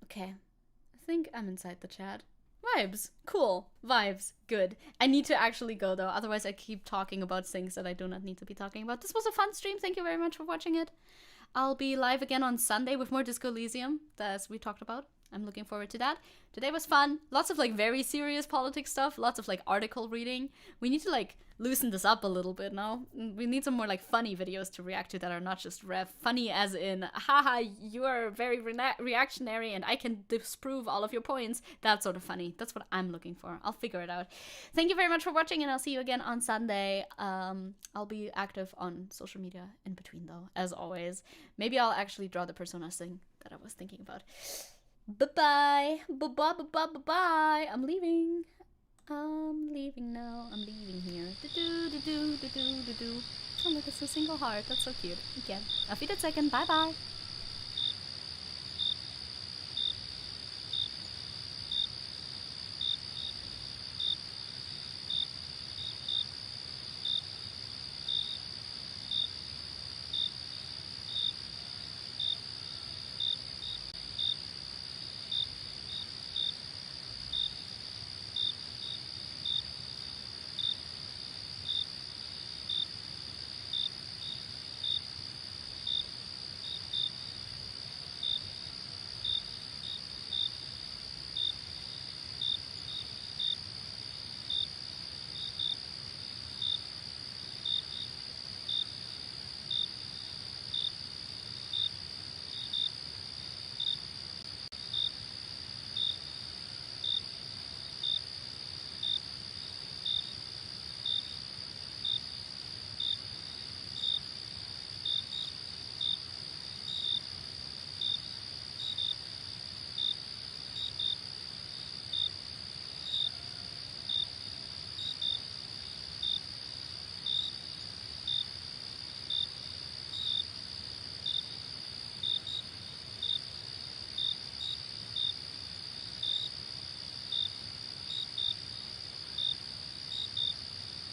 Okay, I think I'm inside the chat. Vibes, cool. Vibes, good. I need to actually go though, otherwise I keep talking about things that I do not need to be talking about. This was a fun stream. Thank you very much for watching it. I'll be live again on Sunday with more Disco Elysium, as we talked about. I'm looking forward to that. Today was fun. Lots of like very serious politics stuff. Lots of like article reading. We need to like loosen this up a little bit now. We need some more like funny videos to react to that are not just funny as in, haha, you are very reactionary and I can disprove all of your points. That sort of funny. That's what I'm looking for. I'll figure it out. Thank you very much for watching and I'll see you again on Sunday. I'll be active on social media in between though, as always. Maybe I'll actually draw the personas thing that I was thinking about. Bye-bye. Bye-bye. I'm leaving. I'm leaving now. I'm leaving here. Do-do-do-do-do-do-do-do. Oh, look, it's a single heart. That's so cute. Okay. Auf Wiedersehen. Bye-bye.